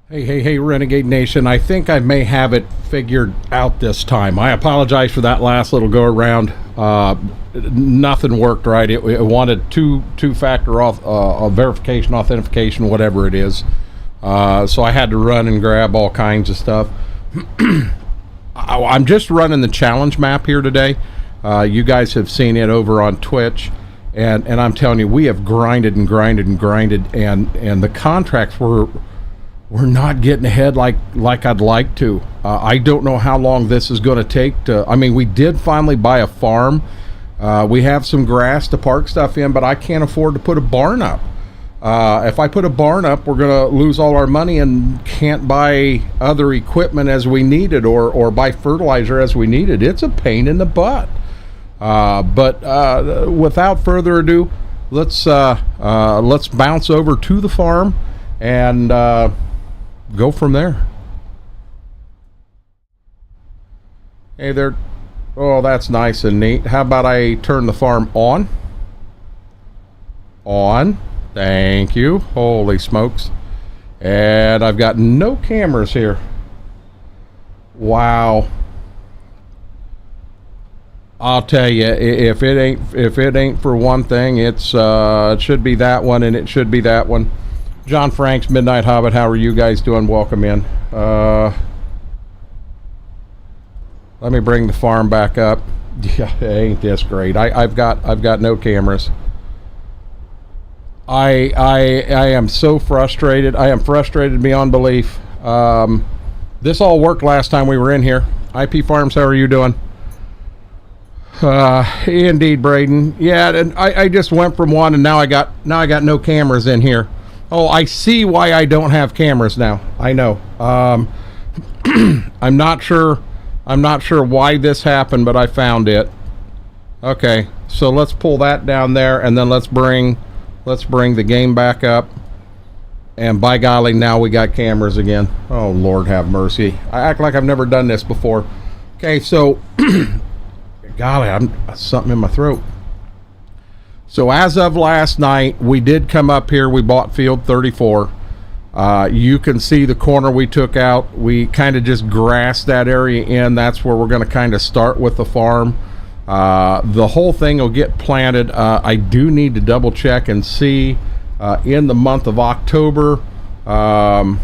Hey, Renegade Nation. I think I may have it figured out this time. I apologize for that last little go around. Nothing worked right. It wanted two-factor verification, authentication, whatever it is. So I had to run and grab all kinds of stuff. I'm just running the challenge map here today. You guys have seen it over on Twitch. And I'm telling you, we have grinded and the contracts we're not getting ahead like I'd like to. I don't know how long this is going to take to. I mean, we did finally buy a farm. We have some grass to park stuff in, but I can't afford to put a barn up. If I put a barn up, we're going to lose all our money and can't buy other equipment as we need it, or buy fertilizer as we need it. It's a pain in the butt. But without further ado, let's bounce over to the farm and go from there. Hey there. Oh, that's nice and neat. How about I turn the farm on? On. Thank you. Holy smokes. And I've got no cameras here. Wow. I'll tell you, if it ain't for one thing, it should be that one, and it should be that one. John Franks, Midnight Hobbit, how are you guys doing? Welcome in. Let me bring the farm back up. Yeah, ain't this great? I've got no cameras. I am so frustrated. I am frustrated beyond belief. This all worked last time we were in here. IP Farms, how are you doing? Indeed, Braden. Yeah, and I just went from one, and now I got no cameras in here. Oh, I see why I don't have cameras now. I know. I'm not sure why this happened, but I found it. Okay, so let's pull that down there, and then let's bring the game back up. And by golly, now we got cameras again. Oh, Lord have mercy. I act like I've never done this before. Okay, so golly, I'm something in my throat. So as of last night, we did come up here. We bought field 34. You can see the corner we took out. We kind of just grassed that area in. That's where we're going to kind of start with the farm. The whole thing will get planted. I do need to double check and see in the month of October. I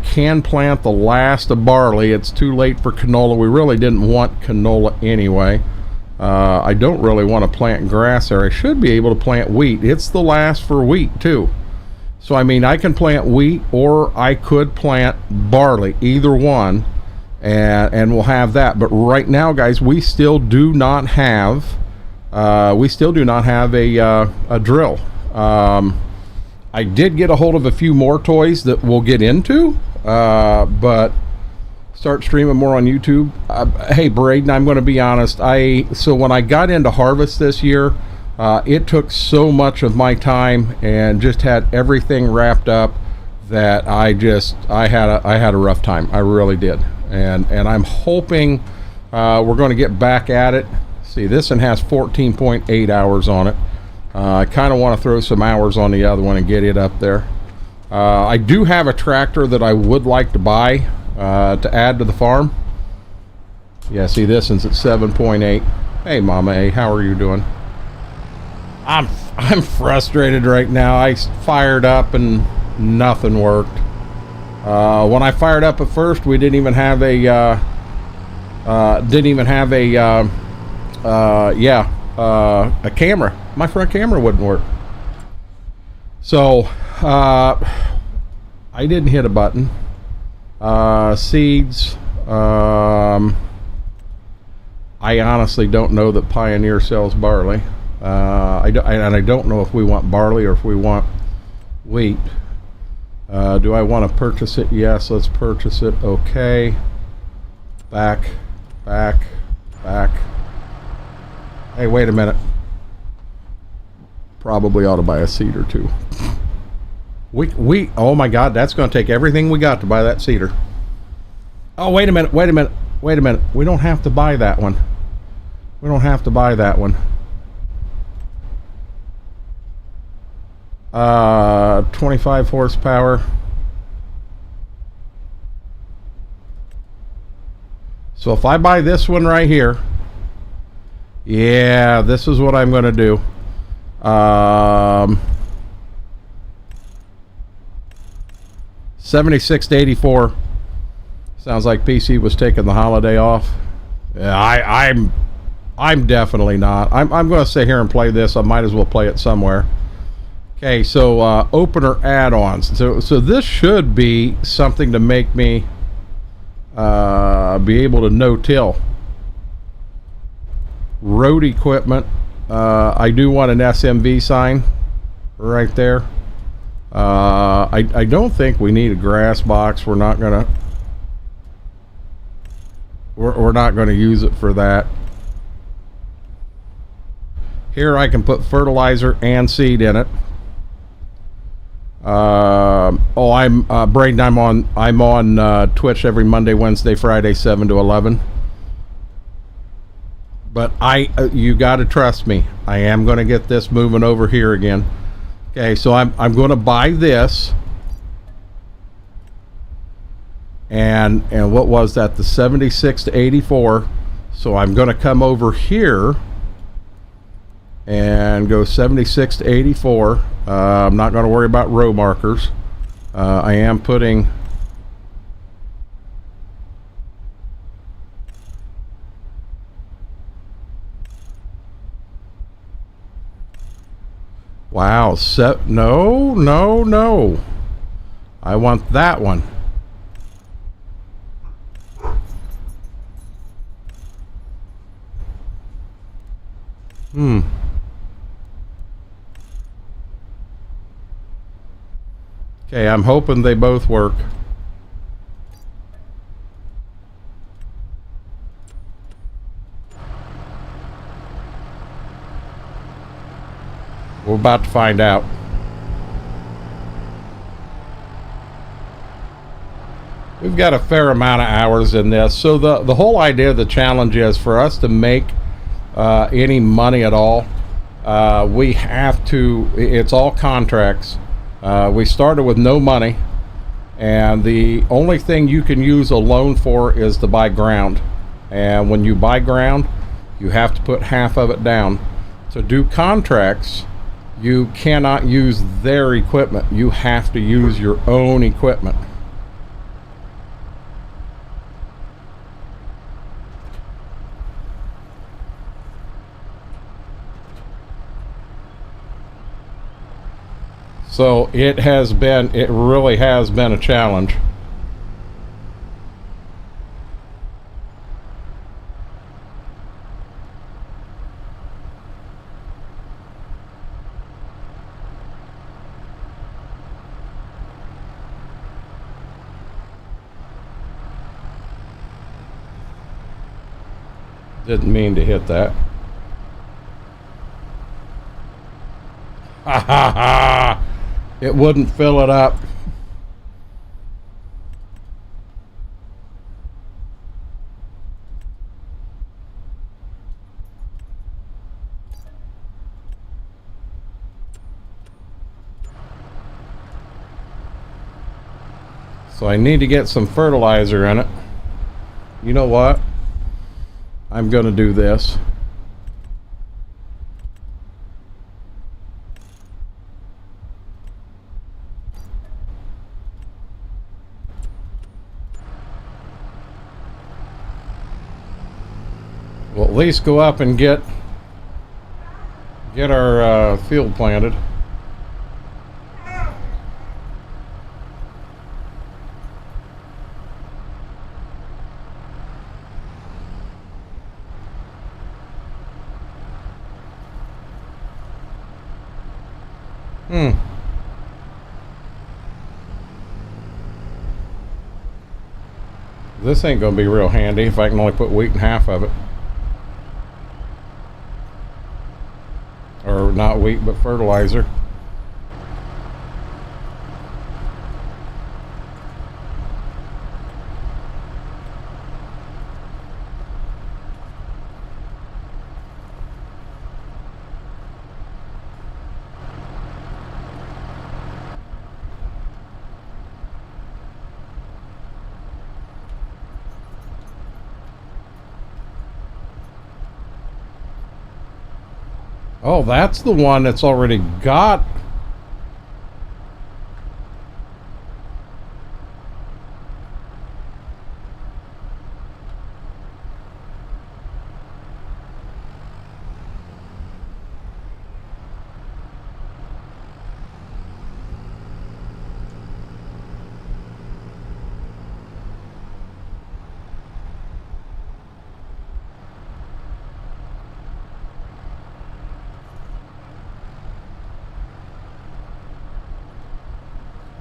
can plant the last of barley. It's too late for canola. We really didn't want canola anyway. I don't really want to plant grass there. I should be able to plant wheat. It's the last for wheat too. So I mean, I can plant wheat, or I could plant barley, either one, and we'll have that. But right now, guys, we still do not have a drill. I did get a hold of a few more toys that we'll get into, but start streaming more on YouTube. Hey, Braden, I'm going to be honest. So when I got into harvest this year, it took so much of my time and just had everything wrapped up that I had a rough time. I really did. And I'm hoping we're going to get back at it. See, this one has 14.8 hours on it. I kind of want to throw some hours on the other one and get it up there. I do have a tractor that I would like to buy to add to the farm. Yeah, see, this one's at 7.8. Hey, Mama A, how are you doing? I'm frustrated right now. I fired up and nothing worked. When I fired up at first, we didn't even have a camera. My front camera wouldn't work. So I didn't hit a button. Seeds. I honestly don't know that Pioneer sells barley. I don't know if we want barley or if we want wheat. Do I want to purchase it? Yes, let's purchase it. Okay. Back. Hey, wait a minute. Probably ought to buy a seed or two. Oh my God, that's going to take everything we got to buy that cedar. Oh, wait a minute. We don't have to buy that one. 25 horsepower. So if I buy this one right here, yeah, this is what I'm going to do. 76 to 84. Sounds like PC was taking the holiday off. Yeah, I'm definitely not. I'm going to sit here and play this. I might as well play it somewhere. Okay, so opener add-ons. So this should be something to make me be able to no-till. Road equipment. I do want an SMV sign right there. I don't think we need a grass box. We're not gonna use it for that. Here I can put fertilizer and seed in it. I'm Braden. I'm on Twitch every Monday, Wednesday, Friday, 7 to 11. But you got to trust me. I am going to get this moving over here again. Okay, so I'm going to buy this. And what was that? The 76 to 84. So I'm going to come over here and go 76 to 84. I'm not going to worry about row markers. I am putting wow, no. I want that one. Okay, I'm hoping they both work. We're about to find out. We've got a fair amount of hours in this. So the whole idea of the challenge is for us to make any money at all. We have to, it's all contracts. We started with no money, and the only thing you can use a loan for is to buy ground. And when you buy ground, you have to put half of it down. To do contracts, you cannot use their equipment. You have to use your own equipment. So it really has been a challenge. Didn't mean to hit that. Ha ha ha! It wouldn't fill it up. So I need to get some fertilizer in it. You know what? I'm going to do this. We'll at least go up and get our field planted. This ain't gonna be real handy if I can only put wheat in half of it. Or not wheat, but fertilizer. Oh, that's the one that's already got.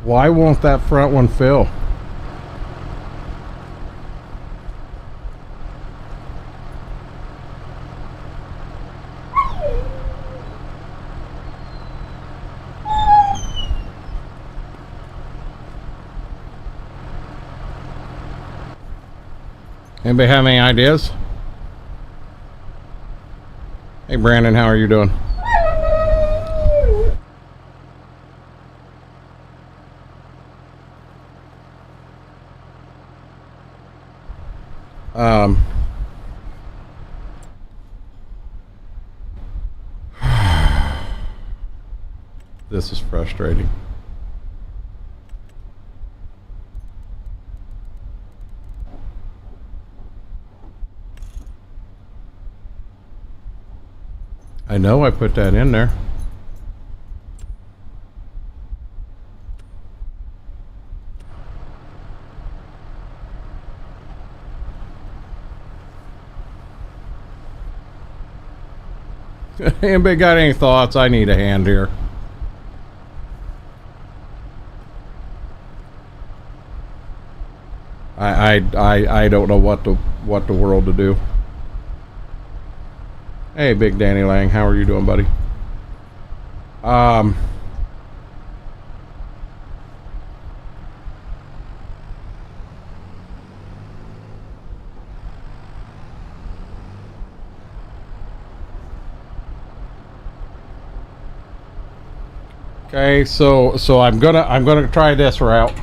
Why won't that front one fill? Anybody have any ideas? Hey Brandon, how are you doing? This is frustrating. I know I put that in there. Anybody got any thoughts? I need a hand here. I don't know what the world to do. Hey, Big Danny Lang, how are you doing, buddy? Okay, so I'm gonna try this route.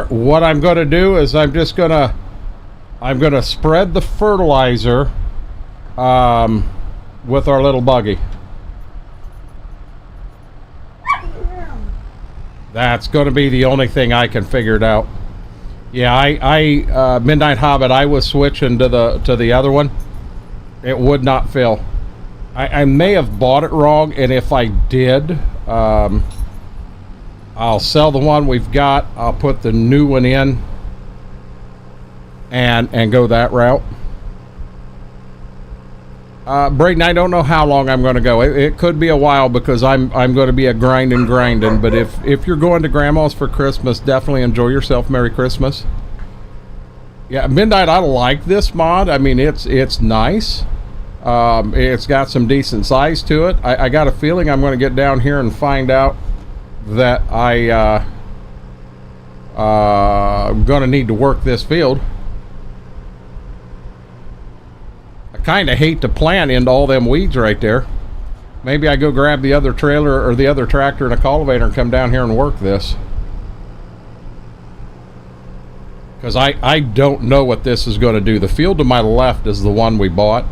What I'm going to do is I'm going to spread the fertilizer with our little buggy. That's going to be the only thing I can figure it out. Yeah, I Midnight Hobbit, I was switching to the other one. It would not fill. I may have bought it wrong, and if I did, I'll sell the one we've got. I'll put the new one in and go that route. Braden, I don't know how long I'm going to go. It could be a while because I'm going to be a grinding. But if you're going to Grandma's for Christmas, definitely enjoy yourself. Merry Christmas. Yeah, Midnight, I like this mod. I mean, it's nice. It's got some decent size to it. I got a feeling I'm going to get down here and find out that I gonna need to work this field. I kind of hate to plant into all them weeds right there. Maybe I go grab the other trailer or the other tractor and a cultivator and come down here and work this, because I don't know what this is going to do. The field to my left is the one we bought,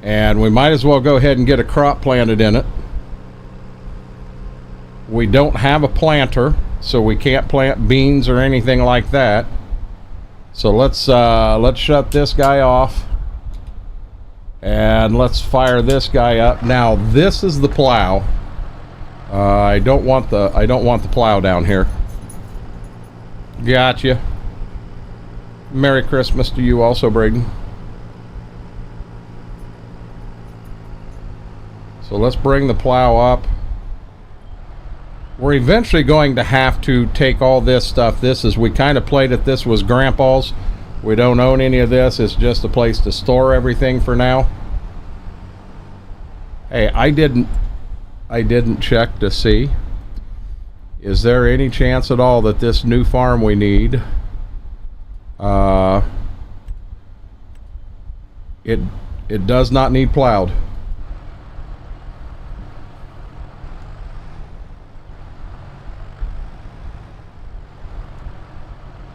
and we might as well go ahead and get a crop planted in it. We don't have a planter, so we can't plant beans or anything like that. So let's shut this guy off, and let's fire this guy up. Now this is the plow. I don't want the plow down here. Gotcha. Merry Christmas to you also, Braden. So let's bring the plow up. We're eventually going to have to take all this stuff. We kind of played it. This was Grandpa's. We don't own any of this. It's just a place to store everything for now. Hey, I didn't check to see. Is there any chance at all that this new farm we need, it does not need plowed?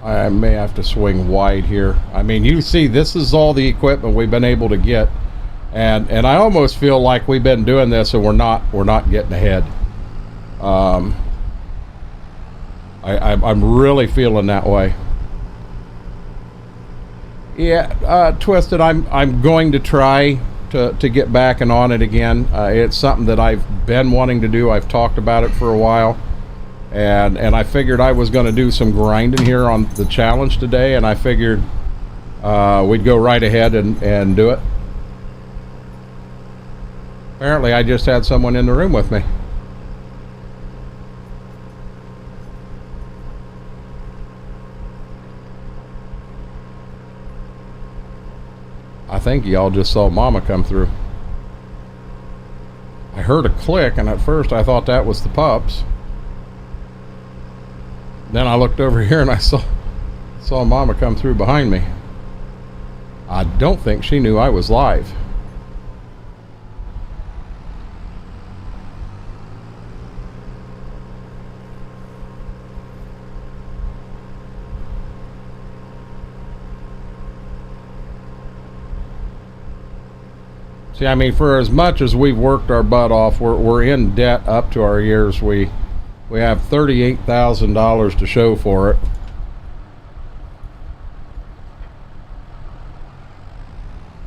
I may have to swing wide here. I mean, you see, this is all the equipment we've been able to get, and I almost feel like we've been doing this and we're not getting ahead. I'm really feeling that way. Yeah, Twisted, I'm going to try to get back and on it again. It's something that I've been wanting to do. I've talked about it for a while. And I figured I was going to do some grinding here on the challenge today, and I figured we'd go right ahead and do it. Apparently I just had someone in the room with me. I think y'all just saw Mama come through. I heard a click, and at first I thought that was the pups. Then I looked over here and I saw Mama come through behind me. I don't think she knew I was live. See, I mean, for as much as we've worked our butt off, we're in debt up to our ears. We have $38,000 to show for it.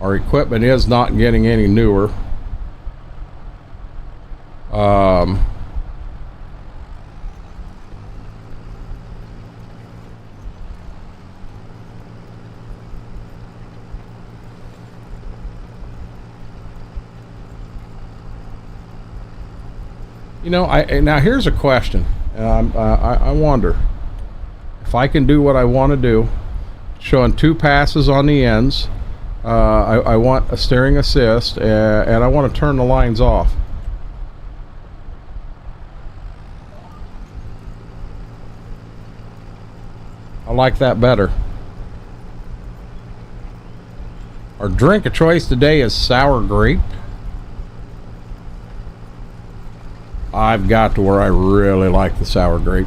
Our equipment is not getting any newer. You know, now here's a question. I wonder if I can do what I want to do, showing 2 passes on the ends. I want a steering assist, and I want to turn the lines off. I like that better. Our drink of choice today is sour grape. I've got to where I really like the sour grape.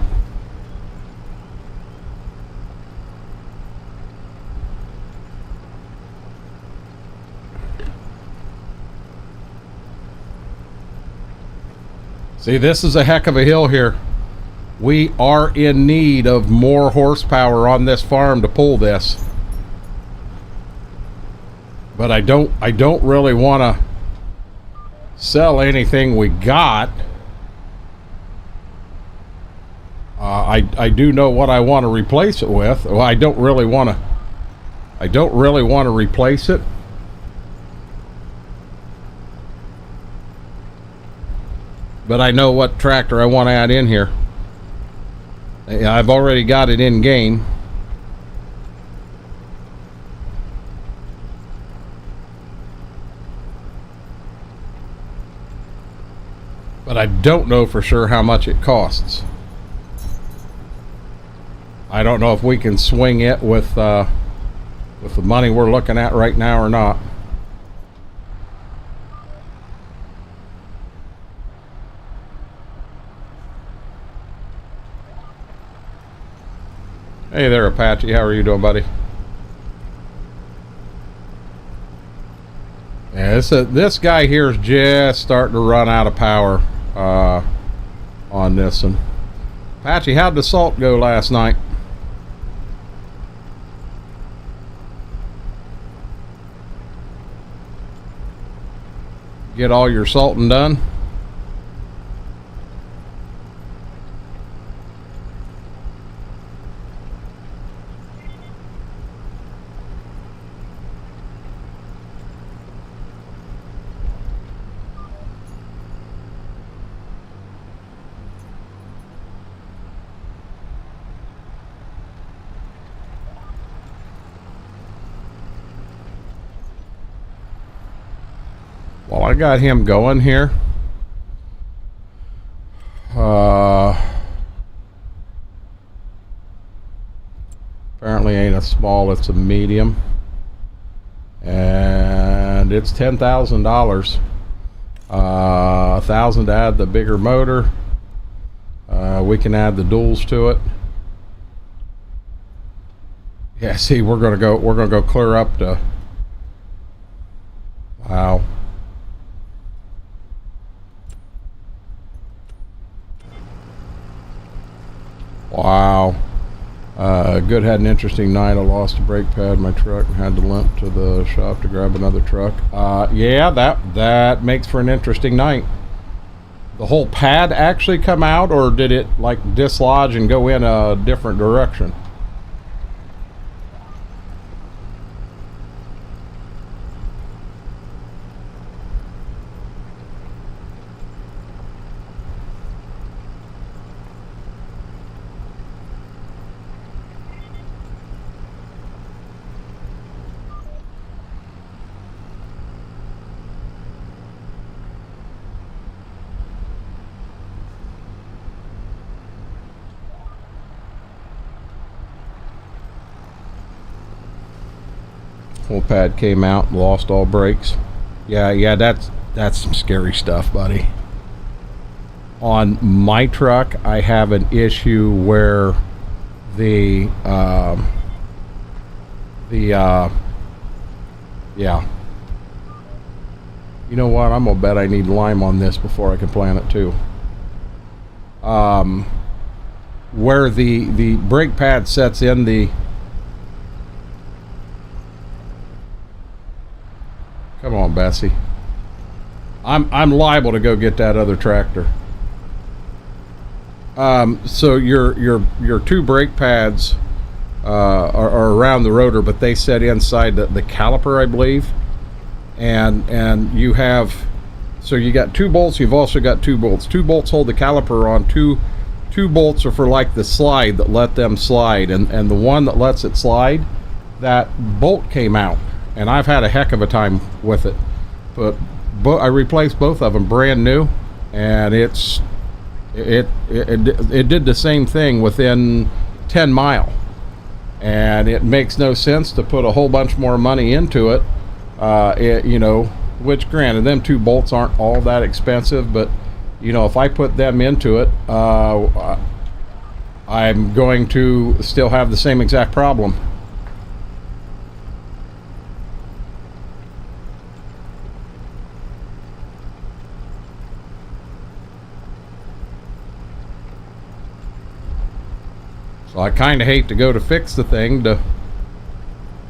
See, this is a heck of a hill here. We are in need of more horsepower on this farm to pull this. But I don't really want to sell anything we got. I do know what I want to replace it with. Well, I don't really want to replace it. But I know what tractor I want to add in here. I've already got it in game. But I don't know for sure how much it costs. I don't know if we can swing it with the money we're looking at right now or not. Hey there, Apache. How are you doing, buddy? Yeah, this guy here is just starting to run out of power on this one. Apache, how'd the salt go last night? Get all your salting done? Well, I got him going here. Apparently ain't a small, it's a medium. And it's $10,000. $1,000 to add the bigger motor. We can add the duals to it. Yeah, see, we're gonna go clear up to, wow. Wow. Good, had an interesting night. I lost a brake pad in my truck and had to limp to the shop to grab another truck. Yeah, that makes for an interesting night. The whole pad actually come out, or did it like dislodge and go in a different direction? Full pad came out and lost all brakes. Yeah, that's some scary stuff, buddy. On my truck, I have an issue where yeah. You know what? I'm gonna bet I need lime on this before I can plant it too. Where the brake pad sets in the. Come on, Bessie. I'm liable to go get that other tractor. So your two brake pads are around the rotor, but they set inside the caliper, I believe. And you have, so you got two bolts. You've also got two bolts. Two bolts hold the caliper on. Two bolts are for like the slide that let them slide. And the one that lets it slide, that bolt came out. And I've had a heck of a time with it, but I replaced both of them brand new, and it did the same thing within 10 mile, and it makes no sense to put a whole bunch more money into it. You know, which granted, them two bolts aren't all that expensive, but you know, if I put them into it, I'm going to still have the same exact problem. So I kind of hate to go to fix the thing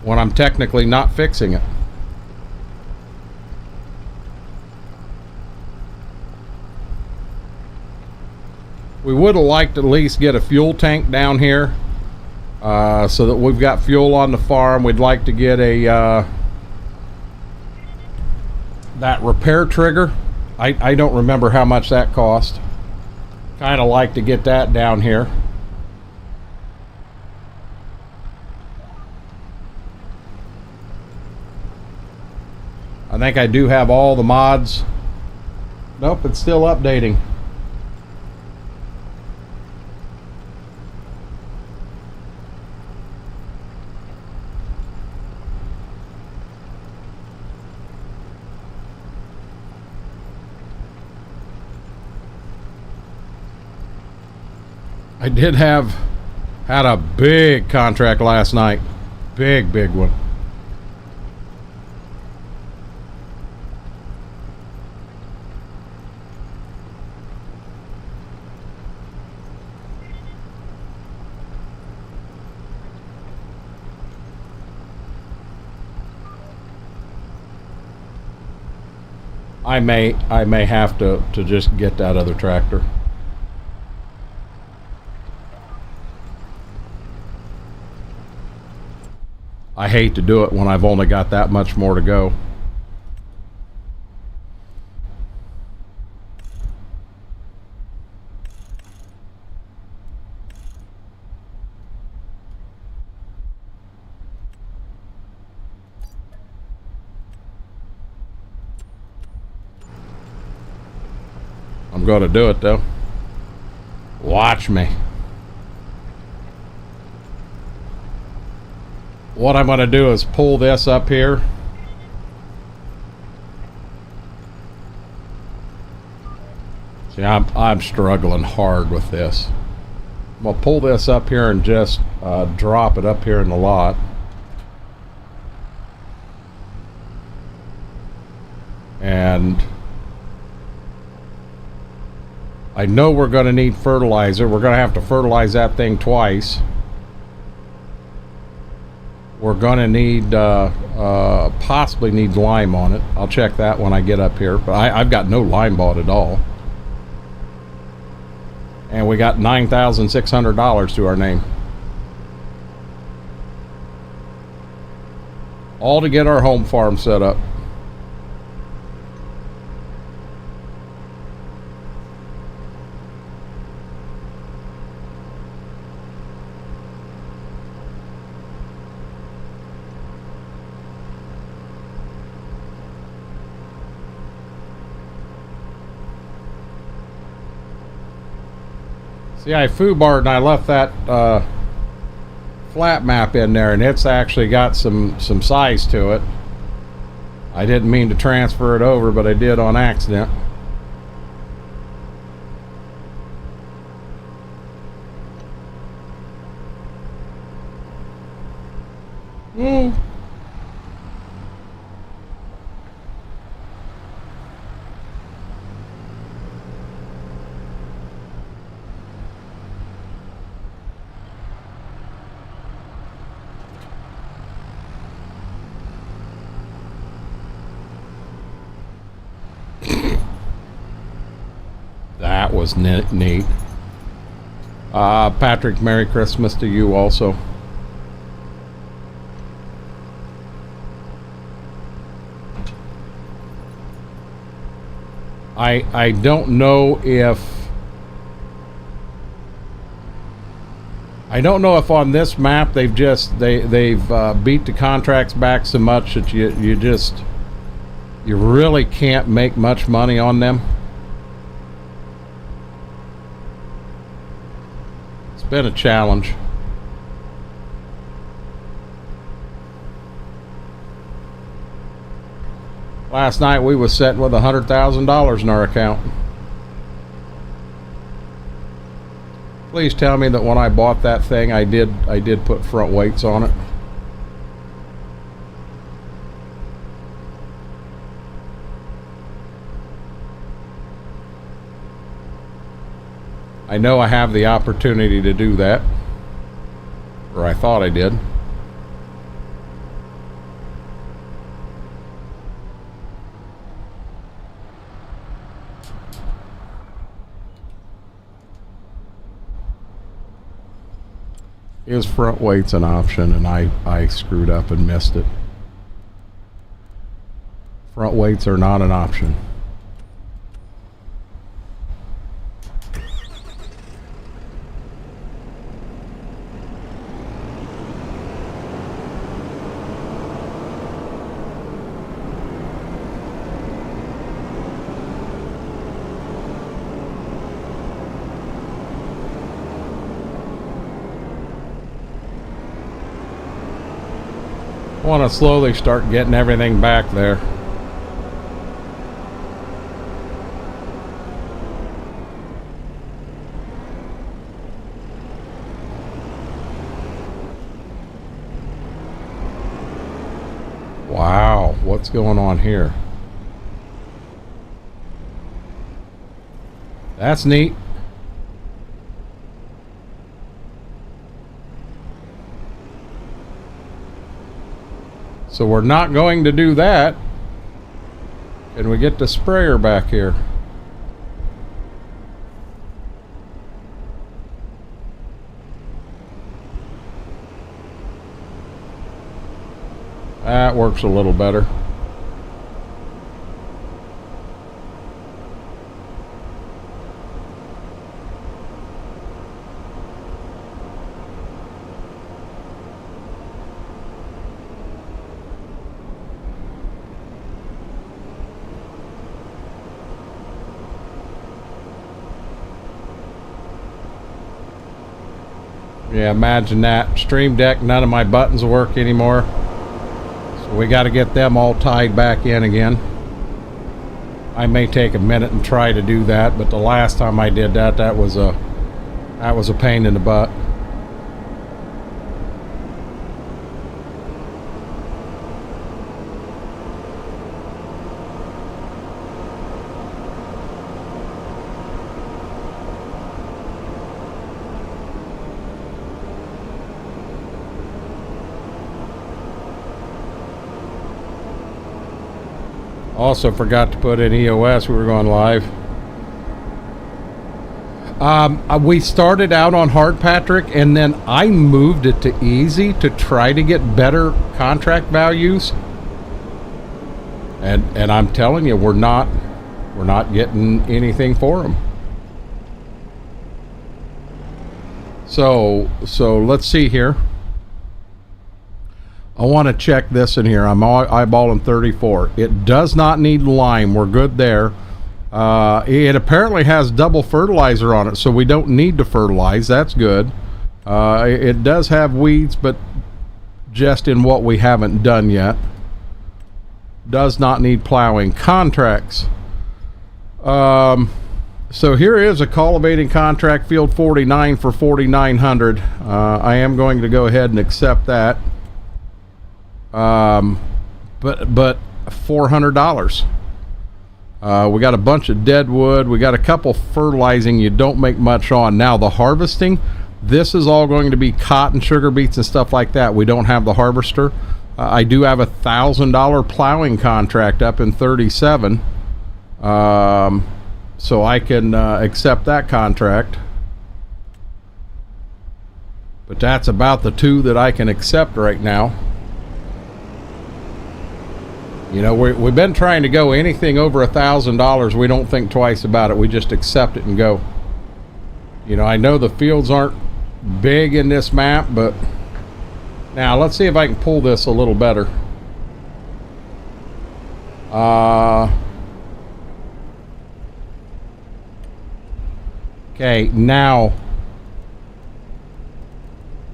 when I'm technically not fixing it. We would have liked to at least get a fuel tank down here so that we've got fuel on the farm. We'd like to get a that repair trigger. I don't remember how much that cost. Kind of like to get that down here. I think I do have all the mods. Nope, it's still updating. I did had a big contract last night. Big one. I may have to just get that other tractor. I hate to do it when I've only got that much more to go. I'm going to do it though. Watch me. What I'm going to do is pull this up here. See, I'm struggling hard with this. I'm going to pull this up here and just drop it up here in the lot. And I know we're going to need fertilizer. We're going to have to fertilize that thing twice. We're going to need, possibly need lime on it. I'll check that when I get up here. But I've got no lime bought at all. And we got $9,600 to our name. All to get our home farm set up. See, I foobarred and I left that flat map in there, and it's actually got some size to it. I didn't mean to transfer it over, but I did on accident. That was neat. Patrick, Merry Christmas to you also. I don't know if on this map they've beat the contracts back so much that you really can't make much money on them. It's been a challenge. Last night we was sitting with $100,000 in our account. Please tell me that when I bought that thing, I did put front weights on it. I know I have the opportunity to do that, or I thought I did. Is front weights an option? And I screwed up and missed it. Front weights are not an option. I want to slowly start getting everything back there. Wow, what's going on here? That's neat. So we're not going to do that. Can we get the sprayer back here? That works a little better. Yeah, imagine that. Stream Deck, none of my buttons work anymore. So we got to get them all tied back in again. I may take a minute and try to do that, but the last time I did that, that was a pain in the butt. Also forgot to put in EOS. We were going live. We started out on hard, Patrick, and then I moved it to easy to try to get better contract values. And I'm telling you, we're not getting anything for them. So let's see here. I want to check this in here. I'm eyeballing 34. It does not need lime. We're good there. It apparently has double fertilizer on it, so we don't need to fertilize. That's good. It does have weeds, but just in what we haven't done yet. Does not need plowing. Contracts. So here is a cultivating contract, field 49 for 4,900. I am going to go ahead and accept that. But $400. We got a bunch of dead wood. We got a couple fertilizing you don't make much on. Now the harvesting, this is all going to be cotton, sugar beets, and stuff like that. We don't have the harvester. I do have $1,000 plowing contract up in 37. So I can accept that contract. But that's about the two that I can accept right now. You know, we've been trying to go anything over $1,000. We don't think twice about it. We just accept it and go. You know, I know the fields aren't big in this map, but now let's see if I can pull this a little better. Okay, now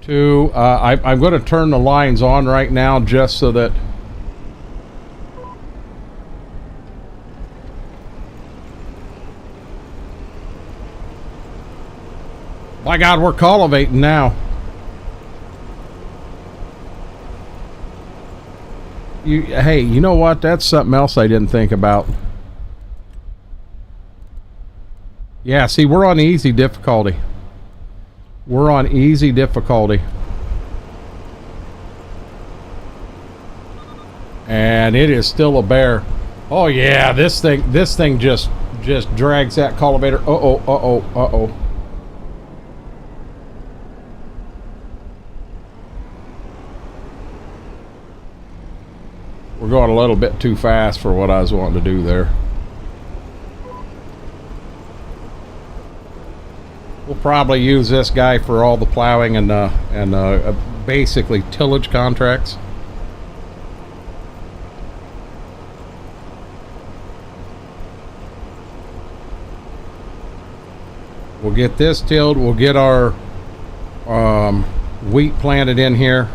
I'm going to turn the lines on right now just so that my God, we're cultivating now. Hey, you know what? That's something else I didn't think about. Yeah, see, we're on easy difficulty. We're on easy difficulty. And it is still a bear. Oh yeah, this thing just drags that cultivator. Uh-oh. We're going a little bit too fast for what I was wanting to do there. We'll probably use this guy for all the plowing and basically tillage contracts. We'll get this tilled. We'll get our wheat planted in here.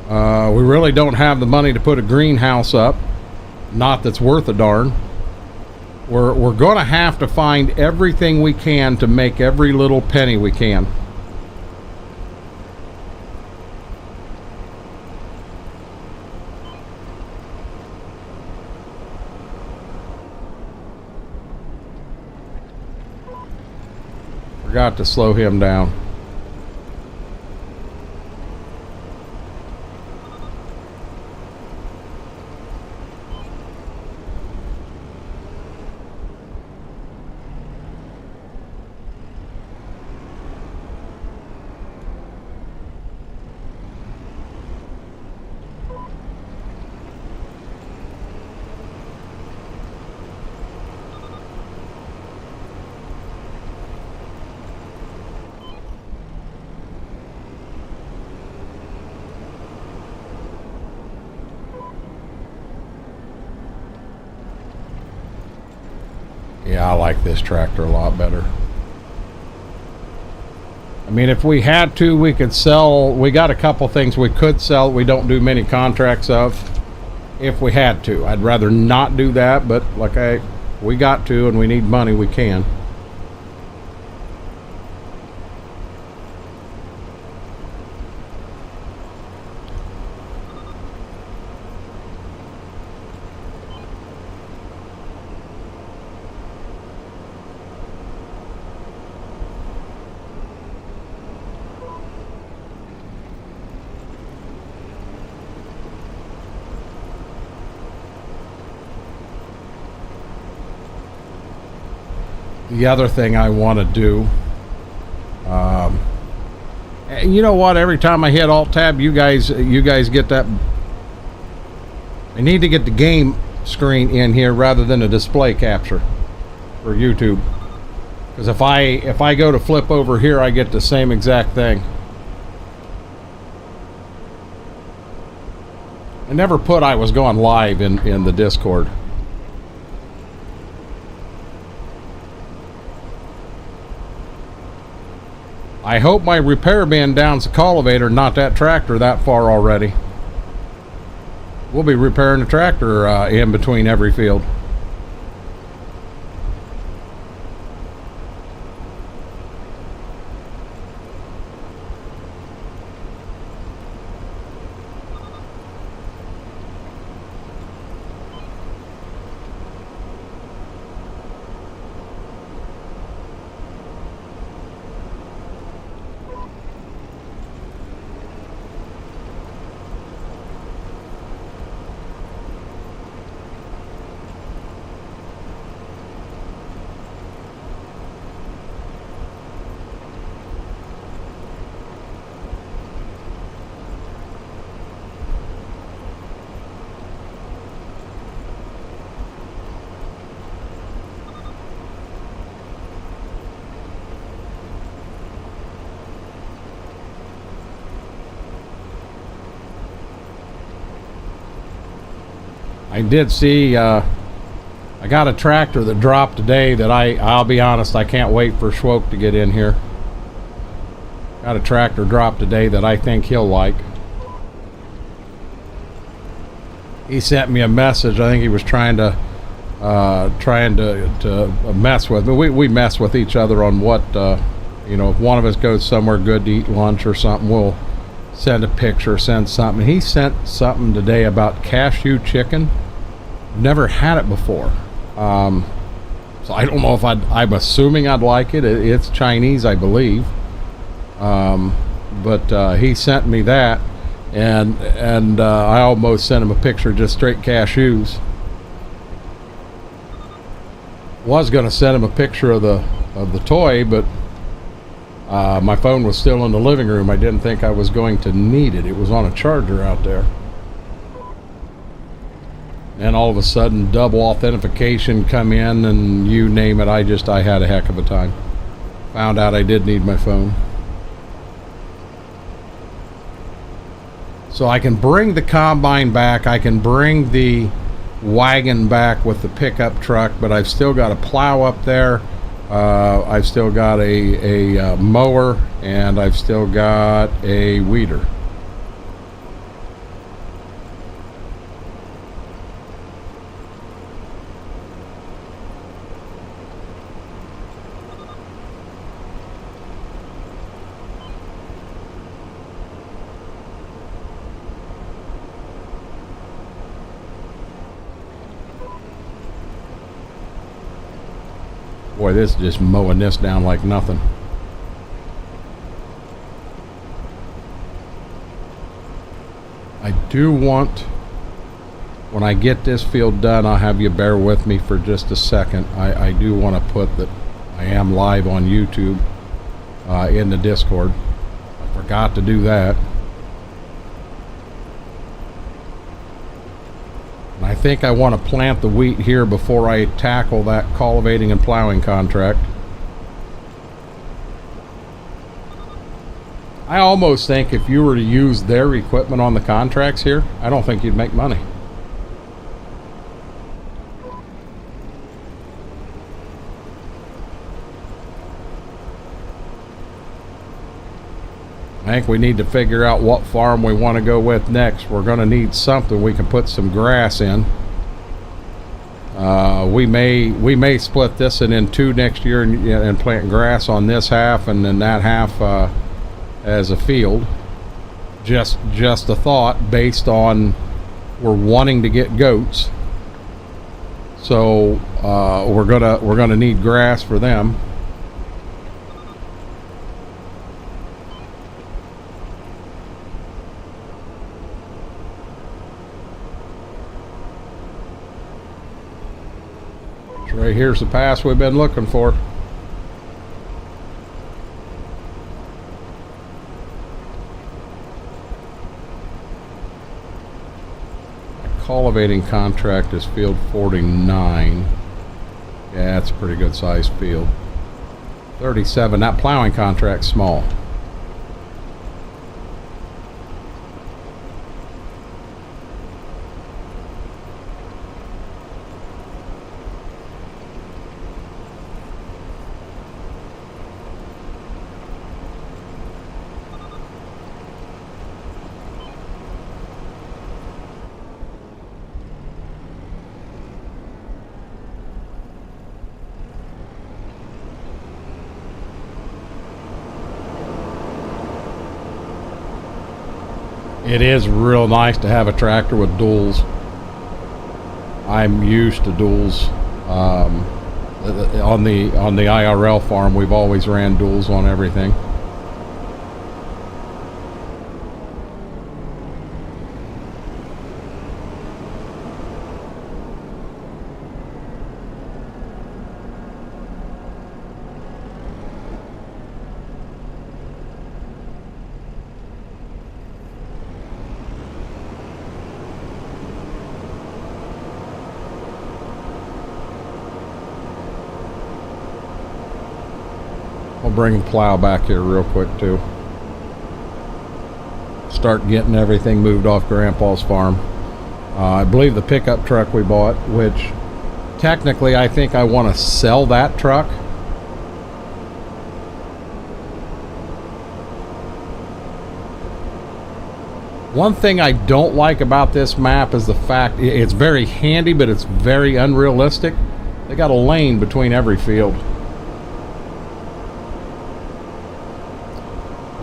We really don't have the money to put a greenhouse up. Not that's worth a darn. We're going to have to find everything we can to make every little penny we can. Forgot to slow him down. Yeah, I like this tractor a lot better. I mean, if we had to, we could sell. We got a couple things we could sell. We don't do many contracts of. If we had to, I'd rather not do that. But like we got to, and we need money. We can. The other thing I want to do, you know what? Every time I hit Alt Tab, you guys get that. I need to get the game screen in here rather than a display capture for YouTube. Because if I go to flip over here, I get the same exact thing. I never put I was going live in the Discord. I hope my repair bin down's the cultivator, not that tractor that far already. We'll be repairing the tractor in between every field. I did see, I got a tractor that dropped today that I'll be honest, I can't wait for Schwoke to get in here. Got a tractor drop today that I think he'll like. He sent me a message. I think he was trying to mess with me. We mess with each other on what, you know, if one of us goes somewhere good to eat lunch or something, we'll send a picture, send something. He sent something today about cashew chicken. Never had it before. So I don't know if I'm assuming I'd like it. It's Chinese, I believe. But he sent me that, and I almost sent him a picture of just straight cashews. Was going to send him a picture of the toy, but my phone was still in the living room. I didn't think I was going to need it. It was on a charger out there. And all of a sudden, double authentication come in, and you name it. I had a heck of a time. Found out I did need my phone. So I can bring the combine back. I can bring the wagon back with the pickup truck, but I've still got a plow up there. I've still got a mower, and I've still got a weeder. Boy, this is just mowing this down like nothing. I do want, when I get this field done, I'll have you bear with me for just a second. I do want to put that I am live on YouTube in the Discord. I forgot to do that. I think I want to plant the wheat here before I tackle that cultivating and plowing contract. I almost think if you were to use their equipment on the contracts here, I don't think you'd make money. think we need to figure out what farm we want to go with next. We're going to need something we can put some grass in. We may split this in two next year and plant grass on this half and then that half as a field. Just a thought based on we're wanting to get goats, so we're gonna need grass for them. Right here's the pass we've been looking for. Cultivating contract is field 49. Yeah, that's a pretty good sized field. 37. That plowing contract's small. It is real nice to have a tractor with duals. I'm used to duals. On the IRL farm, we've always ran duals on everything. I'll bring plow back here real quick too. Start getting everything moved off Grandpa's farm. I believe the pickup truck we bought, which technically I think I want to sell that truck. One thing I don't like about this map is the fact it's very handy, but it's very unrealistic. They got a lane between every field.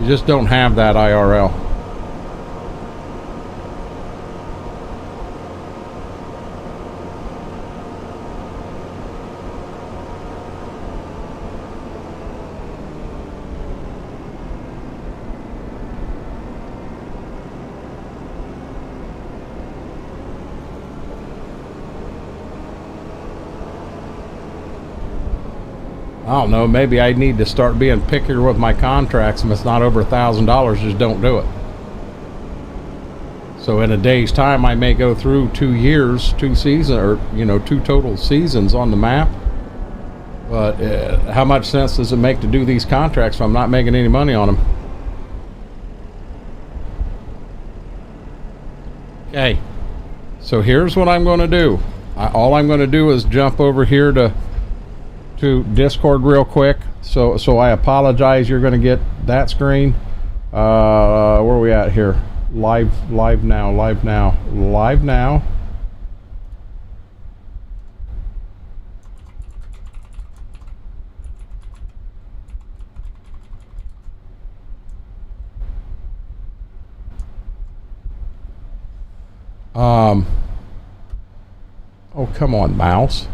You just don't have that IRL. I don't know, maybe I need to start being pickier with my contracts. If it's not over $1,000, just don't do it. So in a day's time, I may go through 2 years, 2 seasons, or 2 total seasons on the map. But how much sense does it make to do these contracts if I'm not making any money on them? Okay, so here's what I'm going to do. All I'm going to do is jump over here to Discord real quick. So I apologize. You're going to get that screen. Where are we at here? Live now. Oh, come on, mouse.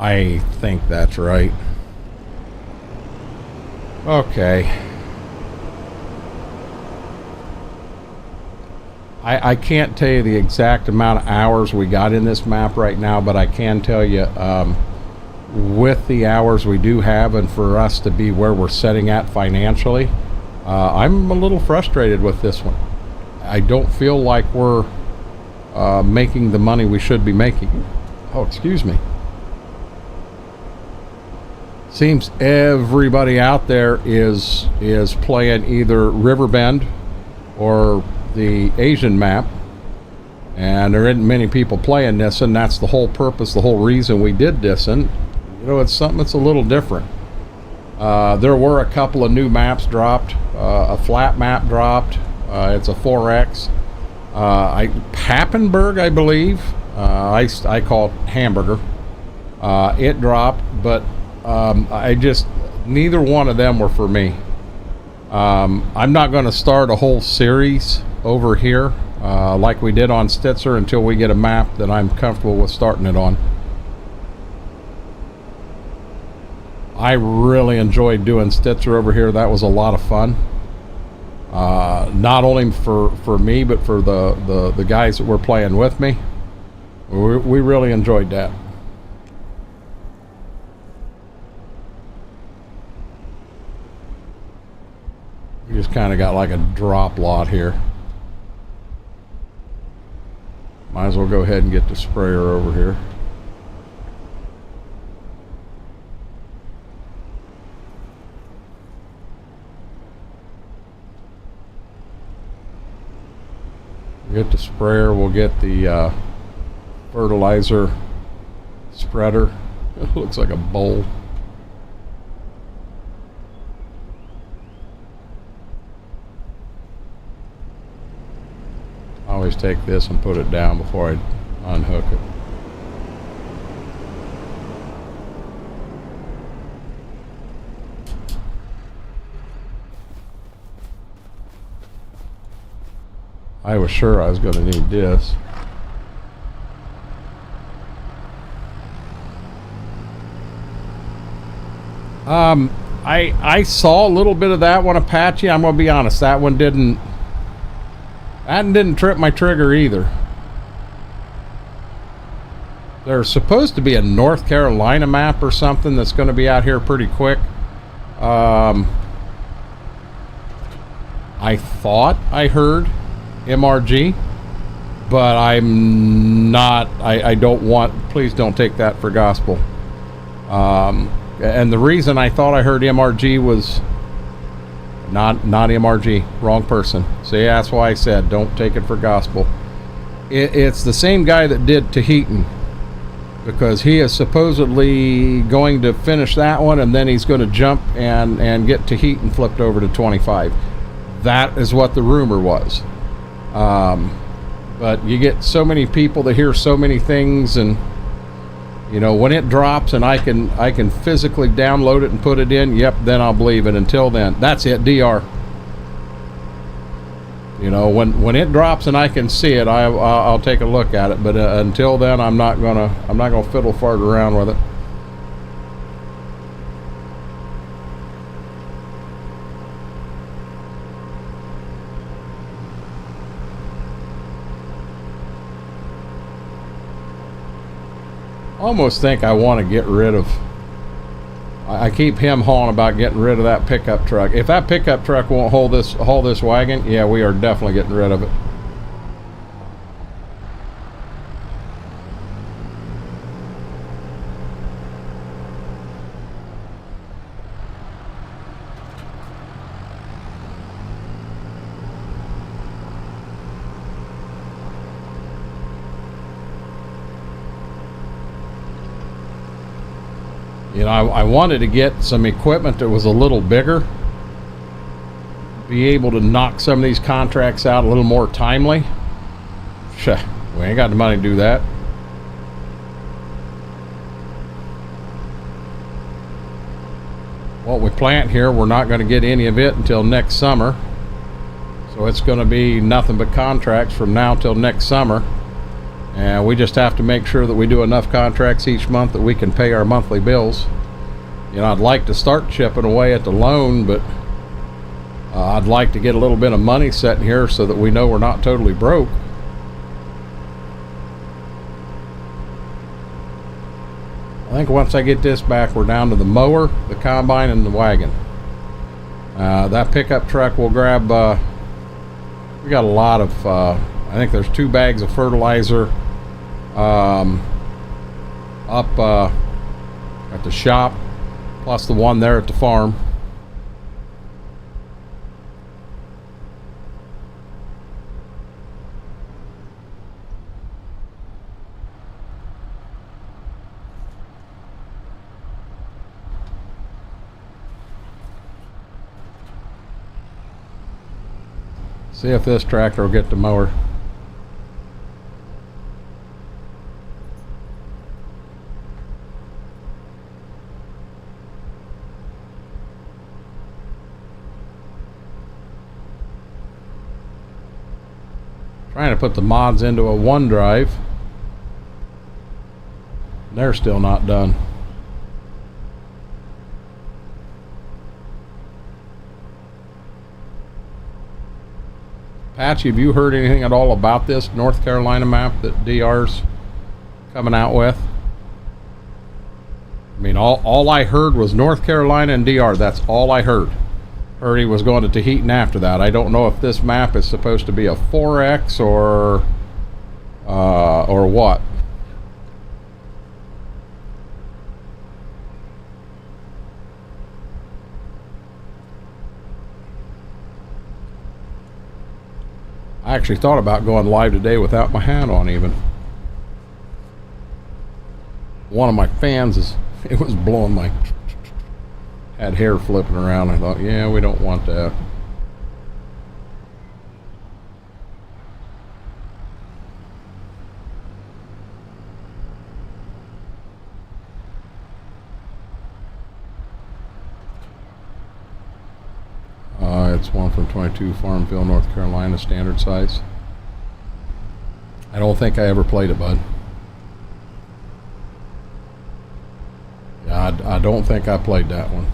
I think that's right. Okay. I can't tell you the exact amount of hours we got in this map right now, but I can tell you with the hours we do have, and for us to be where we're setting at financially, I'm a little frustrated with this one. I don't feel like we're making the money we should be making. Oh, excuse me. Seems everybody out there is playing either Riverbend or the Asian map, and there isn't many people playing this, and that's the whole purpose, the whole reason we did this. And you know, it's something that's a little different. There were a couple of new maps dropped. A flat map dropped. It's a 4X. Happenburg, I believe. I call it Hamburger. It dropped, but neither one of them were for me. I'm not going to start a whole series over here like we did on Stitzer until we get a map that I'm comfortable with starting it on. I really enjoyed doing Stitzer over here. That was a lot of fun. Not only for me, but for the guys that were playing with me. We really enjoyed that. We just kind of got like a drop lot here. Might as well go ahead and get the sprayer over here. Get the sprayer, we'll get the fertilizer spreader. It looks like a bowl. I always take this and put it down before I unhook it. I was sure I was going to need this. I saw a little bit of that one, Apache. I'm going to be honest, that one didn't trip my trigger either. There's supposed to be a North Carolina map or something that's going to be out here pretty quick. I thought I heard MRG, but I'm not. I don't want. Please don't take that for gospel. And the reason I thought I heard MRG was not MRG. Wrong person. See, that's why I said don't take it for gospel. It's the same guy that did Tahitian, because he is supposedly going to finish that one, and then he's going to jump and get Tahitian flipped over to 25. That is what the rumor was. But you get so many people that hear so many things, and you know, when it drops and I can physically download it and put it in, yep, then I'll believe it. Until then, that's it, DR. You know, when it drops and I can see it, I'll take a look at it. But until then, I'm not gonna fiddle fart around with it. Almost think I want to get rid of. I keep him hauling about getting rid of that pickup truck. If that pickup truck won't haul this wagon, yeah, we are definitely getting rid of it. You know, I wanted to get some equipment that was a little bigger, be able to knock some of these contracts out a little more timely. We ain't got the money to do that. What we plant here, we're not going to get any of it until next summer. So it's going to be nothing but contracts from now till next summer. And we just have to make sure that we do enough contracts each month that we can pay our monthly bills. You know, I'd like to start chipping away at the loan, but I'd like to get a little bit of money set in here so that we know we're not totally broke. I think once I get this back, we're down to the mower, the combine, and the wagon. That pickup truck will grab, we got a lot of, I think there's 2 bags of fertilizer up at the shop, plus the one there at the farm. See if this tractor will get the mower. Trying to put the mods into a OneDrive. They're still not done. Patchy, have you heard anything at all about this North Carolina map that DR's coming out with? I mean, all I heard was North Carolina and DR. That's all I heard. Heard he was going to Tahiti after that. I don't know if this map is supposed to be a 4X or what. I actually thought about going live today without my hat on even. One of my fans it was blowing my, had hair flipping around. I thought, yeah, we don't want that. It's one from 22 Farmville, North Carolina, standard size. I don't think I ever played it, bud. Yeah, I don't think I played that one.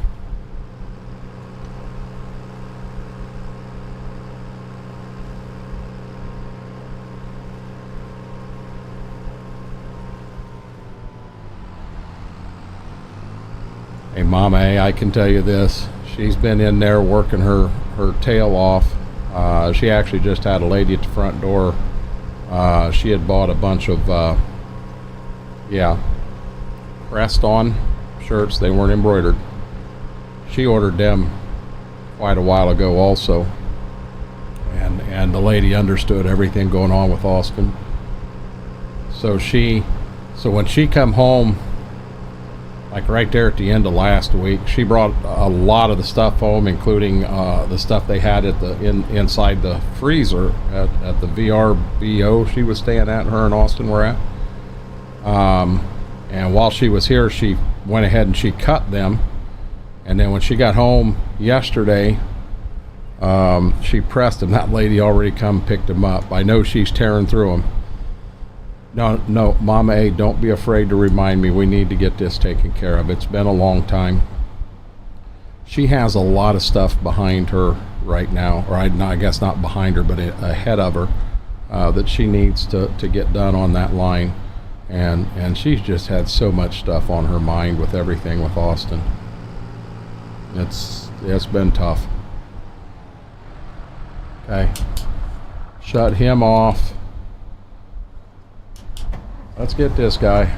Hey, Mama A, I can tell you this. She's been in there working her tail off. She actually just had a lady at the front door. She had bought a bunch of, pressed-on shirts. They weren't embroidered. She ordered them quite a while ago also. And the lady understood everything going on with Austin. So when she come home, like right there at the end of last week, she brought a lot of the stuff home, including the stuff they had at the inside the freezer at the VRBO she was staying at, her and Austin were at. And while she was here, she went ahead and she cut them. And then when she got home yesterday, she pressed them. That lady already come picked them up. I know she's tearing through them. No, Mama A, don't be afraid to remind me. We need to get this taken care of. It's been a long time. She has a lot of stuff behind her right now, or I guess not behind her, but ahead of her, that she needs to get done on that line. And she's just had so much stuff on her mind with everything with Austin. It's been tough. Okay. Shut him off. Let's get this guy.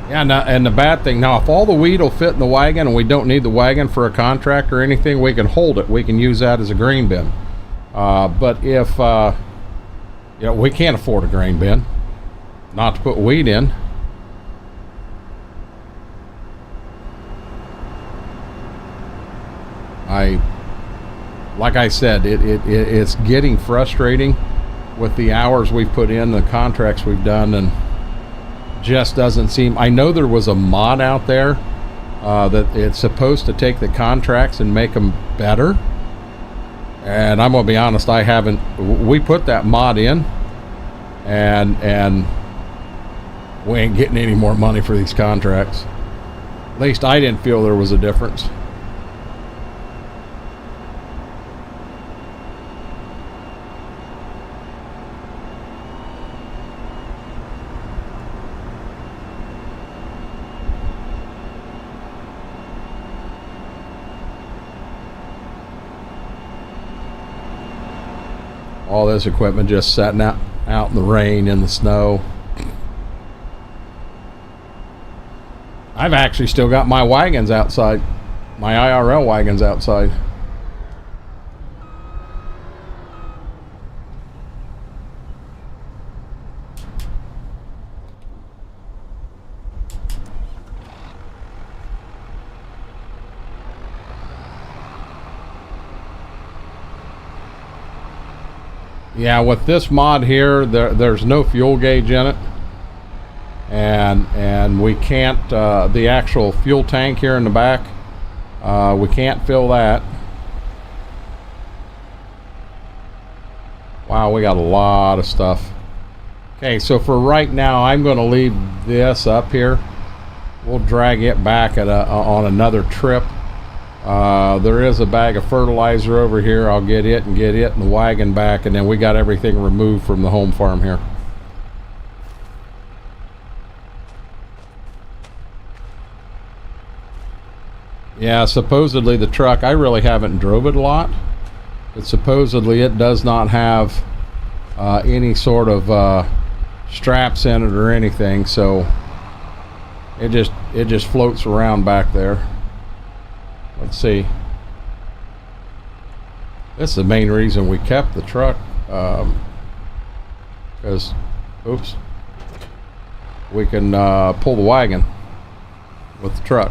Yeah, and the bad thing, now if all the weed will fit in the wagon and we don't need the wagon for a contract or anything, we can hold it. We can use that as a grain bin. But if, we can't afford a grain bin, not to put weed in. Like I said, it's getting frustrating with the hours we've put in, the contracts we've done, and just doesn't seem. I know there was a mod out there that it's supposed to take the contracts and make them better. And I'm gonna be honest, I haven't. We put that mod in, and we ain't getting any more money for these contracts. At least I didn't feel there was a difference. All this equipment just sitting out in the rain, in the snow. I've actually still got my wagons outside. My IRL wagons outside. Yeah, with this mod here, there's no fuel gauge in it, and we can't the actual fuel tank here in the back, we can't fill that. Wow, we got a lot of stuff. Okay, so for right now, I'm going to leave this up here. We'll drag it back at on another trip. There is a bag of fertilizer over here. I'll get it and the wagon back, and then we got everything removed from the home farm here. Yeah, supposedly the truck, I really haven't drove it a lot, but supposedly it does not have any sort of straps in it or anything, so it just floats around back there. Let's see. This is the main reason we kept the truck, because, oops, we can pull the wagon with the truck.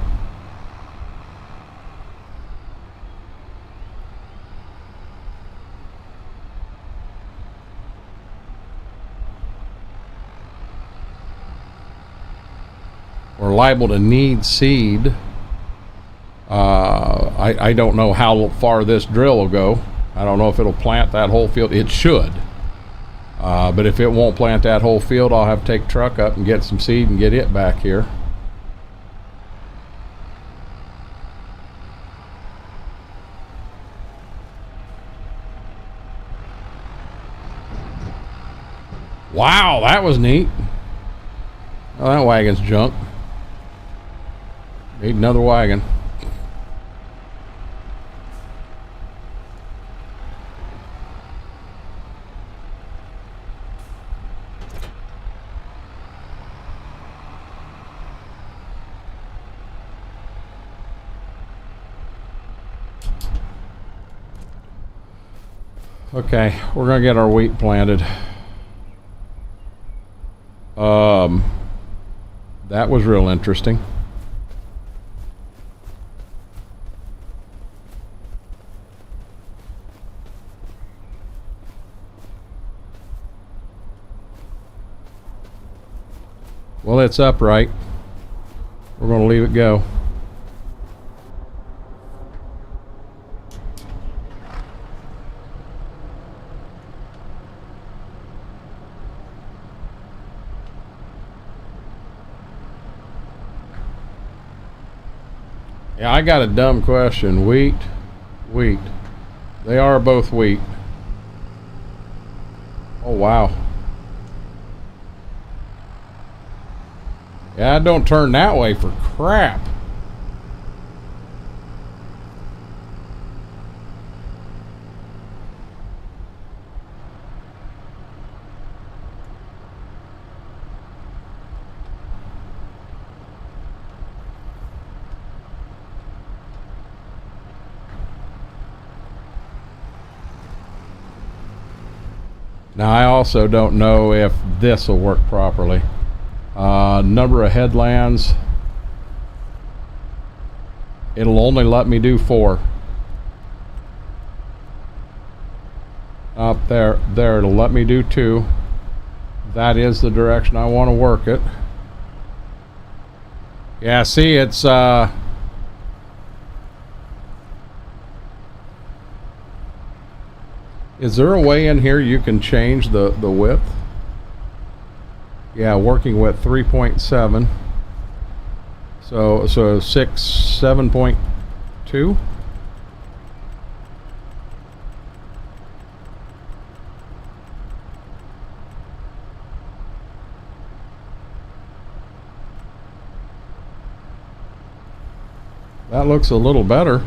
We're liable to need seed. I don't know how far this drill will go. I don't know if it'll plant that whole field. It should. But if it won't plant that whole field, I'll have to take the truck up and get some seed and get it back here. Wow, that was neat. Oh, that wagon's junk. Need another wagon. Okay, we're gonna get our wheat planted. That was real interesting. Well, it's upright. We're gonna leave it go. Yeah, I got a dumb question. Wheat. They are both wheat. Oh, wow. Yeah, don't turn that way for crap. Now, I also don't know if this will work properly. Number of headlands. It'll only let me do 4. Up there, it'll let me do 2. That is the direction I want to work it. Yeah, see, it's Is there a way in here you can change the width? Yeah, working width 3.7. So 7.2. That looks a little better.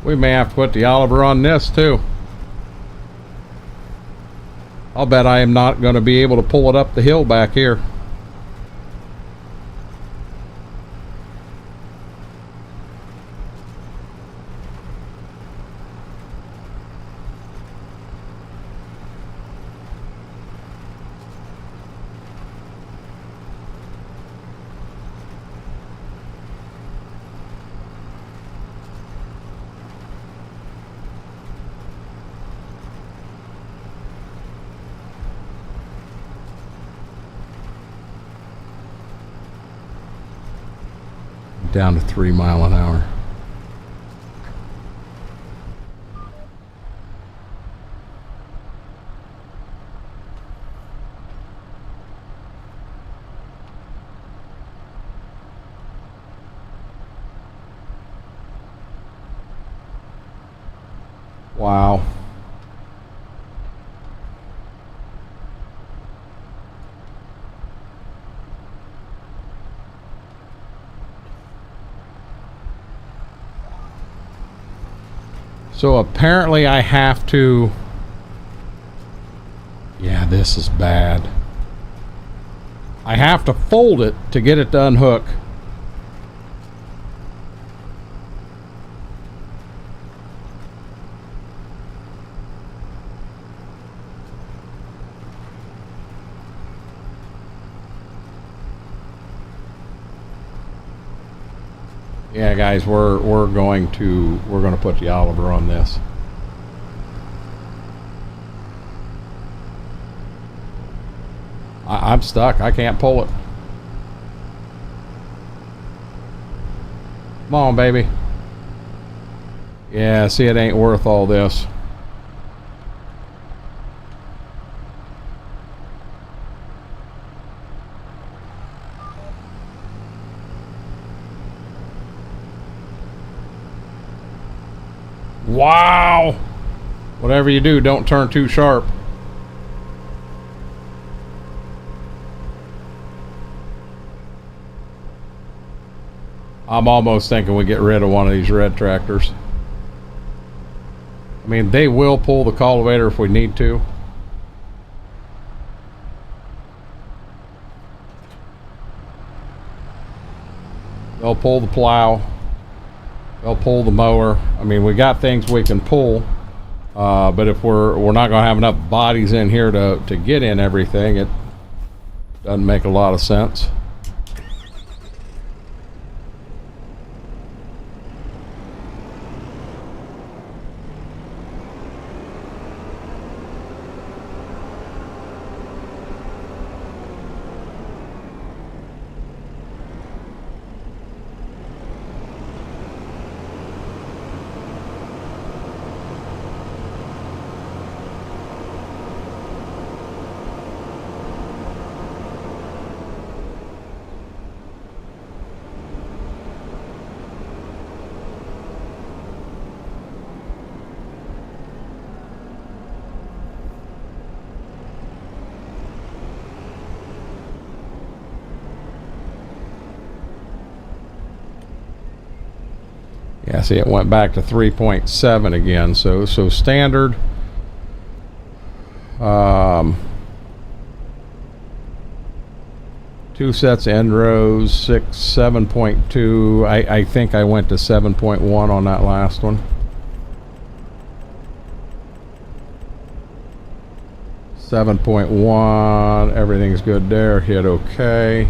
We may have to put the Oliver on this too. I'll bet I am not going to be able to pull it up the hill back here. Down to 3 miles an hour. Wow. So apparently I have to... Yeah, this is bad. I have to fold it to get it to unhook. Yeah, guys, we're going to put the Oliver on this. I'm stuck. I can't pull it. Come on, baby. Yeah, see, it ain't worth all this. Wow! Whatever you do, don't turn too sharp. I'm almost thinking we get rid of one of these red tractors. I mean, they will pull the cultivator if we need to. They'll pull the plow. They'll pull the mower. I mean, we got things we can pull, but if we're not going to have enough bodies in here to get in everything, it doesn't make a lot of sense. Yeah, see, it went back to 3.7 again. So standard. 2 sets end rows, 7.2. I think I went to 7.1 on that last one. 7.1. Everything's good there. Hit OK.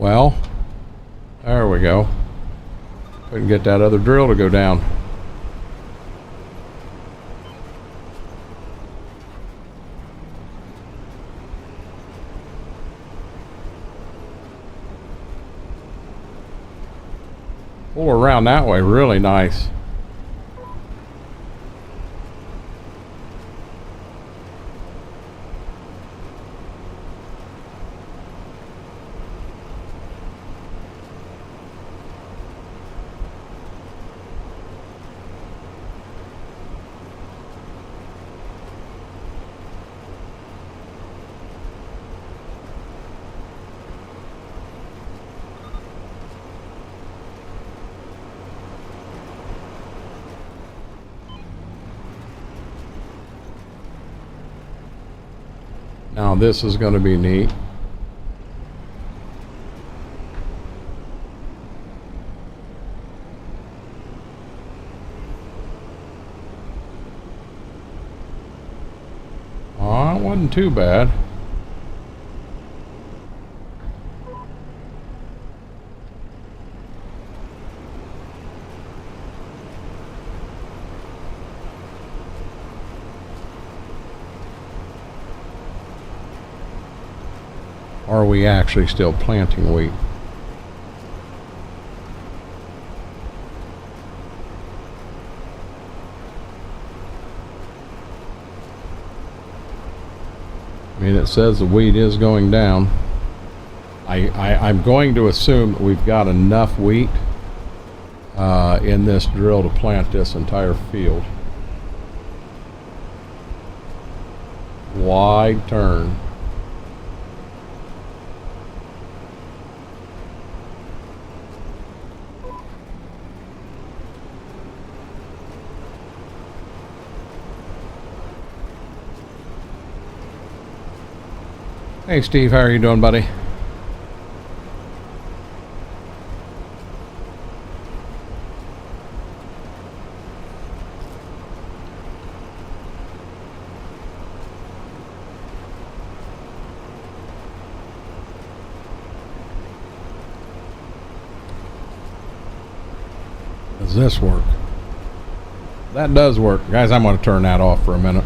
Well, there we go. We can get that other drill to go down. Pull around that way, really nice. Now this is going to be neat. Oh, it wasn't too bad. Are we actually still planting wheat? I mean, it says the wheat is going down. I'm going to assume that we've got enough wheat in this drill to plant this entire field. Wide turn. Hey Steve, how are you doing, buddy? Does this work? That does work. Guys, I'm going to turn that off for a minute.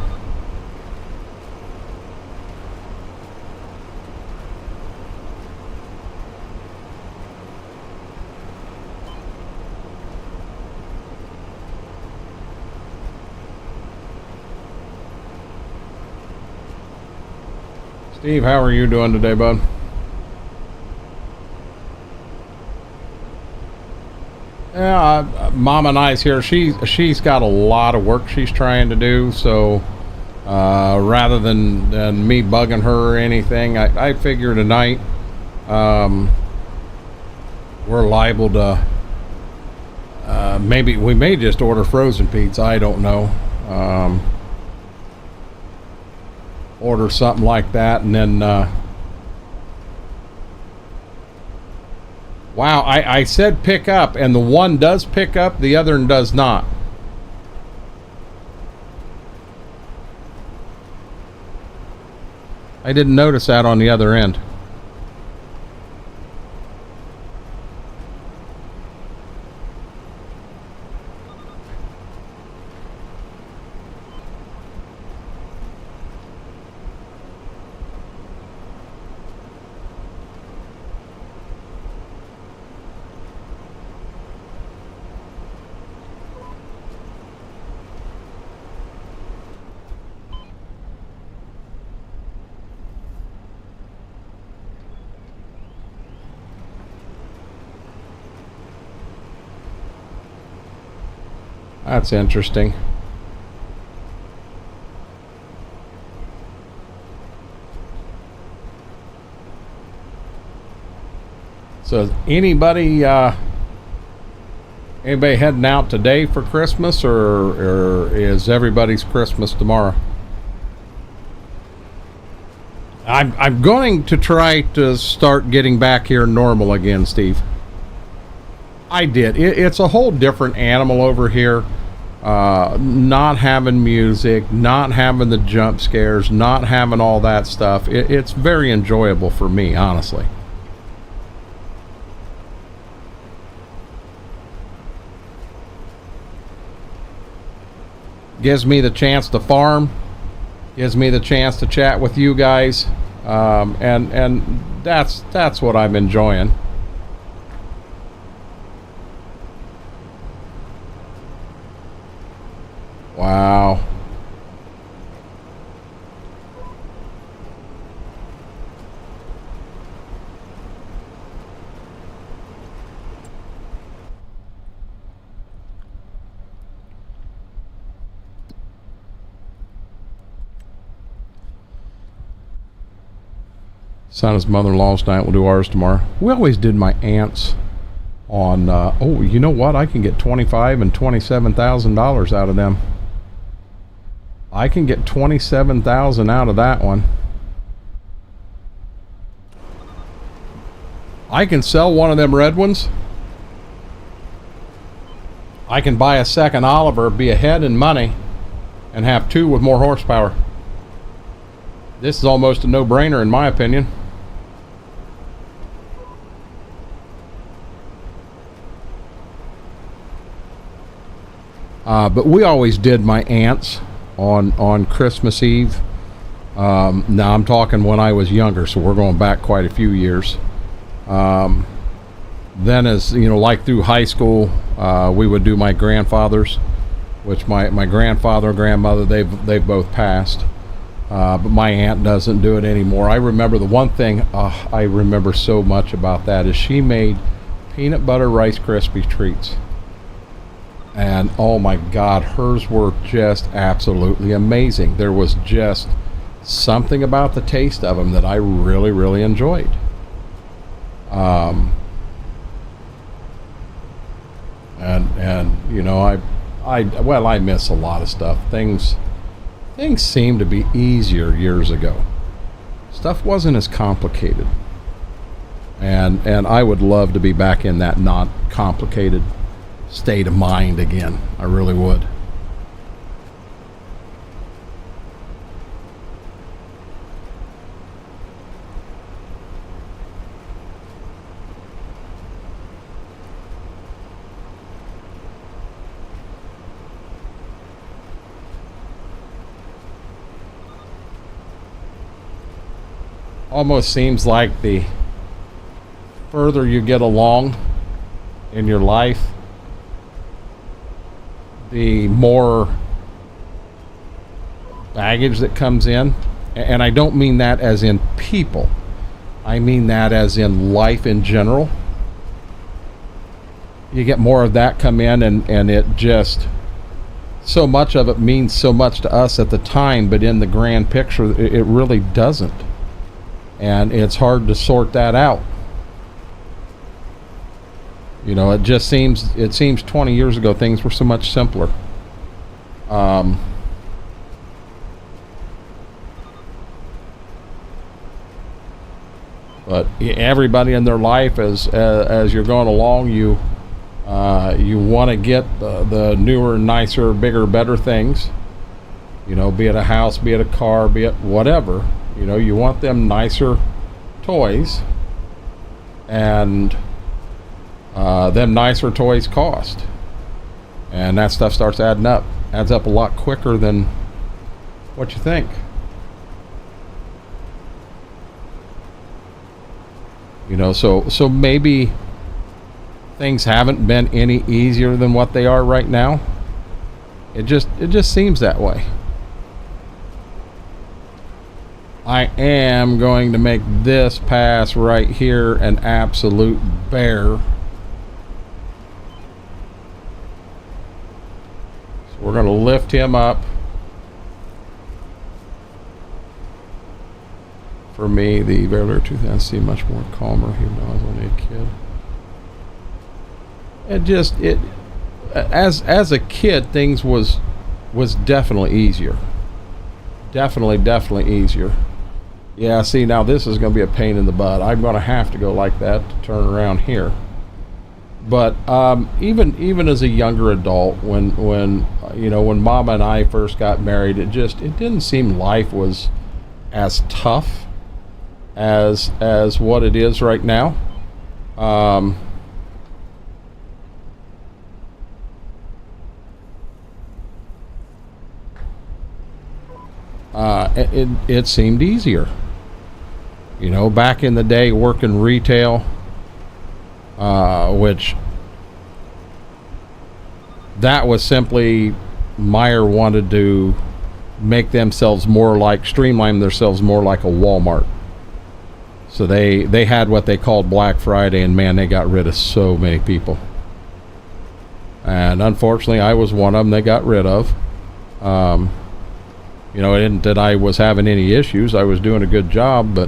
Steve, how are you doing today, bud? Yeah, Mama Nice here. She's got a lot of work she's trying to do, so rather than me bugging her or anything, I figure tonight we're liable to maybe we may just order frozen pizza. I don't know. Order something like that, and then wow, I said pick up, and the one does pick up, the other one does not. I didn't notice that on the other end. That's interesting. So anybody heading out today for Christmas, or is everybody's Christmas tomorrow? I'm going to try to start getting back here normal again, Steve. I did. It's a whole different animal over here. Not having music, not having the jump scares, not having all that stuff. It's very enjoyable for me, honestly. Gives me the chance to farm, gives me the chance to chat with you guys, and that's what I'm enjoying. Wow. Son his mother-in-law's tonight. We'll do ours tomorrow. We always did my aunt's on. Oh, you know what? I can get $25,000 and $27,000 out of them. I can get $27,000 out of that one. I can sell one of them red ones. I can buy a second Oliver, be ahead in money, and have two with more horsepower. This is almost a no-brainer in my opinion. But we always did my aunt's on Christmas Eve. Now I'm talking when I was younger, so we're going back quite a few years. Then as you know, like through high school, we would do my grandfather's, which my grandfather and grandmother, they've both passed. But my aunt doesn't do it anymore. I remember the one thing I remember so much about that is she made peanut butter Rice Krispie treats. And oh my God, hers were just absolutely amazing. There was just something about the taste of them that I really, really enjoyed. And you know, I miss a lot of stuff. Things seemed to be easier years ago. Stuff wasn't as complicated. And I would love to be back in that not complicated state of mind again. I really would. Almost seems like the further you get along in your life, the more baggage that comes in. And I don't mean that as in people. I mean that as in life in general. You get more of that come in, and it just, so much of it means so much to us at the time, but in the grand picture, it really doesn't. And it's hard to sort that out. You know, it seems 20 years ago things were so much simpler. But everybody in their life, as you're going along, you want to get the newer, nicer, bigger, better things. You know, be it a house, be it a car, be it whatever. You know, you want them nicer toys, and them nicer toys cost, and that stuff starts adds up a lot quicker than what you think. You know, so maybe things haven't been any easier than what they are right now. It just seems that way. I am going to make this pass right here an absolute bear. So we're going to lift him up. For me, the Beverage 2000 seemed much more calmer, even though I was only a kid. As a kid, things was definitely easier. Definitely easier. Yeah, see, now this is going to be a pain in the butt. I'm going to have to go like that to turn around here. But even as a younger adult, when you know, when Mama and I first got married, it didn't seem life was as tough as what it is right now. it seemed easier. You know, back in the day working retail, which that was simply Meyer wanted to make themselves more like, streamline themselves more like a Walmart. So they had what they called Black Friday, and man, they got rid of so many people. And unfortunately, I was one of them they got rid of. You know, it isn't that I was having any issues. I was doing a good job, but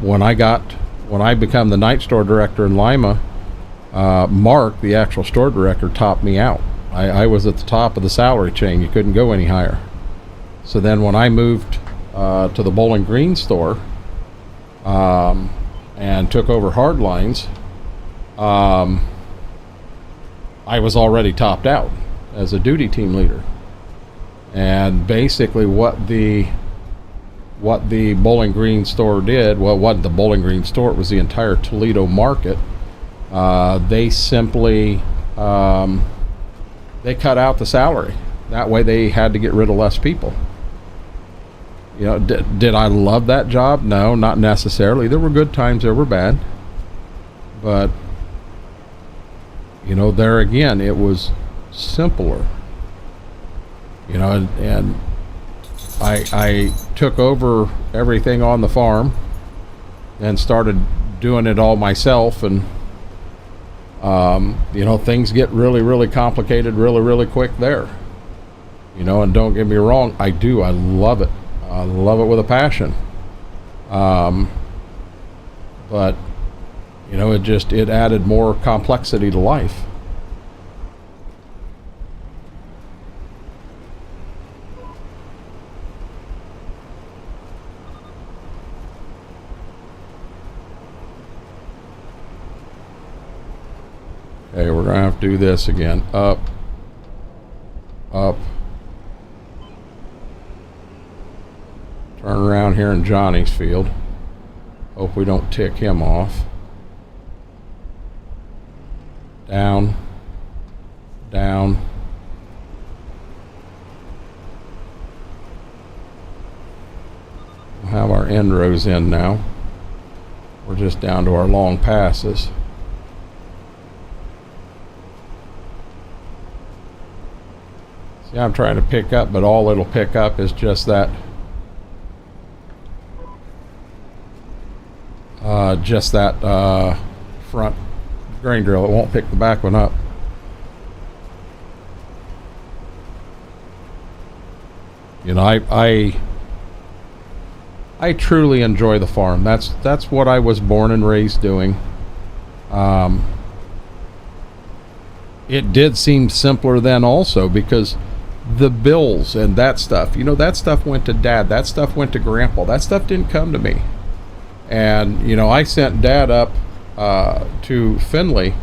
when I become the night store director in Lima, Mark, the actual store director, topped me out. I was at the top of the salary chain. You couldn't go any higher. So then when I moved to the Bowling Green store and took over Hardlines, I was already topped out as a duty team leader. And basically what the Bowling Green store did, well, it wasn't the Bowling Green store, it was the entire Toledo market. They simply they cut out the salary. That way they had to get rid of less people. You know, did I love that job? No, not necessarily. There were good times, there were bad. But, you know, there again, it was simpler. You know, and I took over everything on the farm and started doing it all myself, and you know, things get really, really complicated really, really quick there. You know, and don't get me wrong, I love it. I love it with a passion. But, you know, it added more complexity to life. Okay, we're gonna have to do this again. Up, up. Turn around here in Johnny's field. Hope we don't tick him off. Down, down. We'll have our end rows in now. We're just down to our long passes. See, I'm trying to pick up, but all it'll pick up is just that front grain drill. It won't pick the back one up. You know, I truly enjoy the farm. That's what I was born and raised doing. It did seem simpler then also, because the bills and that stuff, you know, that stuff went to Dad, that stuff went to Grandpa, that stuff didn't come to me. And you know, I sent Dad up to Finley,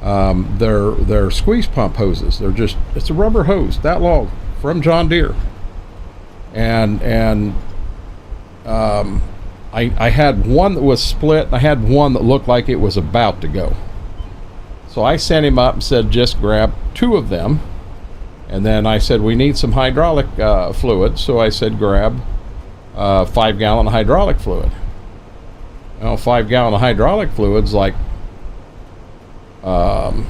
their squeeze pump hoses. It's a rubber hose that long from John Deere, and I had one that was split, and I had one that looked like it was about to go. So I sent him up and said, just grab 2 of them. And then I said, we need some hydraulic fluid. So I said, grab 5-gallon hydraulic fluid. Well, 5-gallon of hydraulic fluid's like, I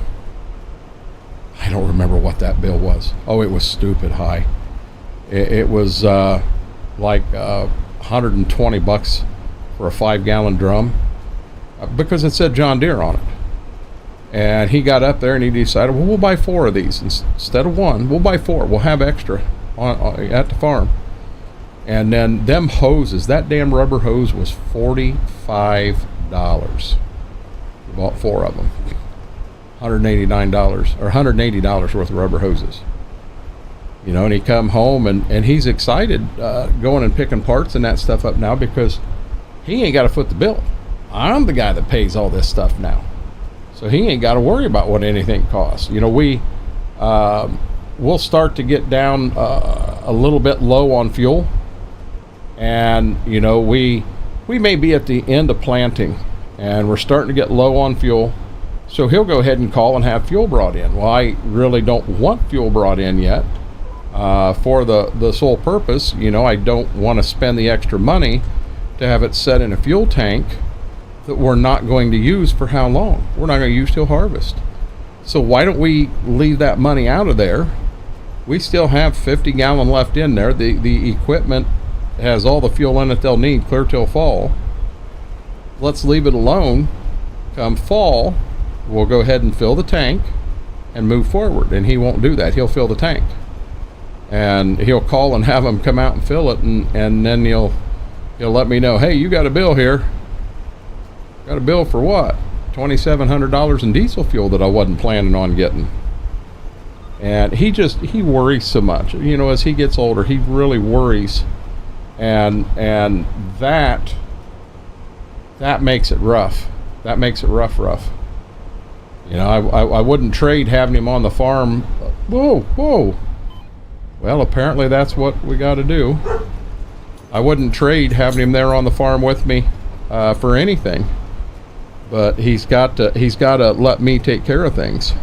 don't remember what that bill was. Oh, it was stupid high. It was like $120 for a 5-gallon drum, because it said John Deere on it. And he got up there and he decided, well, we'll buy 4 of these instead of 1. We'll buy 4. We'll have extra at the farm. And then them hoses, that damn rubber hose was $45. We bought 4 of them. $189 or $180 worth of rubber hoses. You know, and he come home and he's excited going and picking parts and that stuff up now, because he ain't got to foot the bill. I'm the guy that pays all this stuff now. So he ain't got to worry about what anything costs. You know, we'll start to get down a little bit low on fuel, and you know, we may be at the end of planting, and we're starting to get low on fuel. So he'll go ahead and call and have fuel brought in. Well, I really don't want fuel brought in yet. for the sole purpose, you know, I don't want to spend the extra money to have it set in a fuel tank that we're not going to use for how long? We're not going to use till harvest. So why don't we leave that money out of there? We still have 50 gallon left in there. The equipment has all the fuel in it they'll need clear till fall. Let's leave it alone. Come fall, we'll go ahead and fill the tank and move forward. And he won't do that. He'll fill the tank. And he'll call and have them come out and fill it, and then he'll let me know, hey, you got a bill here. Got a bill for what? $2,700 in diesel fuel that I wasn't planning on getting. And he worries so much. You know, as he gets older, he really worries. And that makes it rough. That makes it rough. You know, I wouldn't trade having him on the farm. Whoa. Well, apparently that's what we got to do. I wouldn't trade having him there on the farm with me for anything. But he's got to let me take care of things.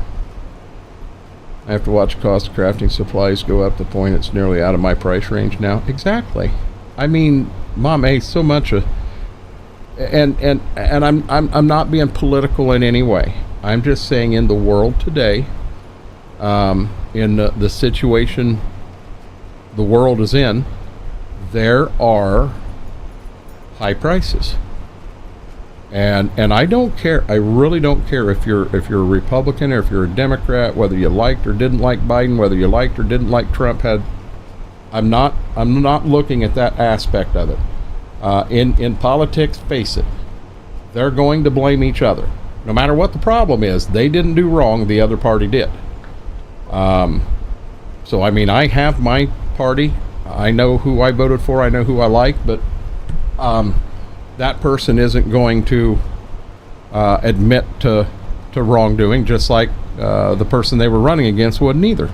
I have to watch the cost of crafting supplies go up to the point it's nearly out of my price range now. Exactly. I mean, Mom, so much of, and I'm not being political in any way. I'm just saying, in the world today, in the situation the world is in, there are high prices. And I don't care. I really don't care if you're a Republican or if you're a Democrat, whether you liked or didn't like Biden, whether you liked or didn't like Trump. I'm not looking at that aspect of it. In politics, face it, they're going to blame each other. No matter what the problem is, they didn't do wrong, the other party did. So I mean, I have my party. I know who I voted for. I know who I like, but that person isn't going to admit to wrongdoing, just like the person they were running against wouldn't either.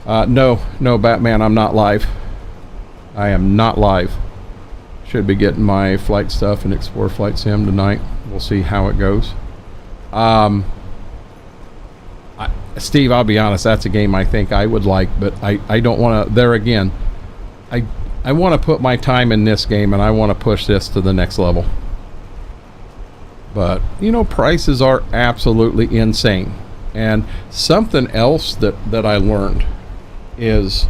No, Batman, I'm not live. I am not live. Should be getting my flight stuff and Explore Flight Sim tonight. We'll see how it goes. Steve, I'll be honest, that's a game I think I would like, but I don't want to, there again, I want to put my time in this game, and I want to push this to the next level. But, you know, prices are absolutely insane. And something else that I learned is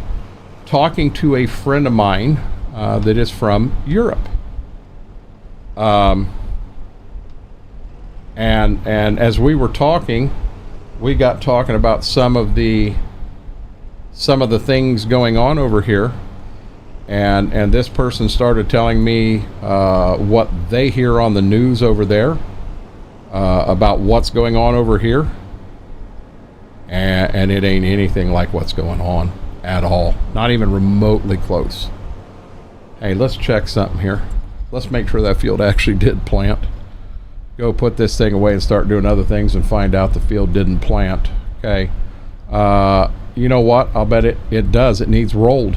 talking to a friend of mine that is from Europe. And as we were talking, we got talking about some of the things going on over here. And this person started telling me what they hear on the news over there about what's going on over here. And it ain't anything like what's going on at all. Not even remotely close. Hey, let's check something here. Let's make sure that field actually did plant. Go put this thing away and start doing other things and find out the field didn't plant. Okay. You know what? I'll bet it does. It needs rolled.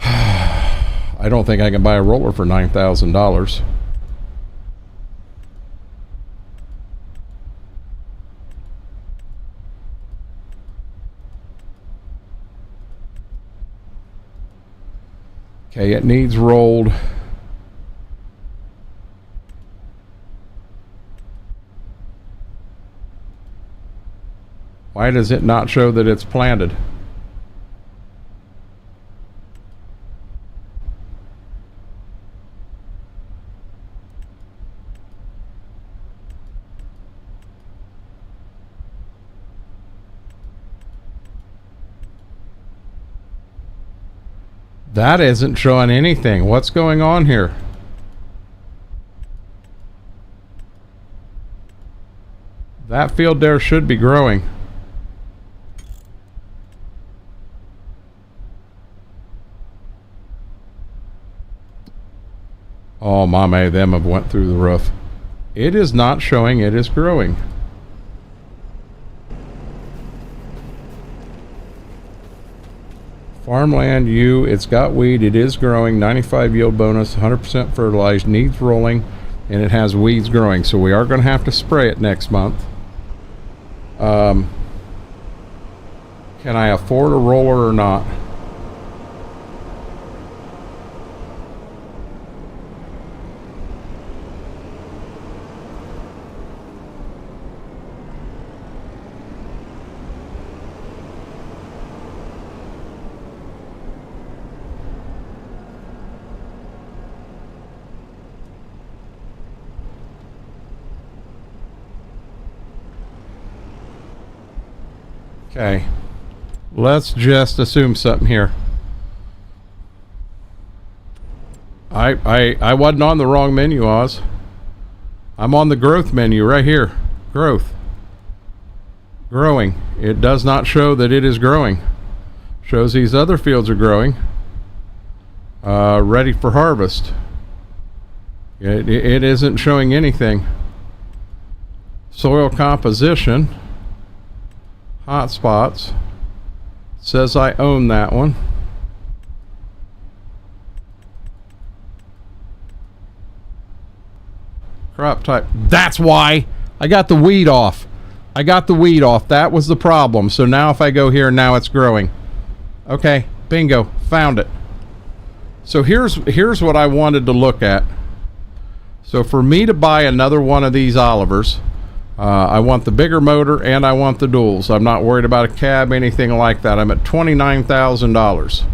I don't think I can buy a roller for $9,000. Okay, it needs rolled. Why does it not show that it's planted? That isn't showing anything. What's going on here? That field there should be growing. Oh, mama, them have went through the roof. It is not showing it is growing. Farmland it's got weed, it is growing, 95 yield bonus, 100% fertilized, needs rolling, and it has weeds growing. So we are going to have to spray it next month. Okay, Can I afford a roller or not? Okay, let's just assume something here. I wasn't on the wrong menu, Oz. I'm on the growth menu right here. Growth. Growing. It does not show that it is growing. Shows these other fields are growing. Ready for harvest. It isn't showing anything. Soil composition. Hotspots. Says I own that one. Crop type. That's why I got the weed off. I got the weed off. That was the problem. So now if I go here, now it's growing. Okay, bingo, found it. So here's what I wanted to look at. So for me to buy another one of these Olivers, I want the bigger motor and I want the duals. I'm not worried about a cab, anything like that. I'm at $29,000.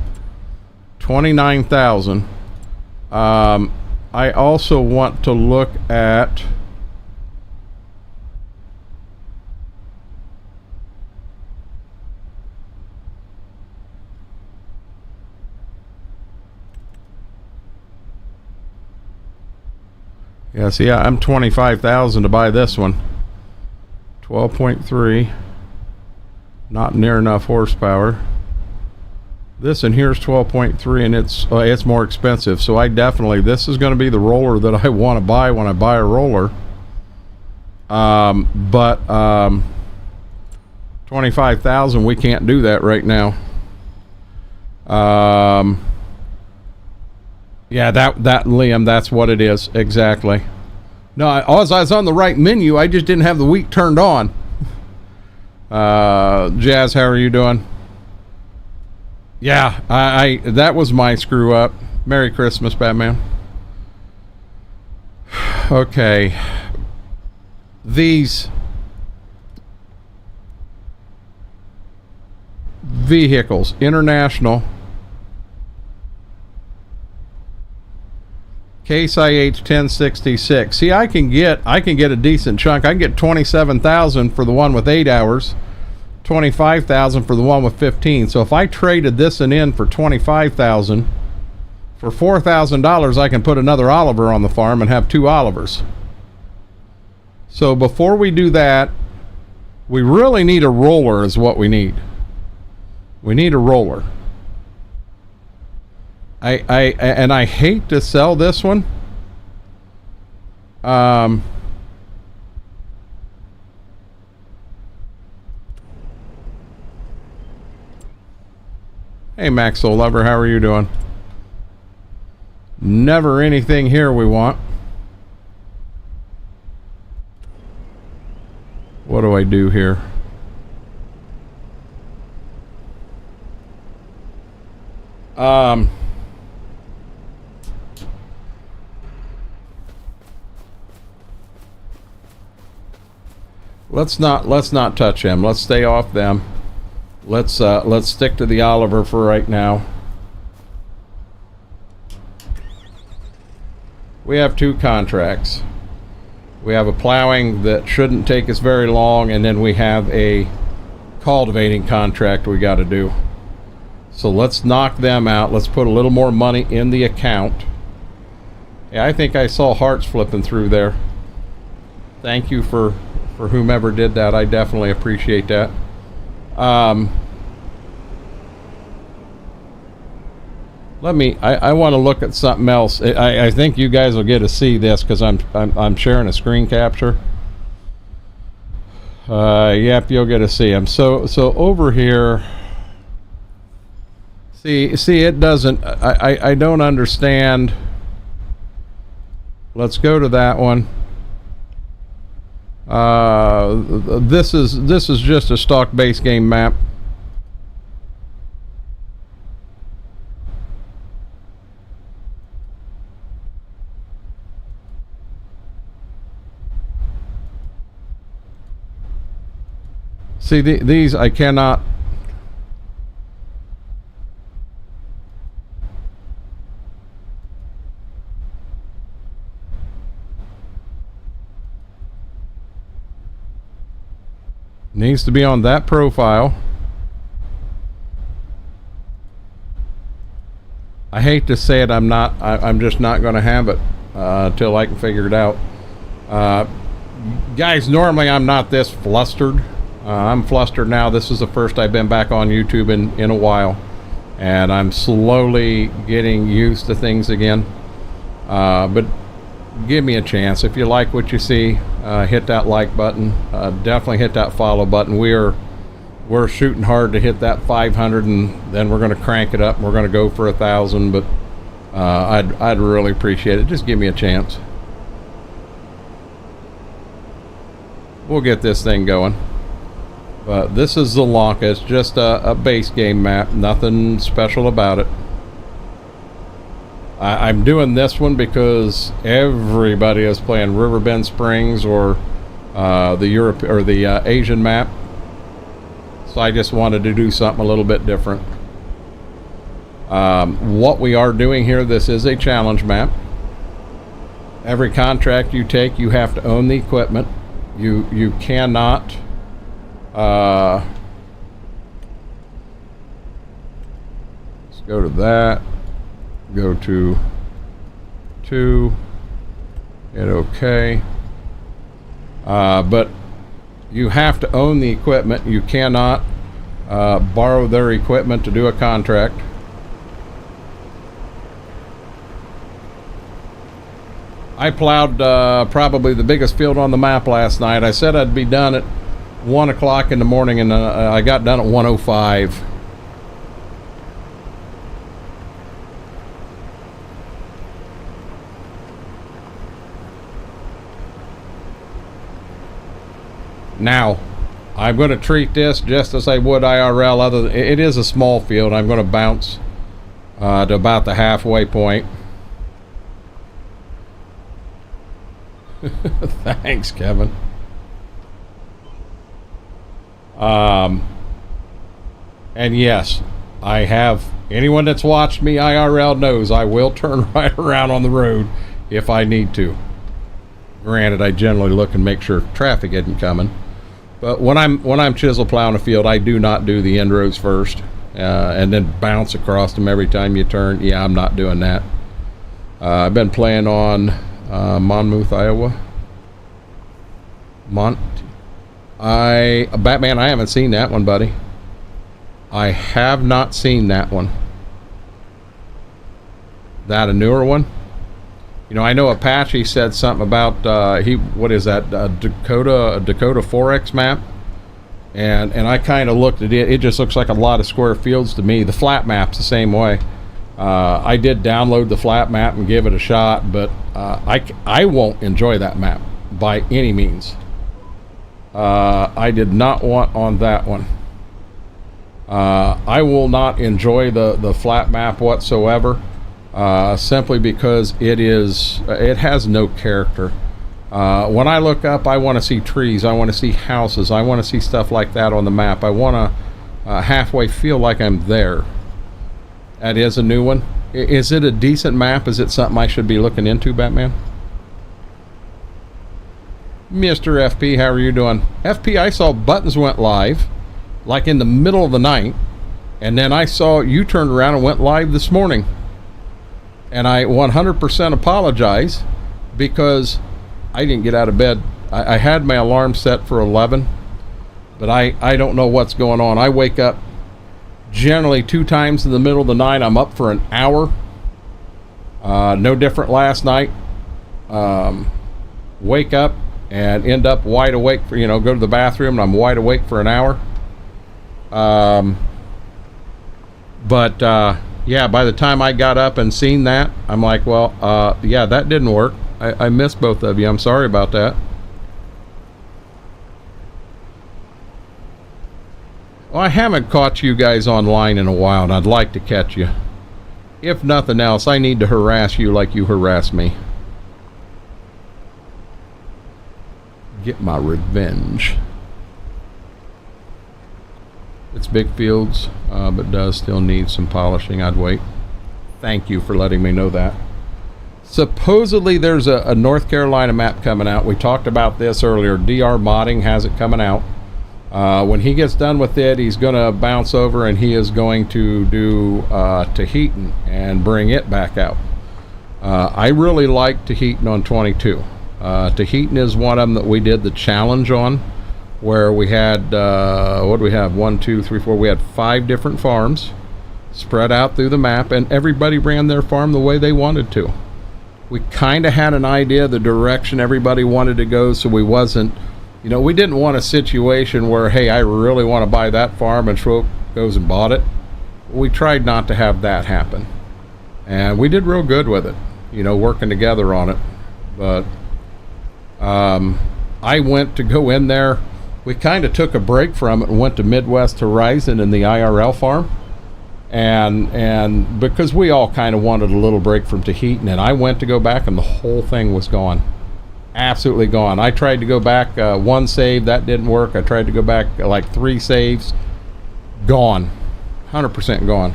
$29,000. I also want to look at I'm 25,000 to buy this one. 12.3, not near enough horsepower. This and here's 12.3, and it's more expensive. So I definitely, this is going to be the roller that I want to buy when I buy a roller. But 25,000, we can't do that right now. Yeah, that Liam, that's what it is exactly. No, I was on the right menu. I just didn't have the wheat turned on. Jazz, how are you doing? Yeah, I that was my screw up. Merry Christmas, Batman. Okay. These vehicles, international. Case IH 1066. See, I can get a decent chunk. I can get 27,000 for the one with 8 hours, 25,000 for the one with 15. So if I traded this and in for 25,000, for $4,000, I can put another Oliver on the farm and have 2 Olivers. So before we do that, we really need a roller is what we need. We need a roller. I hate to sell this one. Hey, Max Soul Lover, how are you doing? Never anything here we want. What do I do here? Let's not touch him. Let's stay off them. Let's stick to the Oliver for right now. We have 2 contracts. We have a plowing that shouldn't take us very long, and then we have a cultivating contract we got to do. So let's knock them out. Let's put a little more money in the account. Yeah, I think I saw hearts flipping through there. Thank you for whomever did that. I definitely appreciate that. I want to look at something else. I think you guys will get to see this because I'm sharing a screen capture. Yep, you'll get to see them. So over here, see it doesn't. I don't understand. Let's go to that one. This is just a stock base game map. See, these I cannot. Needs to be on that profile. I hate to say it, I'm just not going to have it till I can figure it out. Guys, normally I'm not this flustered. I'm flustered now. This is the first I've been back on YouTube in a while, and I'm slowly getting used to things again. But give me a chance. If you like what you see, hit that like button. Definitely hit that follow button. We're shooting hard to hit that 500, and then we're going to crank it up, and we're going to go for 1,000. But I'd really appreciate it. Just give me a chance. We'll get this thing going. But this is the Lanka. It's just a base game map. Nothing special about it. I'm doing this one because everybody is playing Riverbend Springs or the Europe or the Asian map. So I just wanted to do something a little bit different. What we are doing here, this is a challenge map. Every contract you take, you have to own the equipment. You cannot let's go to that. Go to 2. Hit OK. But you have to own the equipment. You cannot borrow their equipment to do a contract. I plowed probably the biggest field on the map last night. I said I'd be done at 1 o'clock in the morning, and I got done at 1:05. Now, I'm going to treat this just as I would IRL. Other than, it is a small field. I'm going to bounce to about the halfway point. Thanks, Kevin. And yes, I have, anyone that's watched me IRL knows I will turn right around on the road if I need to. Granted, I generally look and make sure traffic isn't coming. But when I'm chisel plowing a field, I do not do the end roads first, and then bounce across them every time you turn. Yeah, I'm not doing that. I've been playing on Monmouth, Iowa. Batman, I haven't seen that one, buddy. I have not seen that one. That a newer one? You know, I know Apache said something about what is that, Dakota 4X map, and I kind of looked at it. It just looks like a lot of square fields to me. The flat map's the same way. I did download the flat map and give it a shot, but I won't enjoy that map by any means. I did not want on that one. I will not enjoy the flat map whatsoever. Simply because it has no character. When I look up, I want to see trees, I want to see houses, I want to see stuff like that on the map. I want to halfway feel like I'm there. That is a new one. Is it a decent map? Is it something I should be looking into, Batman? Mr. FP, how are you doing? FP, I saw buttons went live like in the middle of the night, and then I saw you turned around and went live this morning. And I 100% apologize because I didn't get out of bed. I had my alarm set for 11, but I don't know what's going on. I wake up generally 2 times in the middle of the night. I'm up for an hour. No different last night. Wake up and end up wide awake for, go to the bathroom and I'm wide awake for an hour. Yeah, by the time I got up and seen that, I'm like, well, yeah, that didn't work. I missed both of you. I'm sorry about that. Well, I haven't caught you guys online in a while, and I'd like to catch you. If nothing else, I need to harass you like you harass me. Get my revenge. It's big fields, but does still need some polishing. I'd wait. Thank you for letting me know that. Supposedly there's a North Carolina map coming out. We talked about this earlier. DR Modding has it coming out. When he gets done with it, he's going to bounce over and he is going to do Tahitian and bring it back out. I really like Tahitian on 22. Tahitian is one of them that we did the challenge on, where we had, what do we have? 1, 2, 3, 4. We had 5 different farms spread out through the map, and everybody ran their farm the way they wanted to. We kind of had an idea of the direction everybody wanted to go, so we wasn't, you know, we didn't want a situation where, hey, I really want to buy that farm, and Schroep goes and bought it. We tried not to have that happen. And we did real good with it, you know, working together on it. But I went to go in there. We kind of took a break from it and went to Midwest Horizon in the IRL farm. And because we all kind of wanted a little break from Tahitian, and I went to go back and the whole thing was gone. Absolutely gone. I tried to go back 1 save, that didn't work. I tried to go back like 3 saves, gone. 100% gone.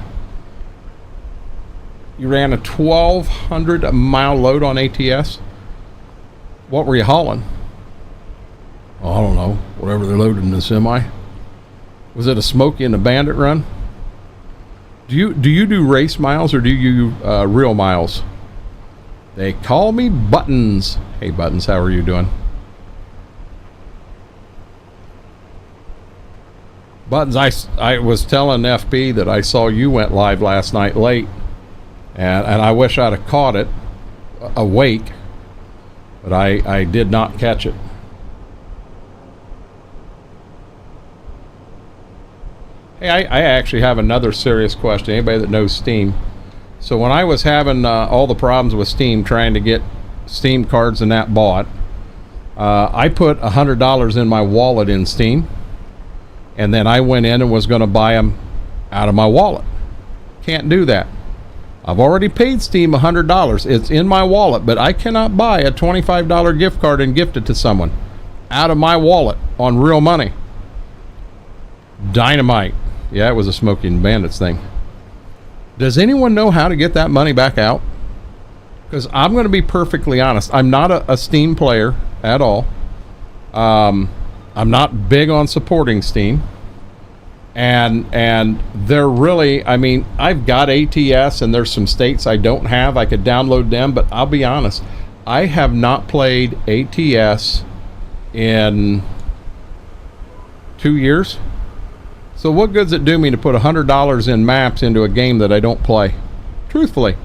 You ran a 1,200 mile load on ATS. What were you hauling? Oh, I don't know. Whatever they're loading in the semi. Was it a Smoky and a Bandit run? Do you do race miles or do you real miles? They call me Buttons. Hey Buttons, how are you doing? Buttons, I was telling FB that I saw you went live last night late, and I wish I'd have caught it awake, but I did not catch it. Hey, I actually have another serious question. Anybody that knows Steam. So when I was having all the problems with Steam, trying to get Steam cards and that bought, I put $100 in my wallet in Steam, and then I went in and was going to buy them out of my wallet. Can't do that. I've already paid Steam $100. It's in my wallet, but I cannot buy a $25 gift card and gift it to someone out of my wallet on real money. Dynamite. Yeah, it was a Smoky and Bandits thing. Does anyone know how to get that money back out? Because I'm going to be perfectly honest. I'm not a Steam player at all. I'm not big on supporting Steam. And they're really, I mean, I've got ATS and there's some states I don't have. I could download them, but I'll be honest. I have not played ATS in 2 years. So what good's it do me to put $100 in maps into a game that I don't play? Truthfully.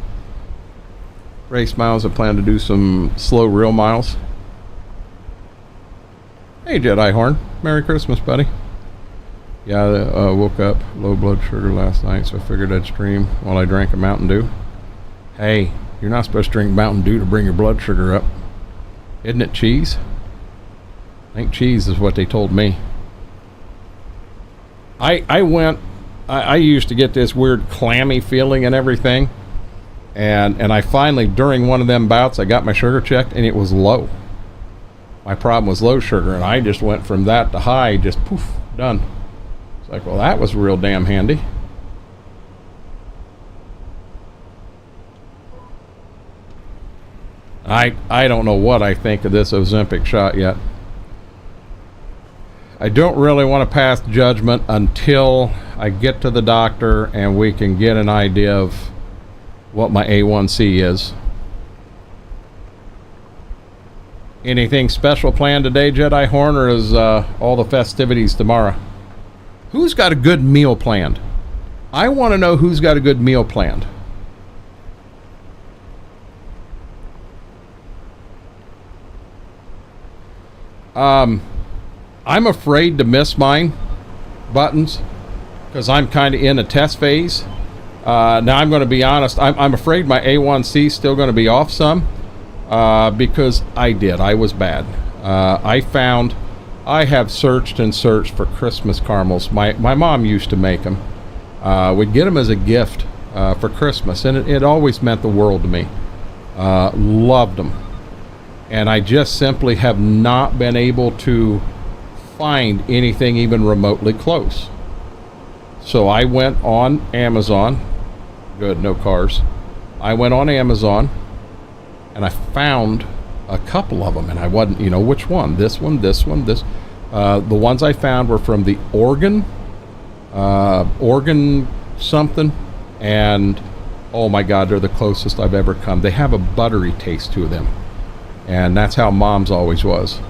Race miles, I plan to do some slow real miles. Hey Jedi Horn, Merry Christmas, buddy. Yeah, I woke up low blood sugar last night, so I figured I'd stream while I drank a Mountain Dew. Hey, you're not supposed to drink Mountain Dew to bring your blood sugar up. Isn't it cheese? I think cheese is what they told me. I used to get this weird clammy feeling and everything, and I finally, during one of them bouts, I got my sugar checked and it was low. My problem was low sugar, and I just went from that to high, just poof, done. It's like, well, that was real damn handy. I don't know what I think of this Ozempic shot yet. I don't really want to pass judgment until I get to the doctor and we can get an idea of what my A1C is. Anything special planned today, Jedi Horn, or is all the festivities tomorrow? Who's got a good meal planned? I want to know who's got a good meal planned. I'm afraid to miss mine, Buttons, because I'm kind of in a test phase. Now I'm going to be honest, I'm afraid my A1C is still going to be off some, because I was bad. I have searched and searched for Christmas caramels. My mom used to make them. We'd get them as a gift for Christmas, and it always meant the world to me. Loved them. And I just simply have not been able to find anything even remotely close. So I went on Amazon. Good, no cars. I went on Amazon and I found a couple of them, and I wasn't, you know, which one? This one, this one, this. The ones I found were from the Oregon something, and oh my God, they're the closest I've ever come. They have a buttery taste to them, and that's how Mom's always was.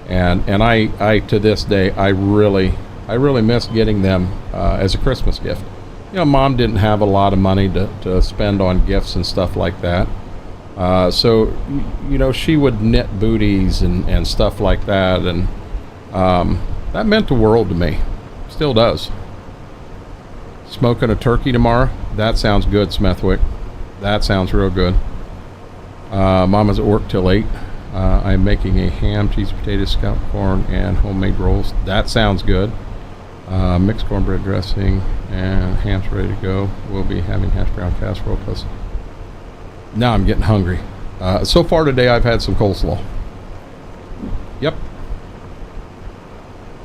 And I to this day, I really miss getting them as a Christmas gift. You know, Mom didn't have a lot of money to spend on gifts and stuff like that. So, you know, she would knit booties and stuff like that, and that meant the world to me. Still does. Smoking a turkey tomorrow? That sounds good, Smithwick. That sounds real good. Mama's at work till 8. I'm making a ham, cheese, potatoes, scalloped corn, and homemade rolls. That sounds good. Mixed cornbread dressing, and ham's ready to go. We'll be having hash brown casserole plus. Now I'm getting hungry. So far today I've had some coleslaw. Yep.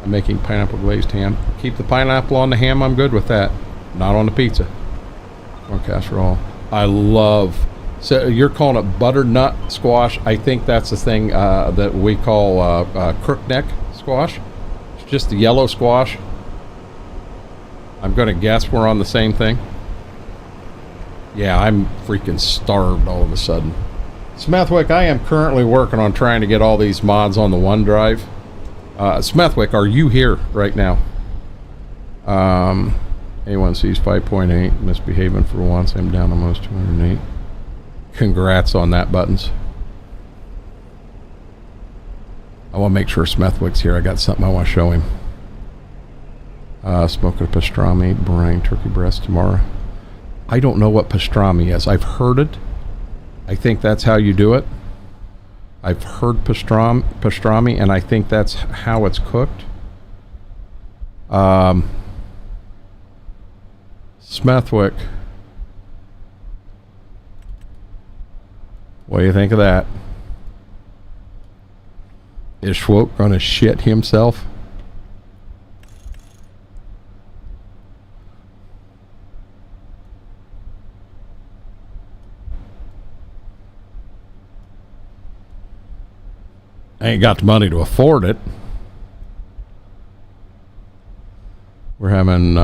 I'm making pineapple glazed ham. Keep the pineapple on the ham, I'm good with that. Not on the pizza. Corn casserole. I love... So you're calling it butternut squash. I think that's the thing that we call crookneck squash. It's just the yellow squash. I'm going to guess we're on the same thing. Yeah, I'm freaking starved all of a sudden. Smethwick, I am currently working on trying to get all these mods on the OneDrive. Smethwick, are you here right now? A1C's 5.8, misbehaving for once. I'm down almost 208. Congrats on that, Buttons. I want to make sure Smethwick's here. I got something I want to show him. Smoking a pastrami, brine turkey breast tomorrow. I don't know what pastrami is. I've heard it. I think that's how you do it. I've heard pastrami, and I think that's how it's cooked. Smethwick. What do you think of that? Is Schwoke gonna shit himself? I ain't got the money to afford it. We're having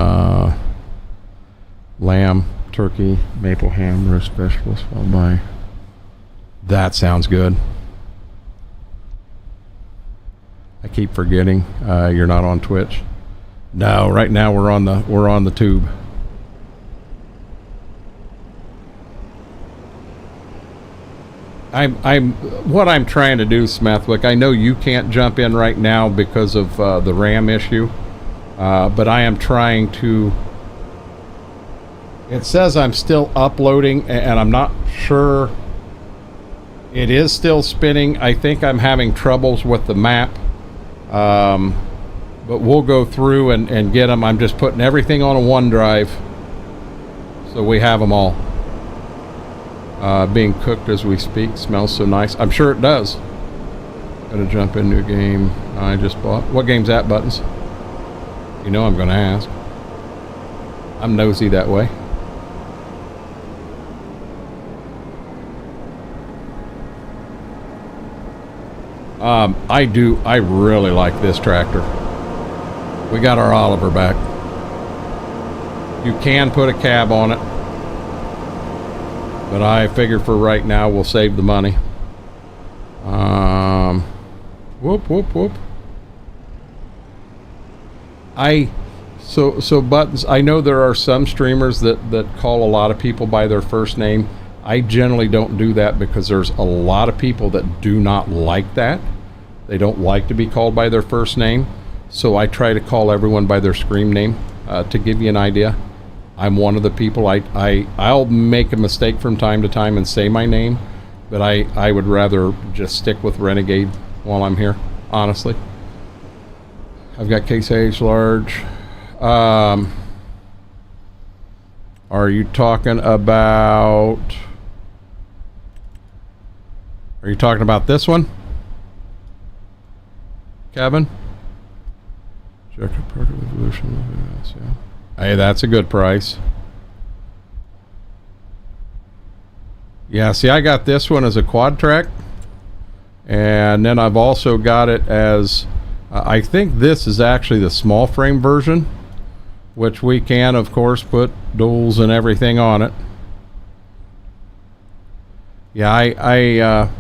lamb, turkey, maple ham, roast vegetables followed by... That sounds good. I keep forgetting you're not on Twitch. No, right now we're on the tube. What I'm trying to do, Smethwick, I know you can't jump in right now because of the RAM issue, but I am trying to... It says I'm still uploading, and I'm not sure... It is still spinning. I think I'm having troubles with the map. But we'll go through and get them. I'm just putting everything on a OneDrive so we have them all. Being cooked as we speak. Smells so nice. I'm sure it does. Gonna jump into a game I just bought. What game's that, Buttons? You know I'm gonna ask. I'm nosy that way. I really like this tractor. We got our Oliver back. You can put a cab on it, but I figure for right now we'll save the money. Whoop whoop whoop. So Buttons, I know there are some streamers that call a lot of people by their first name. I generally don't do that because there's a lot of people that do not like that. They don't like to be called by their first name. So I try to call everyone by their scream name. To give you an idea, I'm one of the people, I'll make a mistake from time to time and say my name, but I would rather just stick with Renegade while I'm here, honestly. I've got Case H large. Are you talking about... Are you talking about this one, Kevin? Check the part of evolution. Yeah. Hey, that's a good price. Yeah, see, I got this one as a quad track, and then I've also got it as I think this is actually the small frame version, which we can of course put duals and everything on it. Yeah,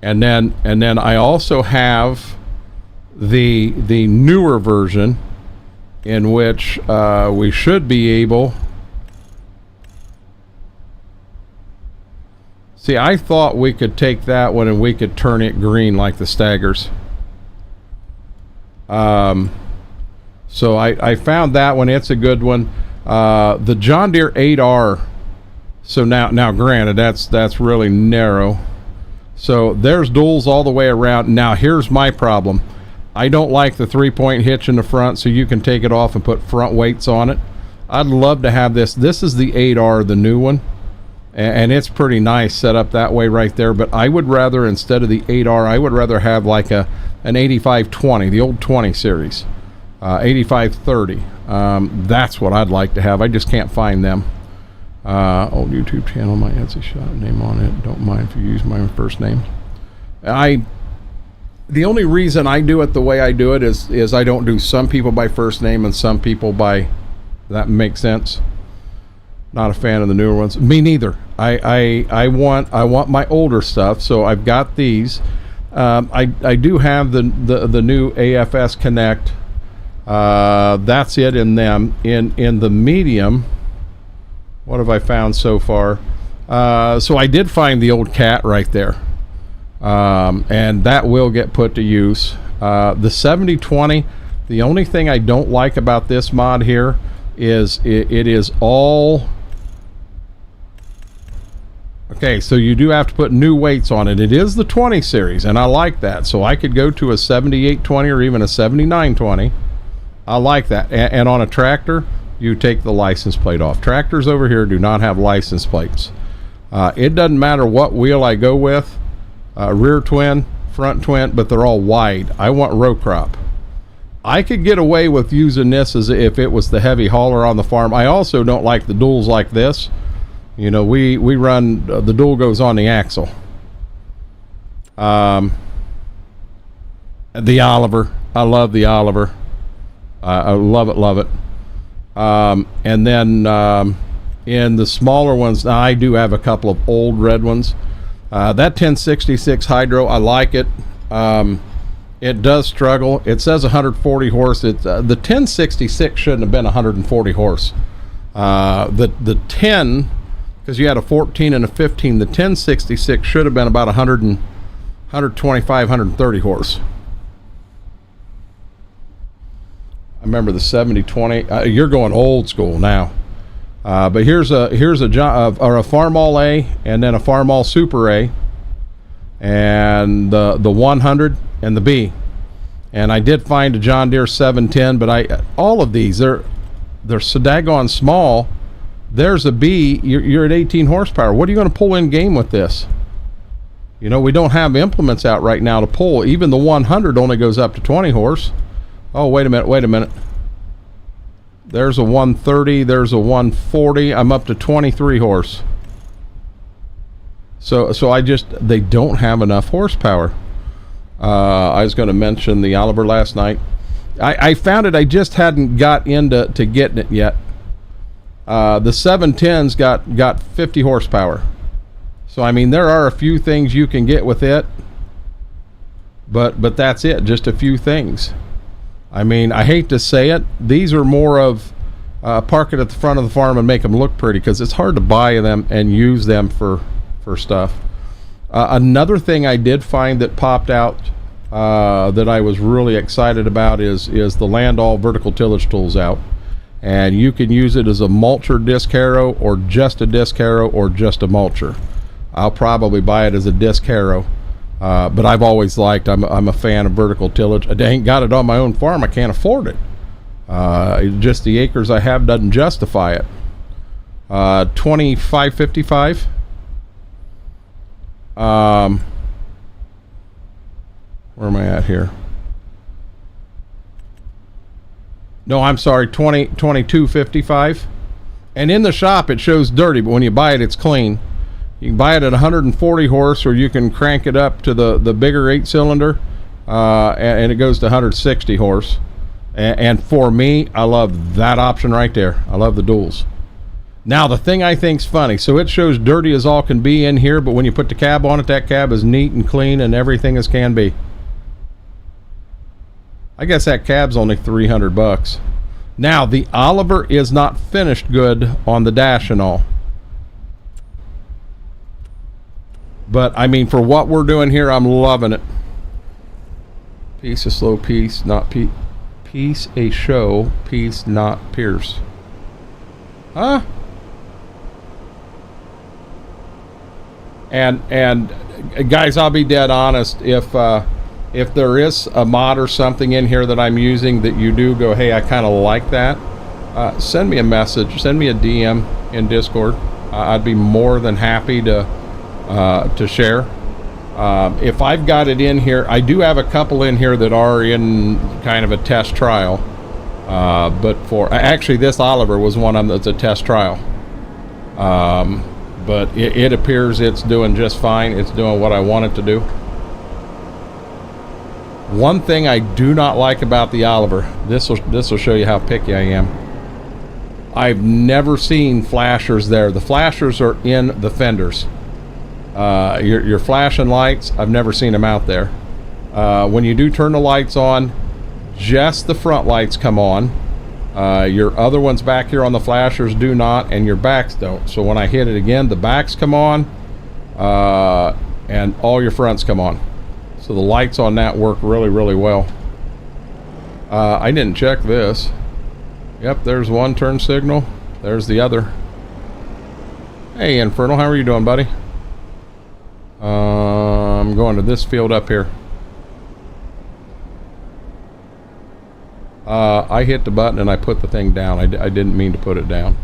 and then I also have the newer version, in which we should be able. See, I thought we could take that one and we could turn it green like the Staggers. So I found that one. It's a good one. The John Deere 8R. So now granted, that's really narrow. So there's duals all the way around. Now here's my problem. I don't like the 3-point hitch in the front, so you can take it off and put front weights on it. I'd love to have this. This is the 8R, the new one. And it's pretty nice set up that way right there, but I would rather, instead of the 8R, I would rather have like an 8520, the old 20 series, 8530. That's what I'd like to have. I just can't find them. Old YouTube channel, my Etsy shop name on it. Don't mind if you use my first name. The only reason I do it the way I do it is I don't do some people by first name and some people by, that makes sense. Not a fan of the newer ones. Me neither. I want my older stuff, so I've got these. I do have the new AFS Connect. That's it in them. In the medium, what have I found so far? So I did find the old cat right there, and that will get put to use. The 7020. The only thing I don't like about this mod here is it is all. Okay, so you do have to put new weights on it. It is the 20 series, and I like that. So I could go to a 7820 or even a 7920. I like that. And on a tractor, you take the license plate off. Tractors over here do not have license plates. It doesn't matter what wheel I go with, rear twin, front twin, but they're all wide. I want row crop. I could get away with using this as if it was the heavy hauler on the farm. I also don't like the duals like this. You know, we run, the dual goes on the axle. The Oliver. I love the Oliver. I love it. And then in the smaller ones, now I do have a couple of old red ones. That 1066 Hydro, I like it. It does struggle. It says 140 horse. The 1066 shouldn't have been 140 horse. The 10, because you had a 14 and a 15, the 1066 should have been about 125, 130 horse. I remember the 7020. You're going old school now. But here's a Farm All A, and then a Farm All Super A, and the 100 and the B. And I did find a John Deere 710, but all of these, they're so daggone small. There's a B. You're at 18 horsepower. What are you going to pull in game with this? You know, we don't have implements out right now to pull. Even the 100 only goes up to 20 horse. Oh, wait a minute. There's a 130. There's a 140. I'm up to 23 horse. So they don't have enough horsepower. I was going to mention the Oliver last night. I found it. I just hadn't got into getting it yet. The 710's got 50 horsepower. So I mean, there are a few things you can get with it, but that's it. Just a few things. I mean, I hate to say it. These are more of park it at the front of the farm and make them look pretty, because it's hard to buy them and use them for stuff. Another thing I did find that popped out that I was really excited about is the Landall vertical tillage tools out. And you can use it as a mulcher disc harrow, or just a disc harrow, or just a mulcher. I'll probably buy it as a disc harrow. But I've always liked, I'm a fan of vertical tillage. I ain't got it on my own farm. I can't afford it. Just the acres I have doesn't justify it. 2555. Where am I at here? No, I'm sorry, 2255. And in the shop it shows dirty, but when you buy it, it's clean. You can buy it at 140 horse, or you can crank it up to the bigger 8-cylinder, and it goes to 160 horse. And for me, I love that option right there. I love the duals. Now, the thing I think's funny, so it shows dirty as all can be in here, but when you put the cab on it, that cab is neat and clean and everything as can be. I guess that cab's only $300. Now, the Oliver is not finished good on the dash and all. But, I mean, for what we're doing here, I'm loving it. Piece a slow piece, not piece a show, piece not pierce. Huh? And guys, I'll be dead honest. If there is a mod or something in here that I'm using that you do go, hey, I kind of like that, send me a message, send me a DM in Discord. I'd be more than happy to share. If I've got it in here, I do have a couple in here that are in kind of a test trial. But for actually, this Oliver was one of them that's a test trial. But it appears it's doing just fine. It's doing what I want it to do. One thing I do not like about the Oliver, this will show you how picky I am. I've never seen flashers there. The flashers are in the fenders. Your flashing lights, I've never seen them out there. When you do turn the lights on, just the front lights come on. Your other ones back here on the flashers do not, and your backs don't. So when I hit it again, the backs come on, and all your fronts come on. So the lights on that work really, really well. I didn't check this. Yep, there's one turn signal. There's the other. Hey, Infernal, how are you doing, buddy? I'm going to this field up here. I hit the button and I put the thing down. I didn't mean to put it down.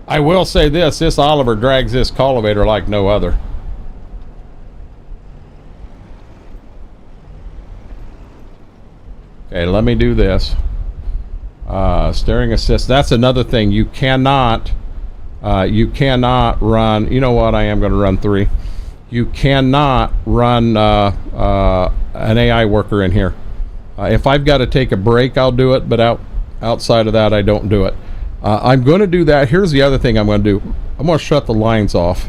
I will say this Oliver drags this cultivator like no other. Okay, let me do this. Steering assist, that's another thing. You cannot run, you know what, I am going to run 3. You cannot run an AI worker in here. If I've got to take a break, I'll do it, but outside of that, I don't do it. I'm going to do that. Here's the other thing I'm going to do. I'm going to shut the lines off.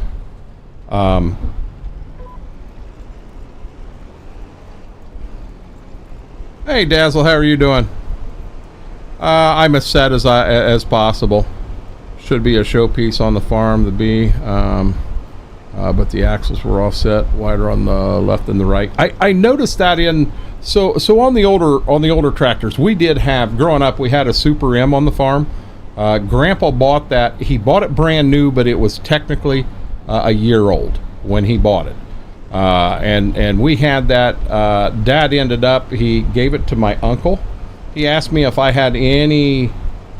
Hey, Dazzle, how are you doing? I'm as set as possible. Should be a showpiece on the farm, the B, but the axles were offset wider on the left than the right. I noticed that in so on the older tractors we did have, growing up, we had a Super M on the farm. Grandpa bought that. He bought it brand new, but it was technically a year old when he bought it. And we had that. Dad ended up, he gave it to my uncle. He asked me if I had any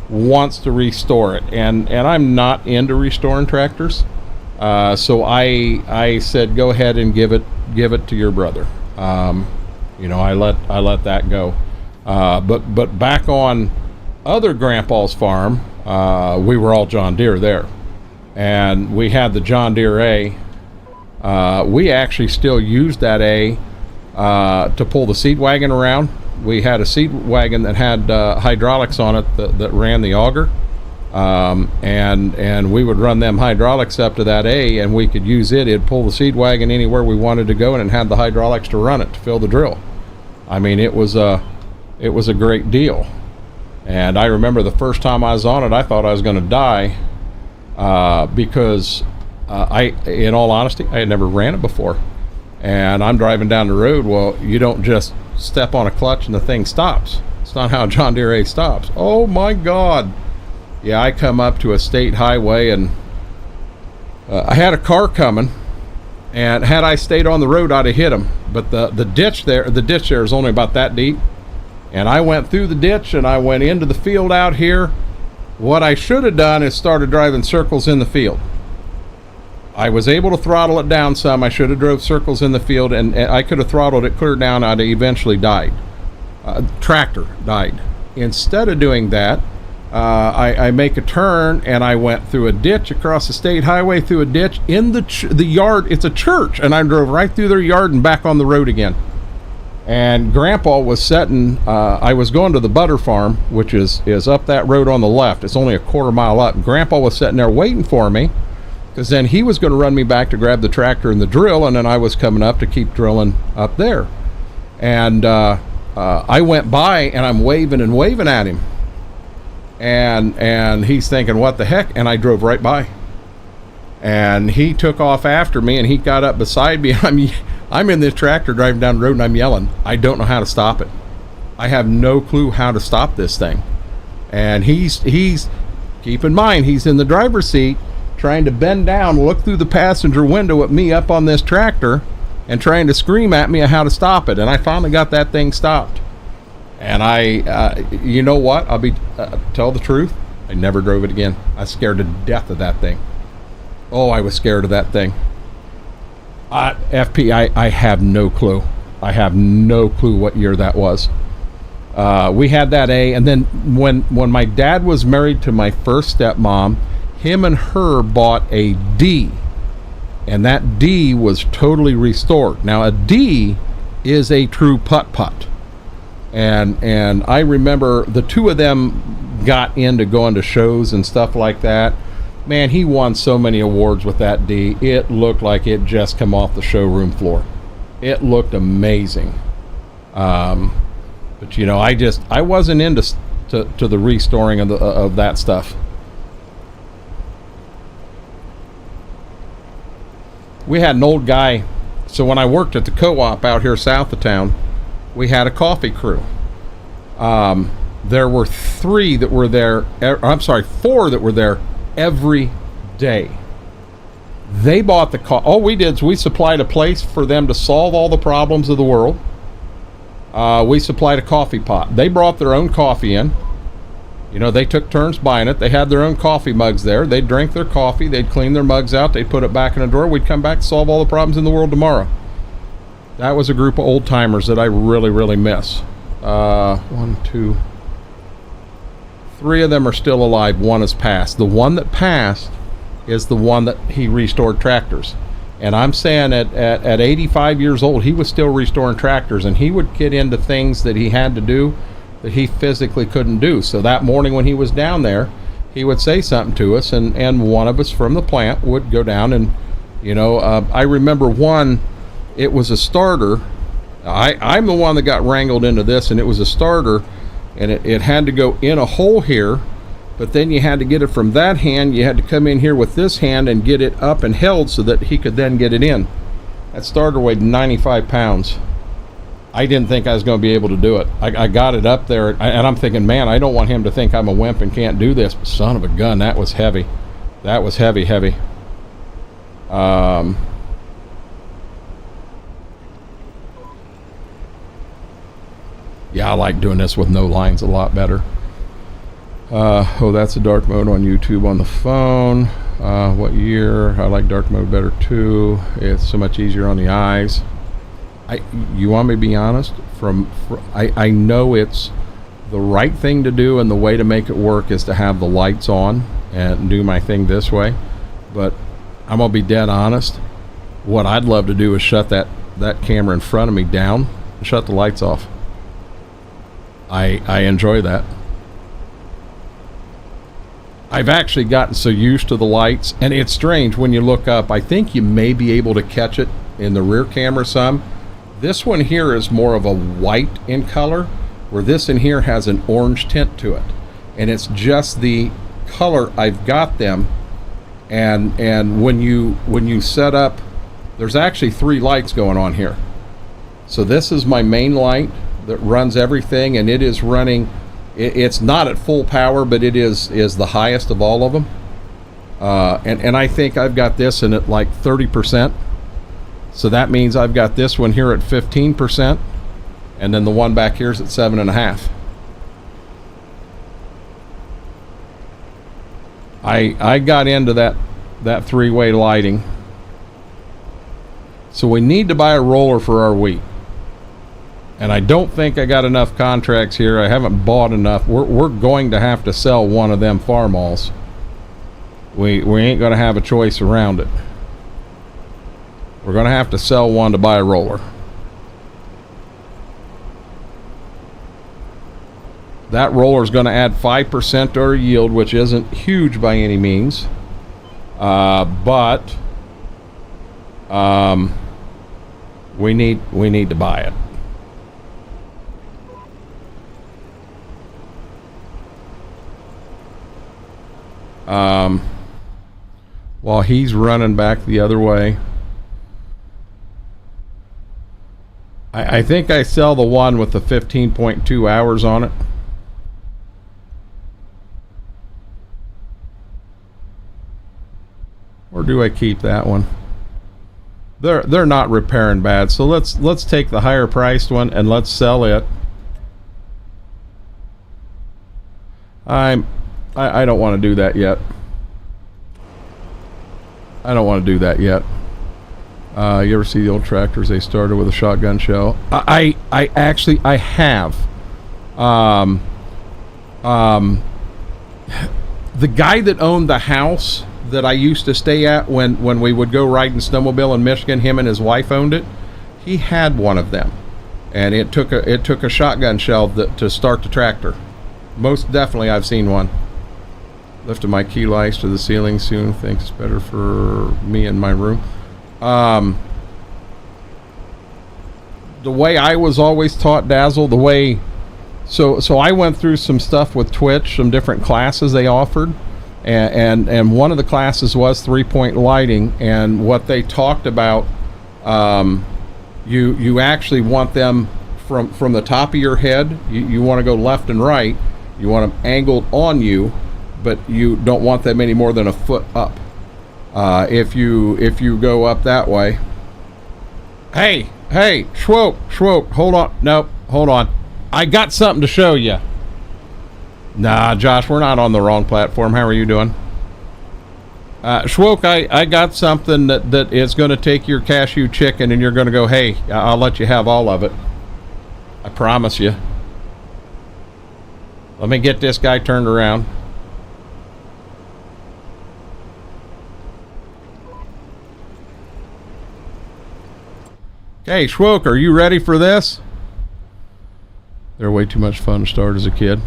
wants to restore it, and I'm not into restoring tractors, so I said go ahead and give it to your brother. You know, I let that go. But back on other grandpa's farm, we were all John Deere there, and we had the John Deere A. We actually still used that A to pull the seed wagon around. We had a seed wagon that had hydraulics on it that ran the auger, and we would run them hydraulics up to that A, and we could use it. It'd pull the seed wagon anywhere we wanted to go, and it had the hydraulics to run it to fill the drill. I mean, it was a great deal. And I remember the first time I was on it, I thought I was going to die because in all honesty, I had never ran it before. And I'm driving down the road. Well, you don't just step on a clutch and the thing stops. It's not how John Deere A stops. Oh my God. Yeah, I come up to a state highway, and I had a car coming, and had I stayed on the road, I'd have hit him. But the ditch there is only about that deep, and I went through the ditch and I went into the field out here. What I should have done is started driving circles in the field. I was able to throttle it down some. I should have drove circles in the field, and I could have throttled it clear down. I'd have eventually died. Tractor died. Instead of doing that, I make a turn, and I went through a ditch across the state highway, through a ditch in the yard. It's a church, and I drove right through their yard and back on the road again. And Grandpa was sitting, I was going to the butter farm, which is up that road on the left. It's only a quarter mile up. And Grandpa was sitting there waiting for me, because then he was going to run me back to grab the tractor and the drill, and then I was coming up to keep drilling up there. And I went by, and I'm waving and waving at him. And he's thinking, what the heck? And I drove right by. And he took off after me, and he got up beside me. I'm in this tractor driving down the road, and I'm yelling. I don't know how to stop it. I have no clue how to stop this thing. And he's keep in mind, he's in the driver's seat trying to bend down, look through the passenger window at me up on this tractor, and trying to scream at me how to stop it. And I finally got that thing stopped. And you know what? I'll be tell the truth. I never drove it again. I was scared to death of that thing. Oh, I was scared of that thing. FP, I have no clue. I have no clue what year that was. We had that A, and then when my dad was married to my first stepmom, him and her bought a D, and that D was totally restored. Now a D is a true putt-putt, and I remember the two of them got into going to shows and stuff like that. Man, he won so many awards with that D. It looked like it just come off the showroom floor. It looked amazing. But you know, I wasn't into the restoring of that stuff. We had an old guy. So when I worked at the co-op out here south of town, we had a coffee crew. There were four that were there every day. They bought the all we did is we supplied a place for them to solve all the problems of the world. We supplied a coffee pot. They brought their own coffee in. You know, they took turns buying it. They had their own coffee mugs there. They'd drink their coffee. They'd clean their mugs out. They'd put it back in the drawer. We'd come back and solve all the problems in the world tomorrow. That was a group of old timers that I really, really miss. 1, 2, 3 of them are still alive. One has passed. The one that passed is the one that he restored tractors. And I'm saying at 85 years old, he was still restoring tractors, and he would get into things that he had to do that he physically couldn't do. So that morning when he was down there, he would say something to us, and one of us from the plant would go down and, you know, I remember one, it was a starter. I'm the one that got wrangled into this, and it was a starter, and it had to go in a hole here, but then you had to get it from that hand. You had to come in here with this hand and get it up and held so that he could then get it in. That starter weighed 95 pounds. I didn't think I was going to be able to do it. I got it up there, and I'm thinking, man, I don't want him to think I'm a wimp and can't do this. But son of a gun, that was heavy. That was heavy. Yeah, I like doing this with no lines a lot better. Oh, that's a dark mode on YouTube on the phone. What year? I like dark mode better too. It's so much easier on the eyes. You want me to be honest? I know it's the right thing to do, and the way to make it work is to have the lights on and do my thing this way. But I'm gonna be dead honest. What I'd love to do is shut that camera in front of me down and shut the lights off. I enjoy that. I've actually gotten so used to the lights, and it's strange when you look up. I think you may be able to catch it in the rear camera some. This one here is more of a white in color, where this in here has an orange tint to it, and it's just the color I've got them. And when you set up, there's actually 3 lights going on here. So this is my main light that runs everything, and it is running. It's not at full power, but it is the highest of all of them. And I think I've got this in at like 30%. So that means I've got this one here at 15%, and then the one back here is at 7.5. I got into that 3-way lighting. So we need to buy a roller for our wheat. And I don't think I got enough contracts here. I haven't bought enough. We're going to have to sell one of them farmalls. We ain't going to have a choice around it. We're going to have to sell one to buy a roller. That roller is going to add 5% to our yield, which isn't huge by any means. But we need to buy it. While he's running back the other way, I think I sell the one with the 15.2 hours on it. Or do I keep that one? They're not repairing bad, so let's take the higher priced one and let's sell it. I don't want to do that yet. I don't want to do that yet. You ever see the old tractors? They started with a shotgun shell. I actually have. The guy that owned the house that I used to stay at when we would go riding snowmobile in Michigan, him and his wife owned it. He had one of them, and it took a shotgun shell to start the tractor. Most definitely, I've seen one. Lifted my key lights to the ceiling soon. Think it's better for me in my room. The way I was always taught, Dazzle, the way... So I went through some stuff with Twitch, some different classes they offered. And one of the classes was 3-point lighting. And what they talked about, you actually want them from the top of your head. You want to go left and right. You want them angled on you, but you don't want them any more than a foot up. If you go up that way. Hey, Schwoke, hold on. Nope, hold on. I got something to show you. Nah, Josh, we're not on the wrong platform. How are you doing? Schwoke, I got something that is going to take your cashew chicken and you're going to go, hey, I'll let you have all of it. I promise you. Let me get this guy turned around. Okay, Schwoke, are you ready for this? They're way too much fun to start as a kid.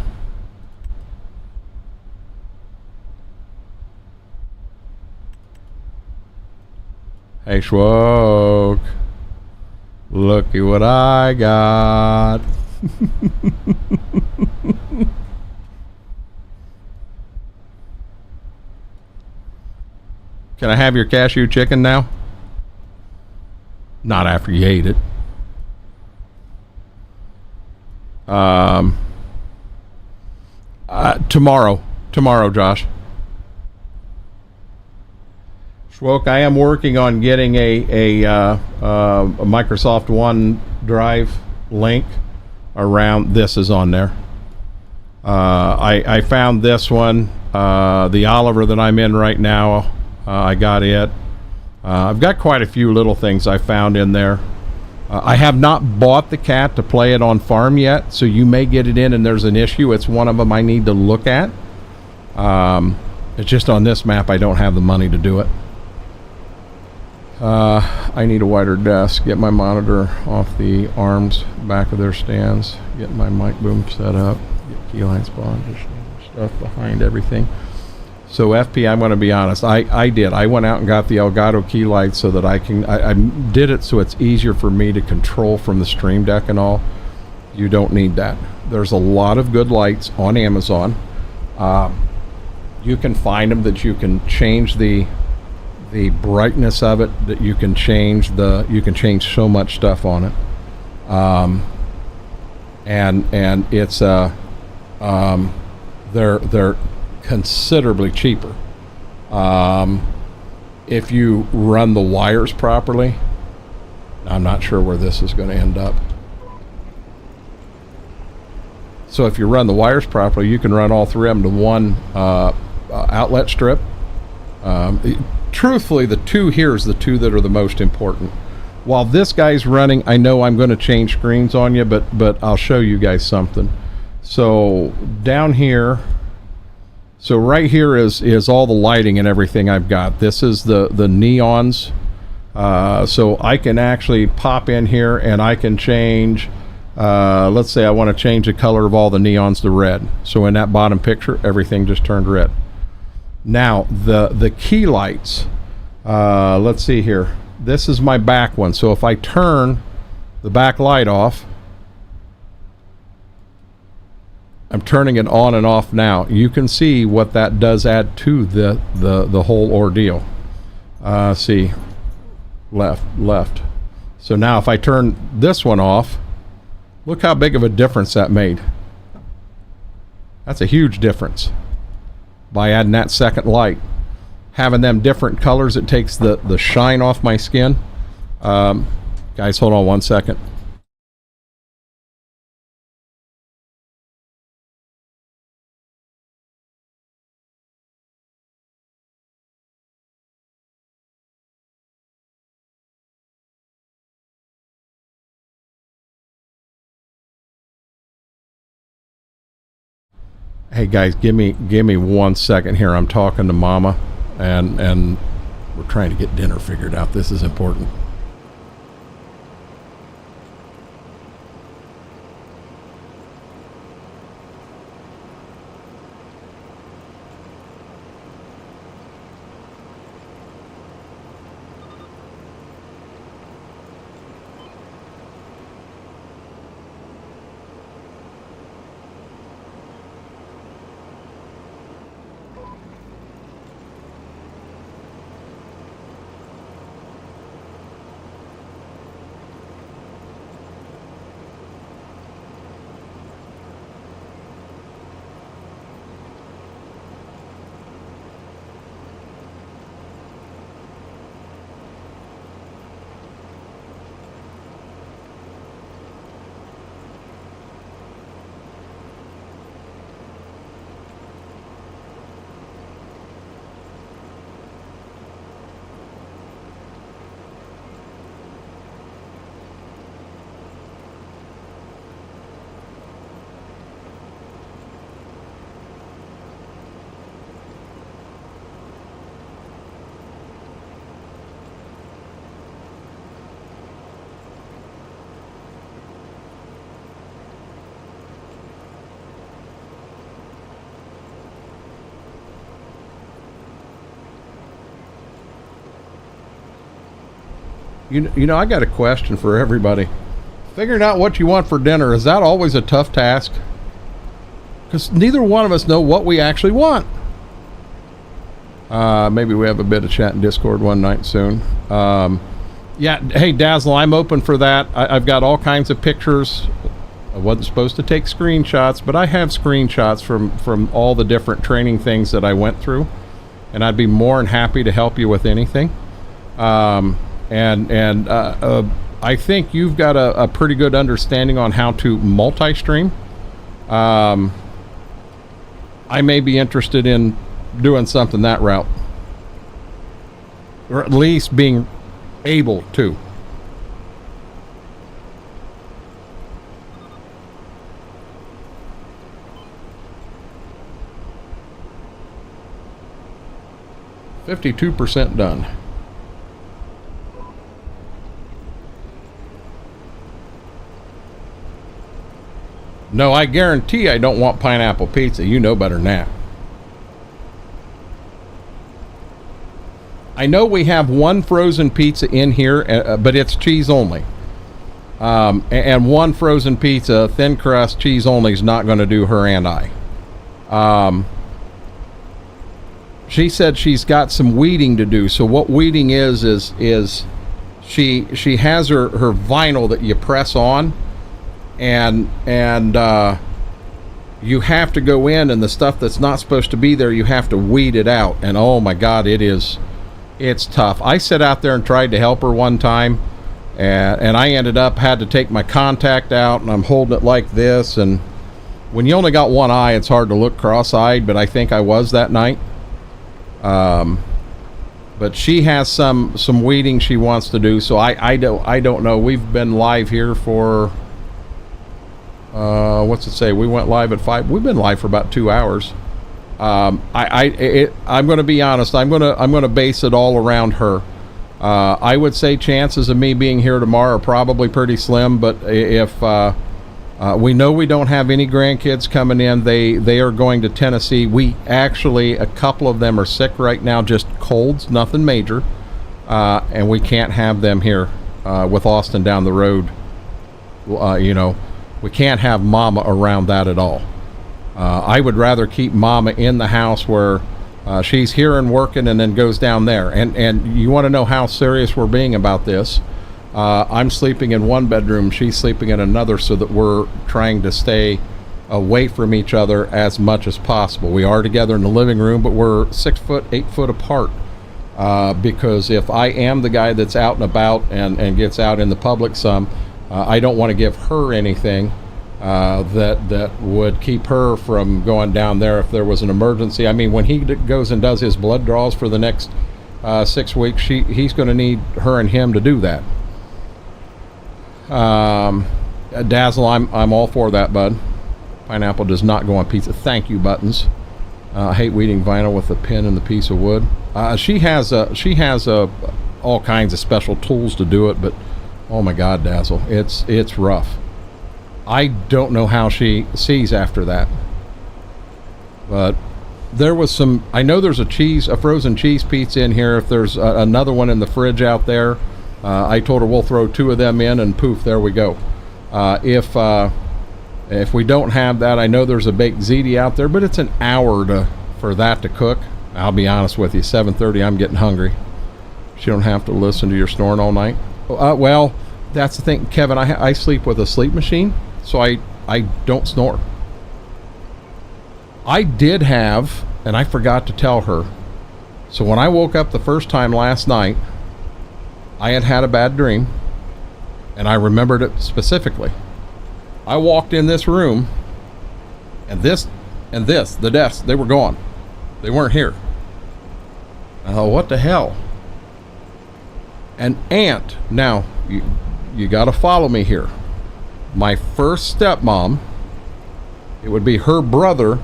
Hey, Schwoke. Looky what I got. Can I have your cashew chicken now? Not after you ate it. Tomorrow, Josh. Schwoke, I am working on getting a Microsoft OneDrive link around. This is on there. I found this one, the Oliver that I'm in right now. I got it. I've got quite a few little things I found in there. I have not bought the cat to play it on farm yet, so you may get it in and there's an issue. It's one of them I need to look at. It's just on this map I don't have the money to do it. I need a wider desk. Get my monitor off the arms back of their stands. Get my mic boom set up. Get key lights on. Stuff behind everything. So FP, I'm going to be honest. I did. I went out and got the Elgato key lights so that I did it so it's easier for me to control from the Stream Deck and all. You don't need that. There's a lot of good lights on Amazon. You can find them that you can change the brightness of it. That you can change so much stuff on it. And it's they're considerably cheaper if you run the wires properly. I'm not sure where this is going to end up. So if you run the wires properly, you can run all three of them to one outlet strip. Truthfully, the two here is the two that are the most important. while this guy's running, I know I'm going to change screens on you, but I'll show you guys something. So down here, so right here is all the lighting and everything I've got. This is the neons. So I can actually pop in here and I can change, let's say I want to change the color of all the neons to red. So in that bottom picture, everything just turned red. Now the key lights, let's see here. This is my back one. So if I turn the back light off, I'm turning it on and off now. You can see what that does add to the whole ordeal. See, left. So now if I turn this one off, look how big of a difference that made. That's a huge difference by adding that second light. Having them different colors, it takes the shine off my skin. Guys, hold on one second. Hey guys, give me 1 second here. I'm talking to Mama, and we're trying to get dinner figured out. This is important. You know, I got a question for everybody. Figuring out what you want for dinner, is that always a tough task? Because neither one of us know what we actually want. Maybe we have a bit of chat in Discord one night soon. Yeah, hey Dazzle, I'm open for that. I've got all kinds of pictures. I wasn't supposed to take screenshots, but I have screenshots from all the different training things that I went through, and I'd be more than happy to help you with anything. I think you've got a pretty good understanding on how to multi-stream. I may be interested in doing something that route, or at least being able to. %52 done. No, I guarantee I don't want pineapple pizza. You know better than that. I know we have one frozen pizza in here, but it's cheese only. And one frozen pizza, thin crust, cheese only is not going to do her and I. She said she's got some weeding to do. So what weeding is she has her vinyl that you press on. And you have to go in, and the stuff that's not supposed to be there, you have to weed it out. And oh my God, it's tough. I sat out there and tried to help her one time, and I ended up had to take my contact out, and I'm holding it like this. And when you only got one eye, it's hard to look cross-eyed, but I think I was that night. But she has some weeding she wants to do, so I don't know. We've been live here for what's it say? We went live at 5. We've been live for about 2 hours. I'm going to be honest. I'm going to base it all around her. I would say chances of me being here tomorrow are probably pretty slim, but if we know we don't have any grandkids coming in, they are going to Tennessee. We actually, a couple of them are sick right now, just colds, nothing major, and we can't have them here with Austin down the road. You know, we can't have Mama around that at all. I would rather keep Mama in the house where she's here and working and then goes down there. And you want to know how serious we're being about this? I'm sleeping in one bedroom, she's sleeping in another, so that we're trying to stay away from each other as much as possible. We are together in the living room, but we're 6 foot, 8 foot apart. Because if I am the guy that's out and about and gets out in the public some, I don't want to give her anything that would keep her from going down there if there was an emergency. I mean, when he goes and does his blood draws for the next 6 weeks, he's going to need her and him to do that. Dazzle, I'm all for that, bud. Pineapple does not go on pizza. Thank you, Buttons. I hate weeding vinyl with the pin and the piece of wood. She has all kinds of special tools to do it, but oh my God, Dazzle, it's rough. I don't know how she sees after that. But there was some, I know there's a frozen cheese pizza in here. If there's another one in the fridge out there, I told her we'll throw 2 of them in and poof, there we go. If we don't have that, I know there's a baked ziti out there, but it's an hour for that to cook. I'll be honest with you, 7:30, I'm getting hungry. She don't have to listen to your snoring all night. Well, that's the thing, Kevin, I sleep with a sleep machine, so I don't snore. I did have, and I forgot to tell her, so when I woke up the first time last night, I had a bad dream, and I remembered it specifically. I walked in this room, and the desks, they were gone. They weren't here. I thought, what the hell? An aunt, now, you got to follow me here. My first stepmom, it would be her brother,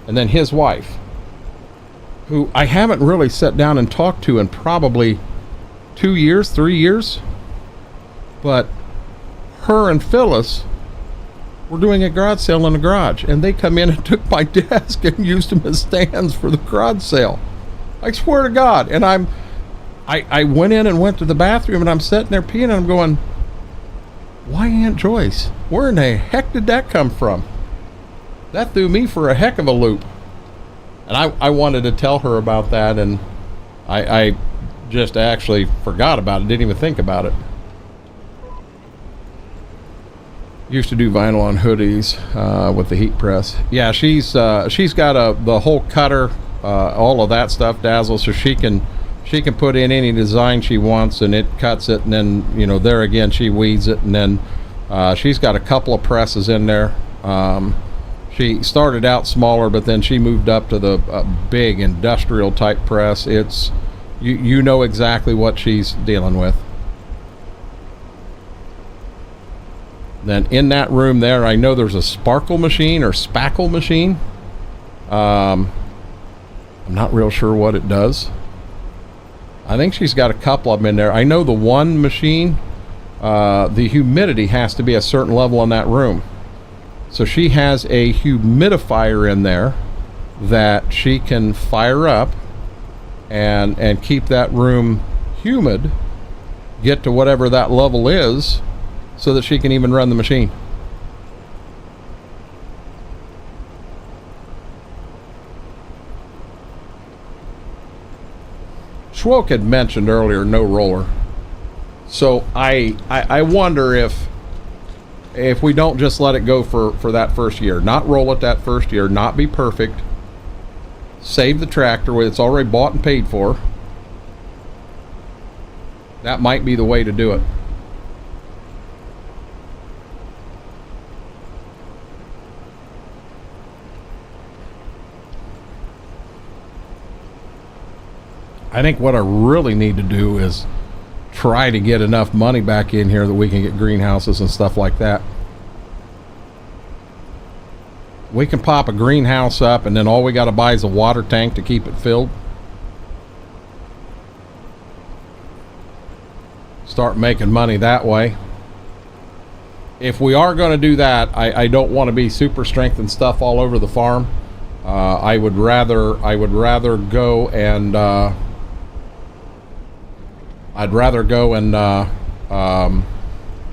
and then his wife, who I haven't really sat down and talked to in probably 2 years, 3 years. But her and Phyllis were doing a garage sale in the garage, and they come in and took my desk and used them as stands for the garage sale. I swear to God. And I went in and went to the bathroom, and I'm sitting there peeing, and I'm going, why Aunt Joyce? Where in the heck did that come from? That threw me for a heck of a loop. And I wanted to tell her about that, and I just actually forgot about it, didn't even think about it. Used to do vinyl on hoodies with the heat press. Yeah, she's got the whole cutter, all of that stuff, Dazzle, so she can put in any design she wants, and it cuts it, and then, you know, there again, she weeds it, and then she's got a couple of presses in there. She started out smaller, but then she moved up to the big industrial type press. It's, you know exactly what she's dealing with. Then in that room there, I know there's a sparkle machine or spackle machine. I'm not real sure what it does. I think she's got a couple of them in there. I know the one machine, the humidity has to be a certain level in that room. So she has a humidifier in there that she can fire up and keep that room humid, get to whatever that level is, so that she can even run the machine. Schwoke had mentioned earlier no roller. So I wonder if we don't just let it go for that first year, not roll it that first year, not be perfect, save the tractor where it's already bought and paid for. That might be the way to do it. I think what I really need to do is try to get enough money back in here that we can get greenhouses and stuff like that. We can pop a greenhouse up, and then all we got to buy is a water tank to keep it filled. Start making money that way. If we are going to do that, I don't want to be super strengthened stuff all over the farm. I would rather go and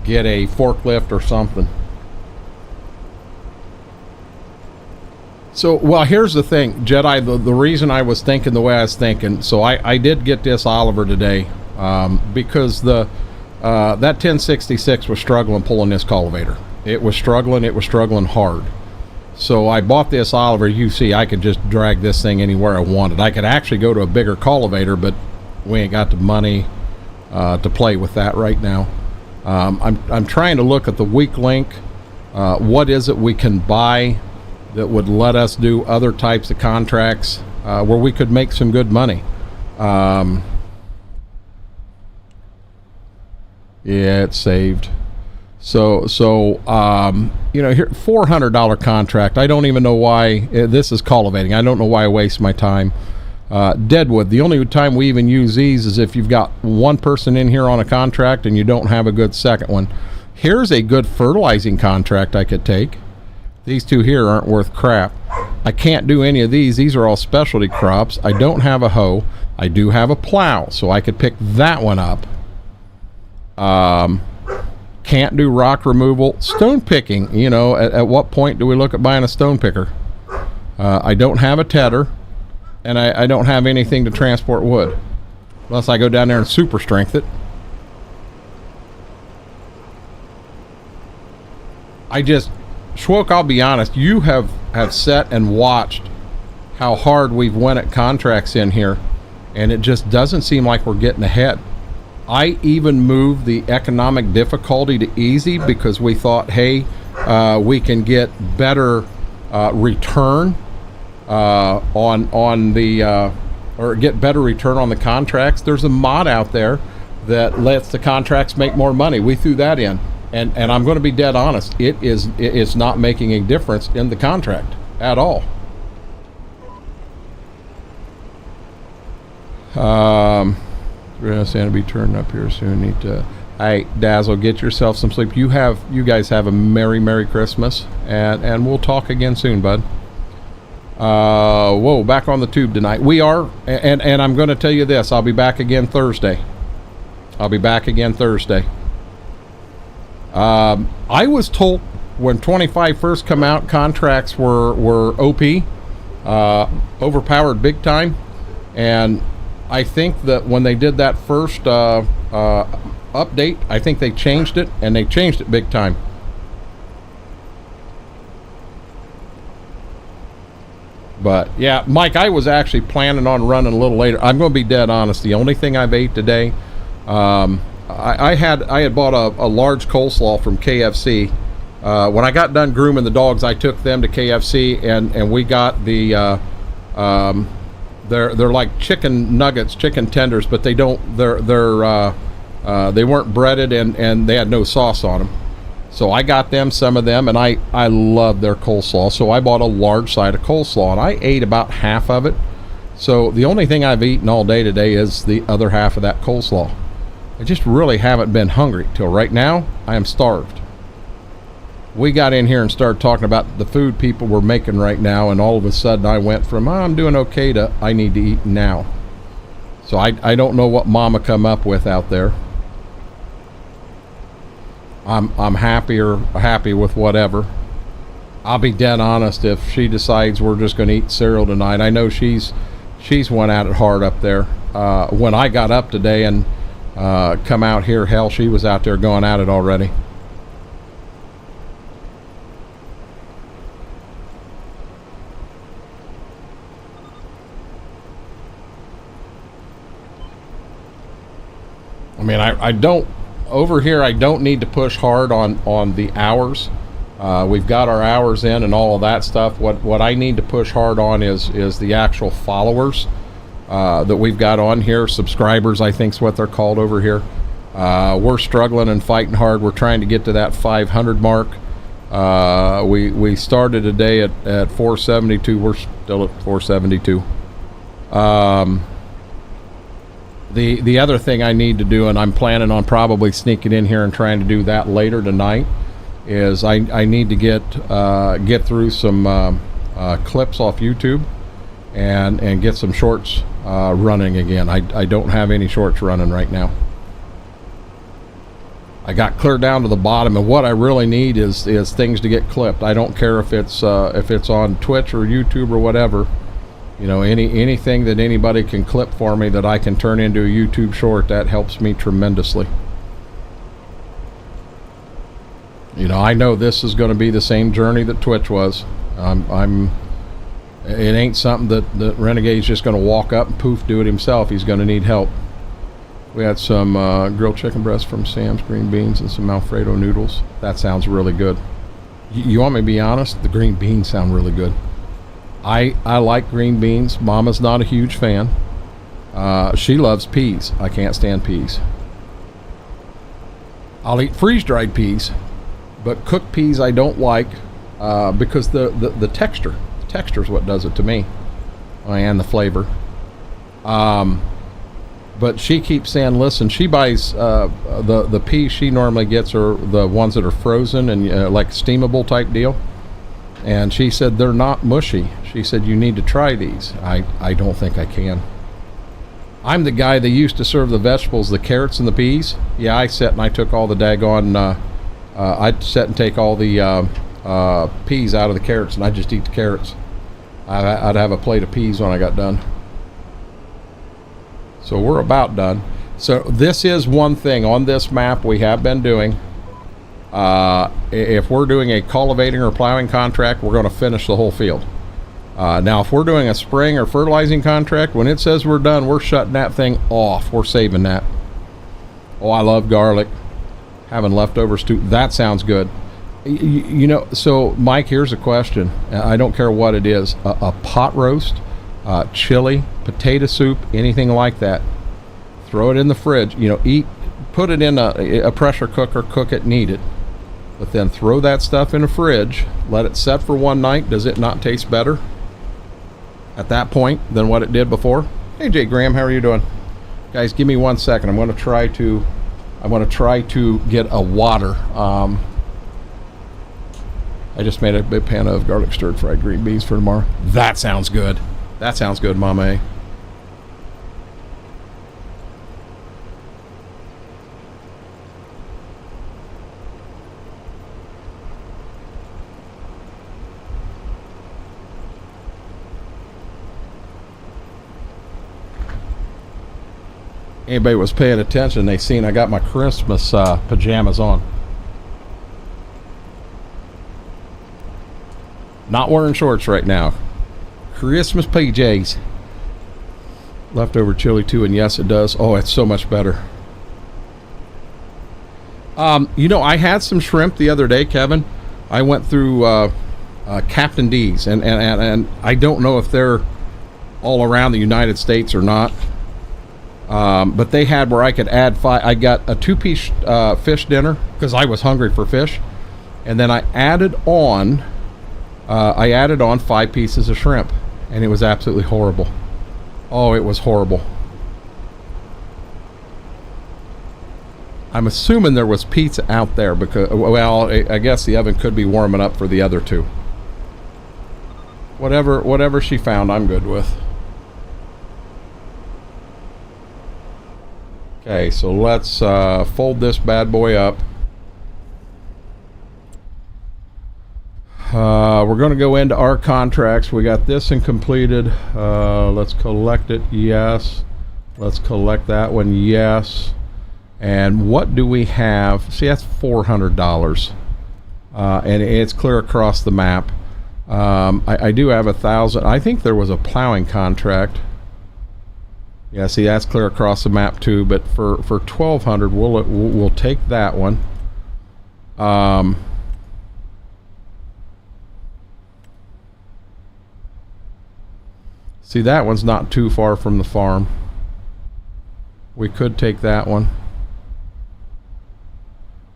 get a forklift or something. So, well, here's the thing, Jedi, the reason I was thinking the way I was thinking, so I did get this Oliver today, because that 1066 was struggling pulling this cultivator. It was struggling hard. So I bought this Oliver. You see, I could just drag this thing anywhere I wanted. I could actually go to a bigger cultivator, but we ain't got the money to play with that right now. I'm trying to look at the weak link. What is it we can buy that would let us do other types of contracts where we could make some good money? Yeah, it's saved. So you know, here, $400 contract. I don't even know why this is cultivating. I don't know why I waste my time. Deadwood. The only time we even use these is if you've got one person in here on a contract and you don't have a good second one. Here's a good fertilizing contract I could take. These two here aren't worth crap. I can't do any of these. These are all specialty crops. I don't have a hoe. I do have a plow, so I could pick that one up. Can't do rock removal. Stone picking, you know, at what point do we look at buying a stone picker? I don't have a tedder, and I don't have anything to transport wood. Unless I go down there and super strength it. Schwoke, I'll be honest, you have sat and watched how hard we've went at contracts in here, and it just doesn't seem like we're getting ahead. I even moved the economic difficulty to easy because we thought, hey, we can get better return on the or get better return on the contracts. There's a mod out there that lets the contracts make more money. We threw that in, and I'm going to be dead honest. It's not making a difference in the contract at all. Santa be turning up here soon. Need to. Hey, Dazzle, get yourself some sleep. You guys have a Merry Christmas, and we'll talk again soon, bud. Whoa, back on the tube tonight. We are, and I'm going to tell you this. I'll be back again Thursday. I was told when 25 first come out, contracts were OP, overpowered big time, and I think that when they did that first update, I think they changed it, and they changed it big time. But yeah, Mike, I was actually planning on running a little later. I'm going to be dead honest. The only thing I've ate today, I had bought a large coleslaw from KFC. When I got done grooming the dogs, I took them to KFC, and we got the they're like chicken nuggets, chicken tenders, but they weren't breaded, and they had no sauce on them. So I got them some of them, and I love their coleslaw. So I bought a large side of coleslaw, and I ate about half of it. So the only thing I've eaten all day today is the other half of that coleslaw. I just really haven't been hungry till right now. I am starved. We got in here and started talking about the food people were making right now, and all of a sudden I went from I'm doing okay to I need to eat now. So I don't know what mama come up with out there. I'm happy with whatever. I'll be dead honest, if she decides we're just going to eat cereal tonight. I know she's went at it hard up there. When I got up today and come out here, hell, she was out there going at it already. I mean, I don't over here. I don't need to push hard on the hours. We've got our hours in and all of that stuff. What I need to push hard on is the actual followers. that we've got on here. Subscribers, I think is what they're called over here. We're struggling and fighting hard. We're trying to get to that 500 mark. We started today at 472. We're still at 472. The other thing I need to do, and I'm planning on probably sneaking in here and trying to do that later tonight, is I need to get through some clips off YouTube and get some shorts running again. I don't have any shorts running right now. I got clear down to the bottom, and what I really need is things to get clipped. I don't care if it's on Twitch or YouTube or whatever. You know, anything that anybody can clip for me that I can turn into a YouTube short, that helps me tremendously. You know, I know this is going to be the same journey that Twitch was. It ain't something that Renegade's just going to walk up and poof do it himself. He's going to need help. We had some grilled chicken breast from Sam's, green beans, and some Alfredo noodles. That sounds really good. You want me to be honest? The green beans sound really good. I like green beans. Mama's not a huge fan. She loves peas. I can't stand peas. I'll eat freeze-dried peas, but cooked peas I don't like because the texture. The texture is what does it to me, and the flavor. But she keeps saying, listen, she buys the peas she normally gets are the ones that are frozen and like steamable type deal. And she said they're not mushy. She said you need to try these. I don't think I can. I'm the guy that used to serve the vegetables, the carrots and the peas. Yeah, I sat and I took all the daggone, I'd sit and take all the peas out of the carrots, and I'd just eat the carrots. I'd have a plate of peas when I got done. So we're about done. So this is one thing on this map we have been doing. If we're doing a cultivating or plowing contract, we're going to finish the whole field. Now, if we're doing a spraying or fertilizing contract, when it says we're done, we're shutting that thing off. We're saving that. Oh, I love garlic. Having leftovers too. That sounds good. You know, so Mike, here's a question. I don't care what it is. A pot roast, chili, potato soup, anything like that. Throw it in the fridge. You know, put it in a pressure cooker, cook it and eat it. But then throw that stuff in a fridge, let it set for one night. Does it not taste better at that point than what it did before? Hey, Jay Graham, how are you doing? Guys, give me 1 second. I'm going to try to get a water. I just made a big pan of garlic stirred fried green beans for tomorrow. That sounds good. That sounds good, Mama. Anybody was paying attention, they seen I got my Christmas pajamas on. Not wearing shorts right now. Christmas PJs. Leftover chili too, and yes it does. Oh, it's so much better. You know, I had some shrimp the other day, Kevin. I went through Captain D's, and I don't know if they're all around the United States or not. But they had where I could add 5. I got a 2-piece fish dinner because I was hungry for fish, and then I added on 5 pieces of shrimp, and it was absolutely horrible. Oh, it was horrible. I'm assuming there was pizza out there because, well, I guess the oven could be warming up for the other two. Whatever she found, I'm good with. Okay, so let's fold this bad boy up. We're going to go into our contracts. We got this and completed. Let's collect it. Yes. Let's collect that one. Yes. And what do we have? See, that's $400. And it's clear across the map. I do have 1,000. I think there was a plowing contract. Yeah, see, that's clear across the map too. But for 1,200, we'll take that one. See, that one's not too far from the farm. We could take that one.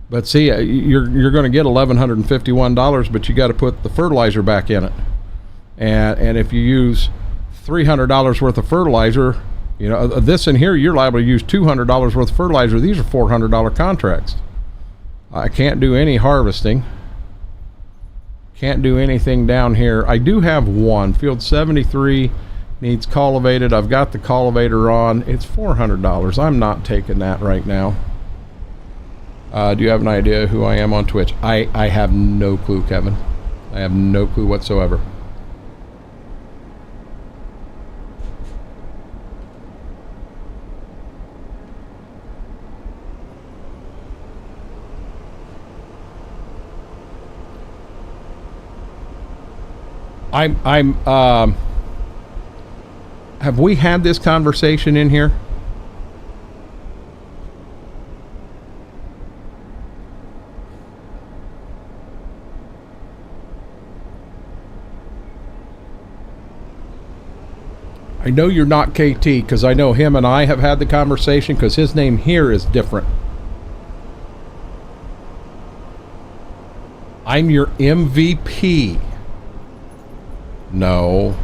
But see, you're going to get $1,151, but you got to put the fertilizer back in it. And if you use $300 worth of fertilizer, you know, this in here, you're liable to use $200 worth of fertilizer. These are $400 contracts. I can't do any harvesting. Can't do anything down here. I do have one. Field 73 needs cultivated. I've got the cultivator on. It's $400. I'm not taking that right now. Do you have an idea who I am on Twitch? I have no clue, Kevin. I have no clue whatsoever. Have we had this conversation in here? I know you're not KT, because I know him and I have had the conversation, because his name here is different. I'm your MVP. No,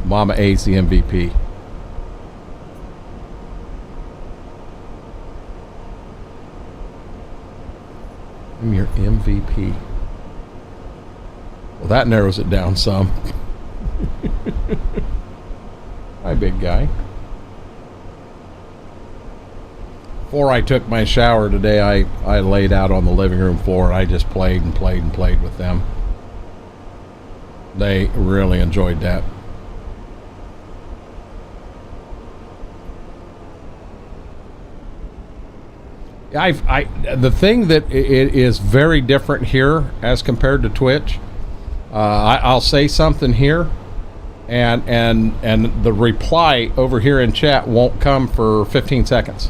Mama A's the MVP. I'm your MVP. Well, that narrows it down some. Hi, big guy. Before I took my shower today, I laid out on the living room floor and I just played and played and played with them. They really enjoyed that. The thing that it is very different here as compared to Twitch, I'll say something here, and the reply over here in chat won't come for 15 seconds.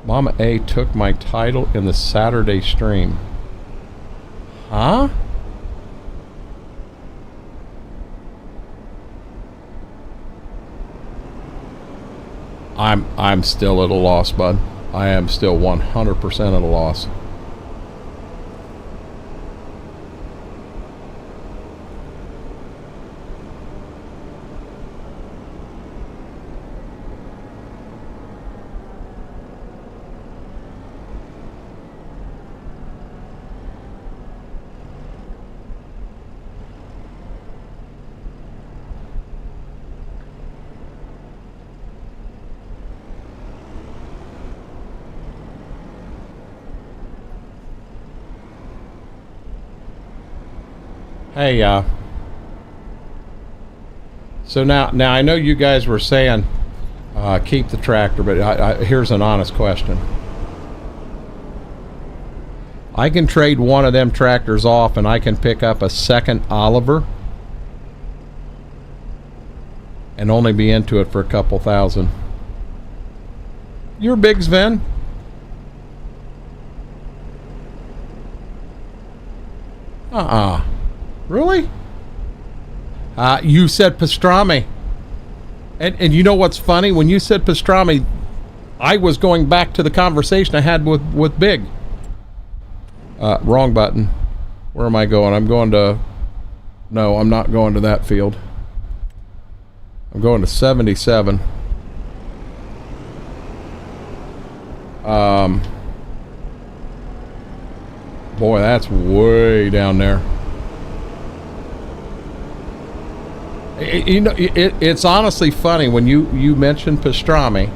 Mama A took my title in the Saturday stream. Huh? I'm still at a loss, bud. I am still 100% at a loss. Hey, so now I know you guys were saying keep the tractor, but here's an honest question. I can trade one of them tractors off and I can pick up a second Oliver and only be into it for a couple thousand. You're big, Sven. Really? You said pastrami. And you know what's funny? When you said pastrami, I was going back to the conversation I had with Big. Wrong button. Where am I going? I'm going to... No, I'm not going to that field. I'm going to 77. Boy, that's way down there. You know, it's honestly funny when you mentioned pastrami,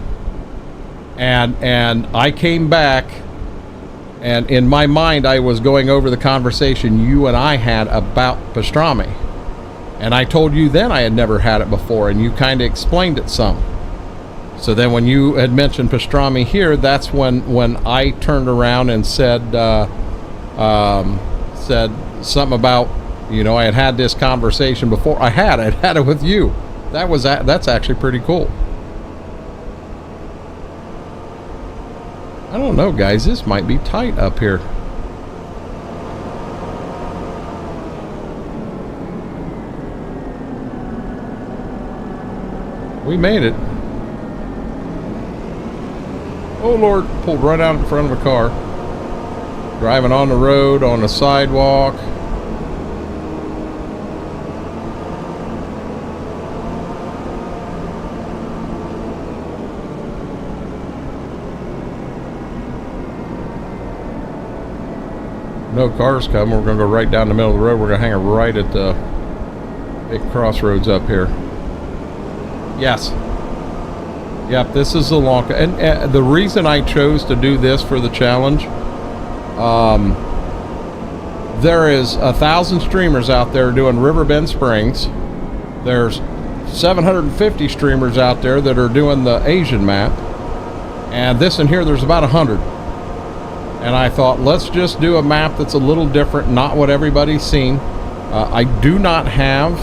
and I came back, and in my mind I was going over the conversation you and I had about pastrami, and I told you then I had never had it before, and you kind of explained it some. So then when you had mentioned pastrami here, that's when I turned around and said something about, you know, I had this conversation before. I'd had it with you. That's actually pretty cool. I don't know, guys. This might be tight up here. We made it. Oh Lord, pulled right out in front of a car. Driving on the road, on the sidewalk. No cars coming. We're going to go right down the middle of the road. We're going to hang it right at the big crossroads up here. Yes. Yep, this is the long... And the reason I chose to do this for the challenge, there is 1,000 streamers out there doing Riverbend Springs. There's 750 streamers out there that are doing the Asian map. And this in here, there's about 100. And I thought, let's just do a map that's a little different, not what everybody's seen. I do not have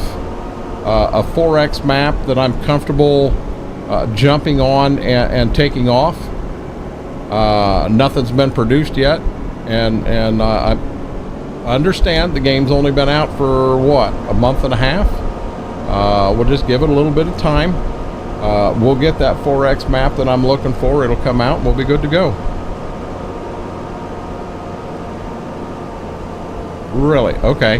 a 4X map that I'm comfortable jumping on and taking off. Nothing's been produced yet. And I understand the game's only been out for, what, a month and a half? We'll just give it a little bit of time. We'll get that 4X map that I'm looking for. It'll come out and we'll be good to go. Really? Okay.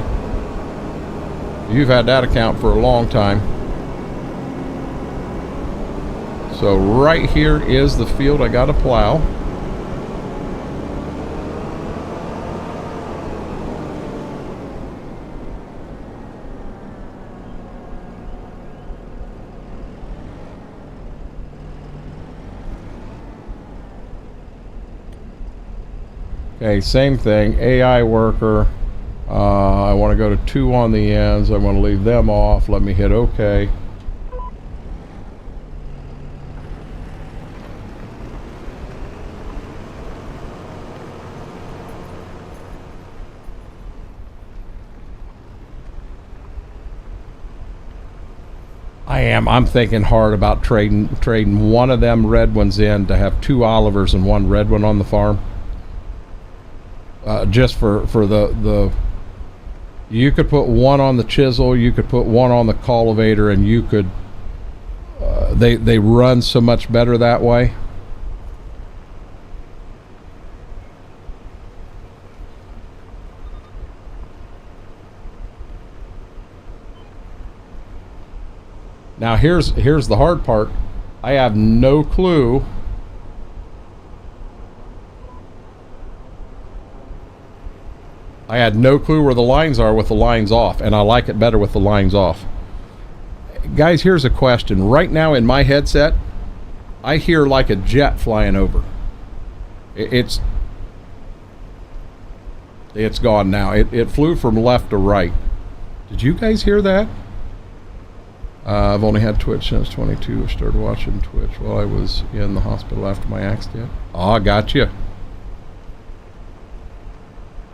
You've had that account for a long time. So right here is the field I got to plow. Okay, same thing. AI worker. I want to go to 2 on the ends. I want to leave them off. Let me hit OK. I'm thinking hard about trading one of them red ones in to have 2 Olivers and 1 red one on the farm. Just for the you could put 1 on the chisel, you could put 1 on the cultivator, and you could they run so much better that way. Now here's the hard part. I have no clue I had no clue where the lines are with the lines off, and I like it better with the lines off. Guys, here's a question. Right now in my headset, I hear like a jet flying over. It's gone now. It flew from left to right. Did you guys hear that? I've only had Twitch since 22. I started watching Twitch while I was in the hospital after my accident. Oh, I got you.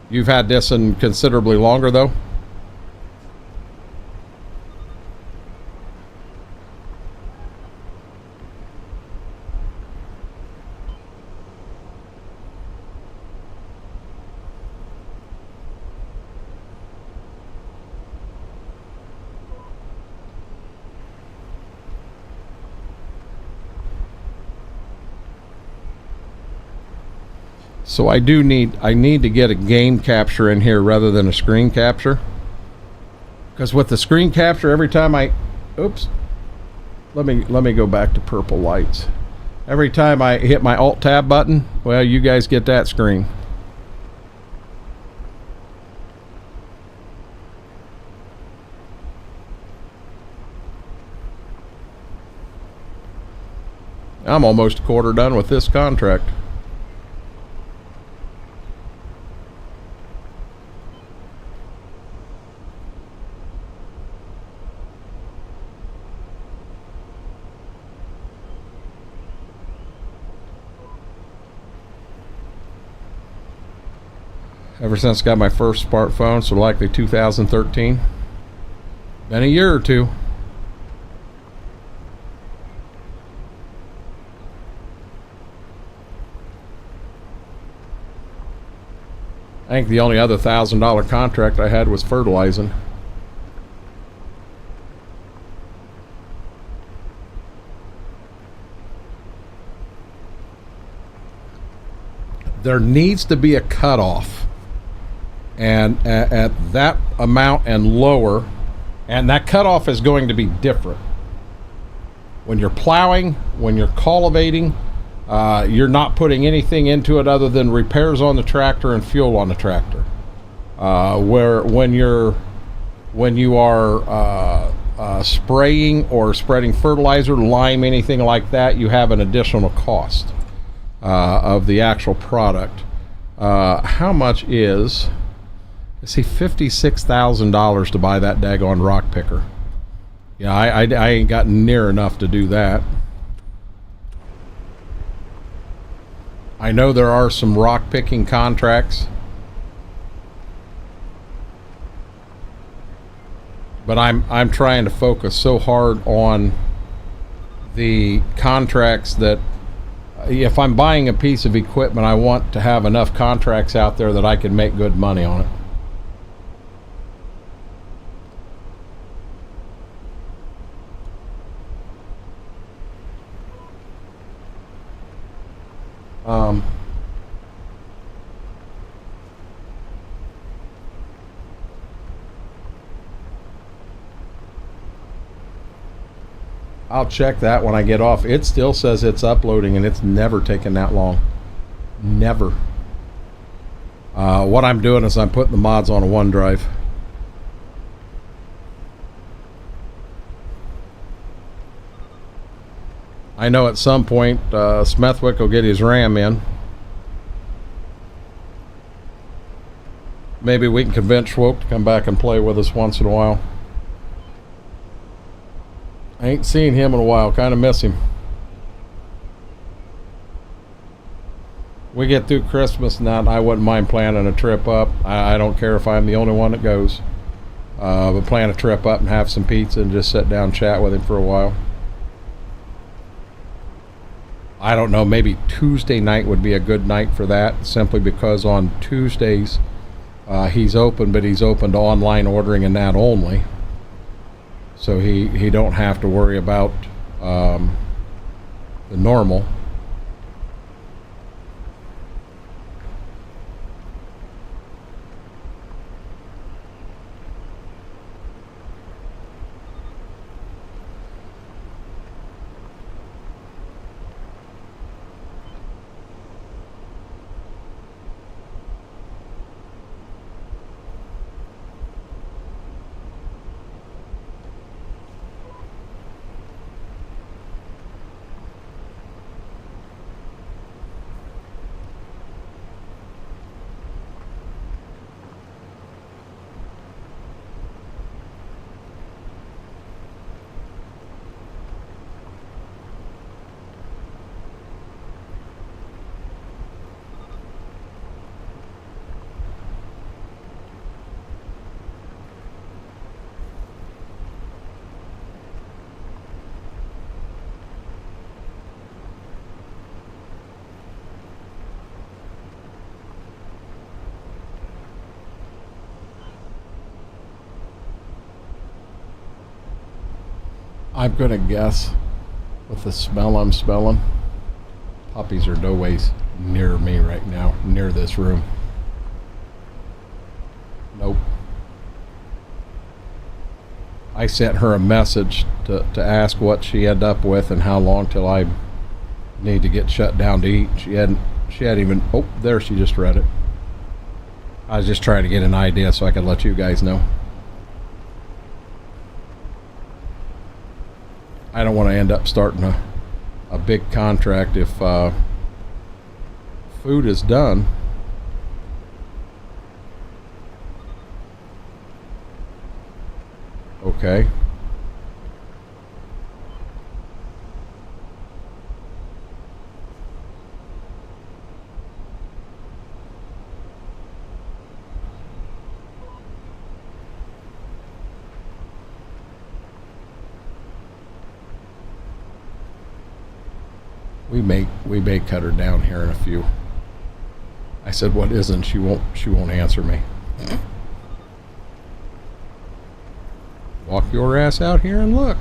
You've had this in considerably longer, though? So I need to get a game capture in here rather than a screen capture, because with the screen capture, every time oops, let me go back to purple lights. Every time I hit my alt tab button, well, you guys get that screen. I'm almost a quarter done with this contract. Ever since I got my first smartphone, so likely 2013. Been a year or two. I think the only other $1,000 contract I had was fertilizing. there needs to be a cutoff, and at that amount and lower, and that cutoff is going to be different. When you're plowing, when you're cultivating, you're not putting anything into it other than repairs on the tractor and fuel on the tractor. When you are spraying or spreading fertilizer, lime, anything like that, you have an additional cost of the actual product. How much is, let's see, $56,000 to buy that daggone rock picker. Yeah, I ain't got near enough to do that. I know there are some rock picking contracts, but I'm trying to focus so hard on the contracts that if I'm buying a piece of equipment, I want to have enough contracts out there that I can make good money on it. I'll check that when I get off. It still says it's uploading, and it's never taken that long. Never. What I'm doing is I'm putting the mods on a OneDrive. I know at some point Smethwick will get his RAM in. Maybe we can convince Schwoke to come back and play with us once in a while. I ain't seen him in a while. Kind of miss him. We get through Christmas and that, I wouldn't mind planning a trip up. I don't care if I'm the only one that goes. But plan a trip up and have some pizza and just sit down and chat with him for a while. I don't know, maybe Tuesday night would be a good night for that, simply because on Tuesdays he's open, but he's open to online ordering and that only. So he don't have to worry about the normal. I'm gonna guess with the smell I'm smelling, puppies are no ways near me right now, near this room. Nope. I sent her a message to ask what she ended up with and how long till I need to get shut down to eat. She hadn't even, oh, there, she just read it. I was just trying to get an idea so I could let you guys know. I don't want to end up starting a big contract if food is done. Okay. We may cut her down here in a few. I said, what isn't? She won't answer me. Walk your ass out here and look.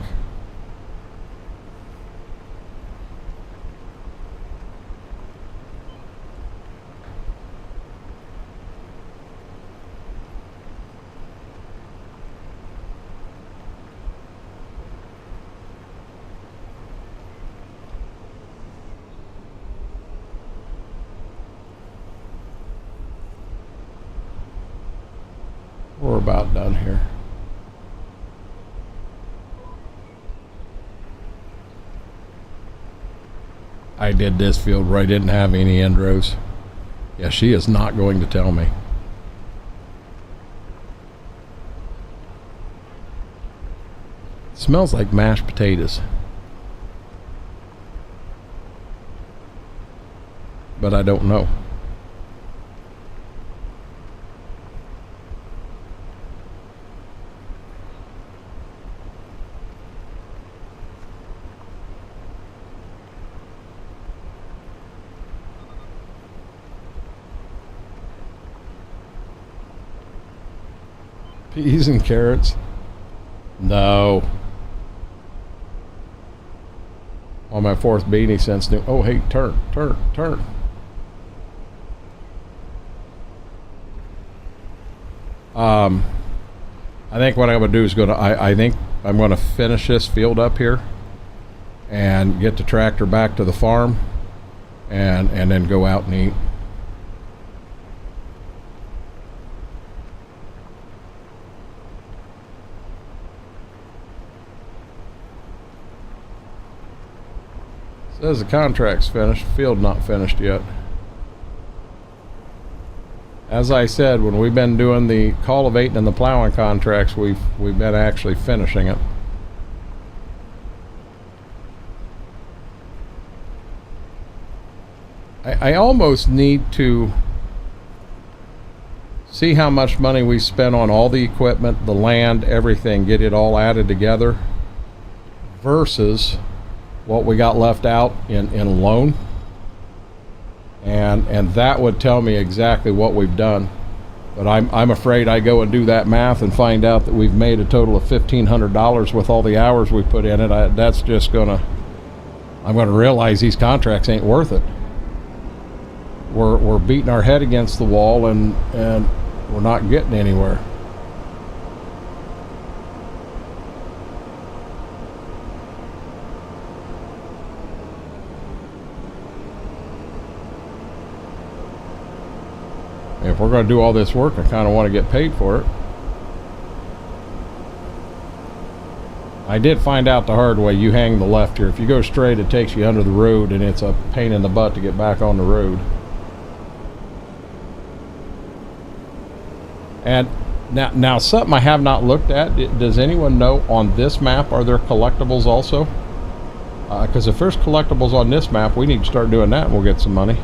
we're about done here. I did this field where I didn't have any end rows. Yeah, she is not going to tell me. It smells like mashed potatoes. But I don't know. Peas and carrots? No. On my fourth beanie since new. Oh, hey, turn. I think what I'm gonna do is I think I'm gonna finish this field up here and get the tractor back to the farm and then go out and eat. Says the contract's finished, field not finished yet. As I said, when we've been doing the cultivating and the plowing contracts, we've been actually finishing it. I almost need to see how much money we spent on all the equipment, the land, everything, get it all added together versus what we got left out in loan, and that would tell me exactly what we've done. But I'm afraid I go and do that math and find out that we've made a total of $1,500 with all the hours we put in it. That's just I'm gonna realize these contracts ain't worth it. We're beating our head against the wall and we're not getting anywhere. If we're going to do all this work, I kind of want to get paid for it. I did find out the hard way. You hang the left here. If you go straight, it takes you under the road, and it's a pain in the butt to get back on the road. And now something I have not looked at. Does anyone know on this map, are there collectibles also? Because if there's collectibles on this map, we need to start doing that and we'll get some money.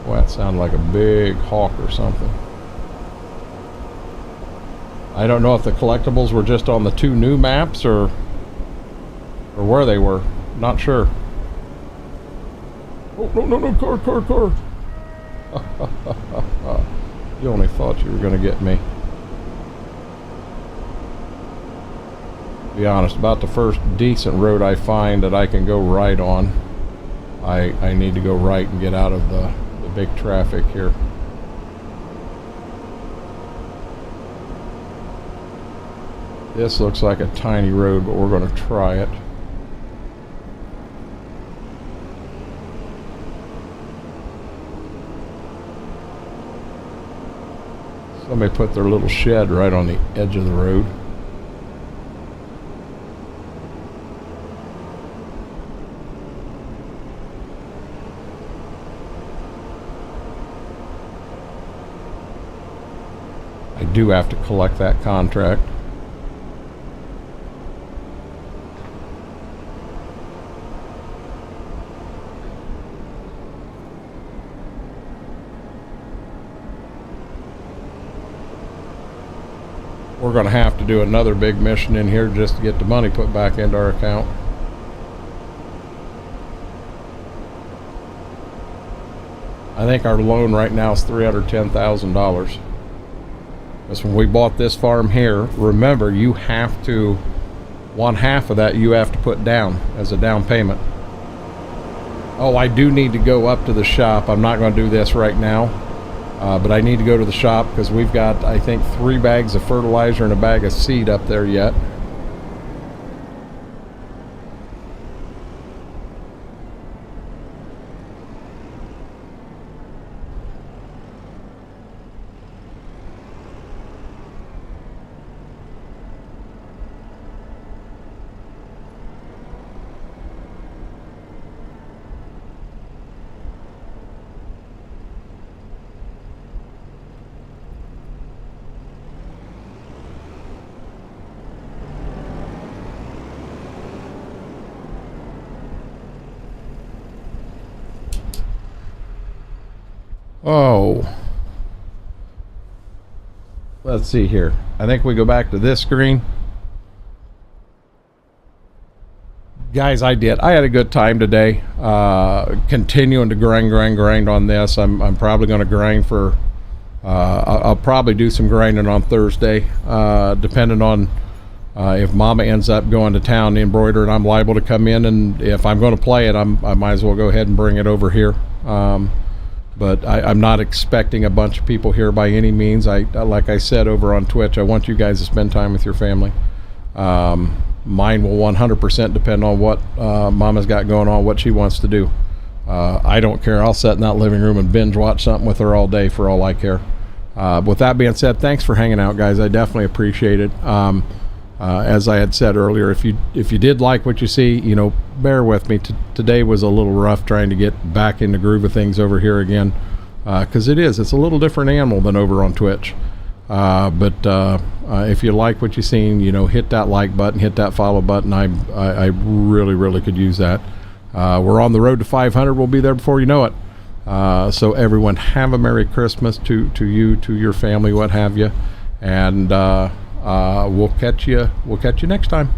Well, that sounded like a big hawk or something. I don't know if the collectibles were just on the two new maps or where they were. Not sure. Oh, no, car. You only thought you were going to get me. Be honest, about the first decent road I find that I can go right on, I need to go right and get out of the big traffic here. This looks like a tiny road, but we're going to try it. Somebody put their little shed right on the edge of the road. I do have to collect that contract. We're going to have to do another big mission in here just to get the money put back into our account. I think our loan right now is $310,000. Because when we bought this farm here, remember, you have to, one half of that you have to put down as a down payment. Oh, I do need to go up to the shop. I'm not going to do this right now, but I need to go to the shop because we've got, I think, 3 bags of fertilizer and a bag of seed up there yet. Oh, let's see here. I think we go back to this screen. Guys, I had a good time today. Continuing to grind on this. I'm probably going to grind for I'll probably do some grinding on Thursday, depending on if Mama ends up going to town to embroider and I'm liable to come in, and if I'm going to play it, I might as well go ahead and bring it over here. But I'm not expecting a bunch of people here by any means. Like I said over on Twitch, I want you guys to spend time with your family. Mine will 100% depend on what Mama's got going on, what she wants to do. I don't care. I'll sit in that living room and binge watch something with her all day for all I care. With that being said, thanks for hanging out, guys. I definitely appreciate it. As I had said earlier, if you did like what you see, bear with me. Today was a little rough trying to get back in the groove of things over here again, because it's a little different animal than over on Twitch. But if you like what you've seen, hit that like button, hit that follow button. I really could use that. We're on the road to 500. We'll be there before you know it. So everyone, have a Merry Christmas to you, to your family, what have you, and we'll catch you next time.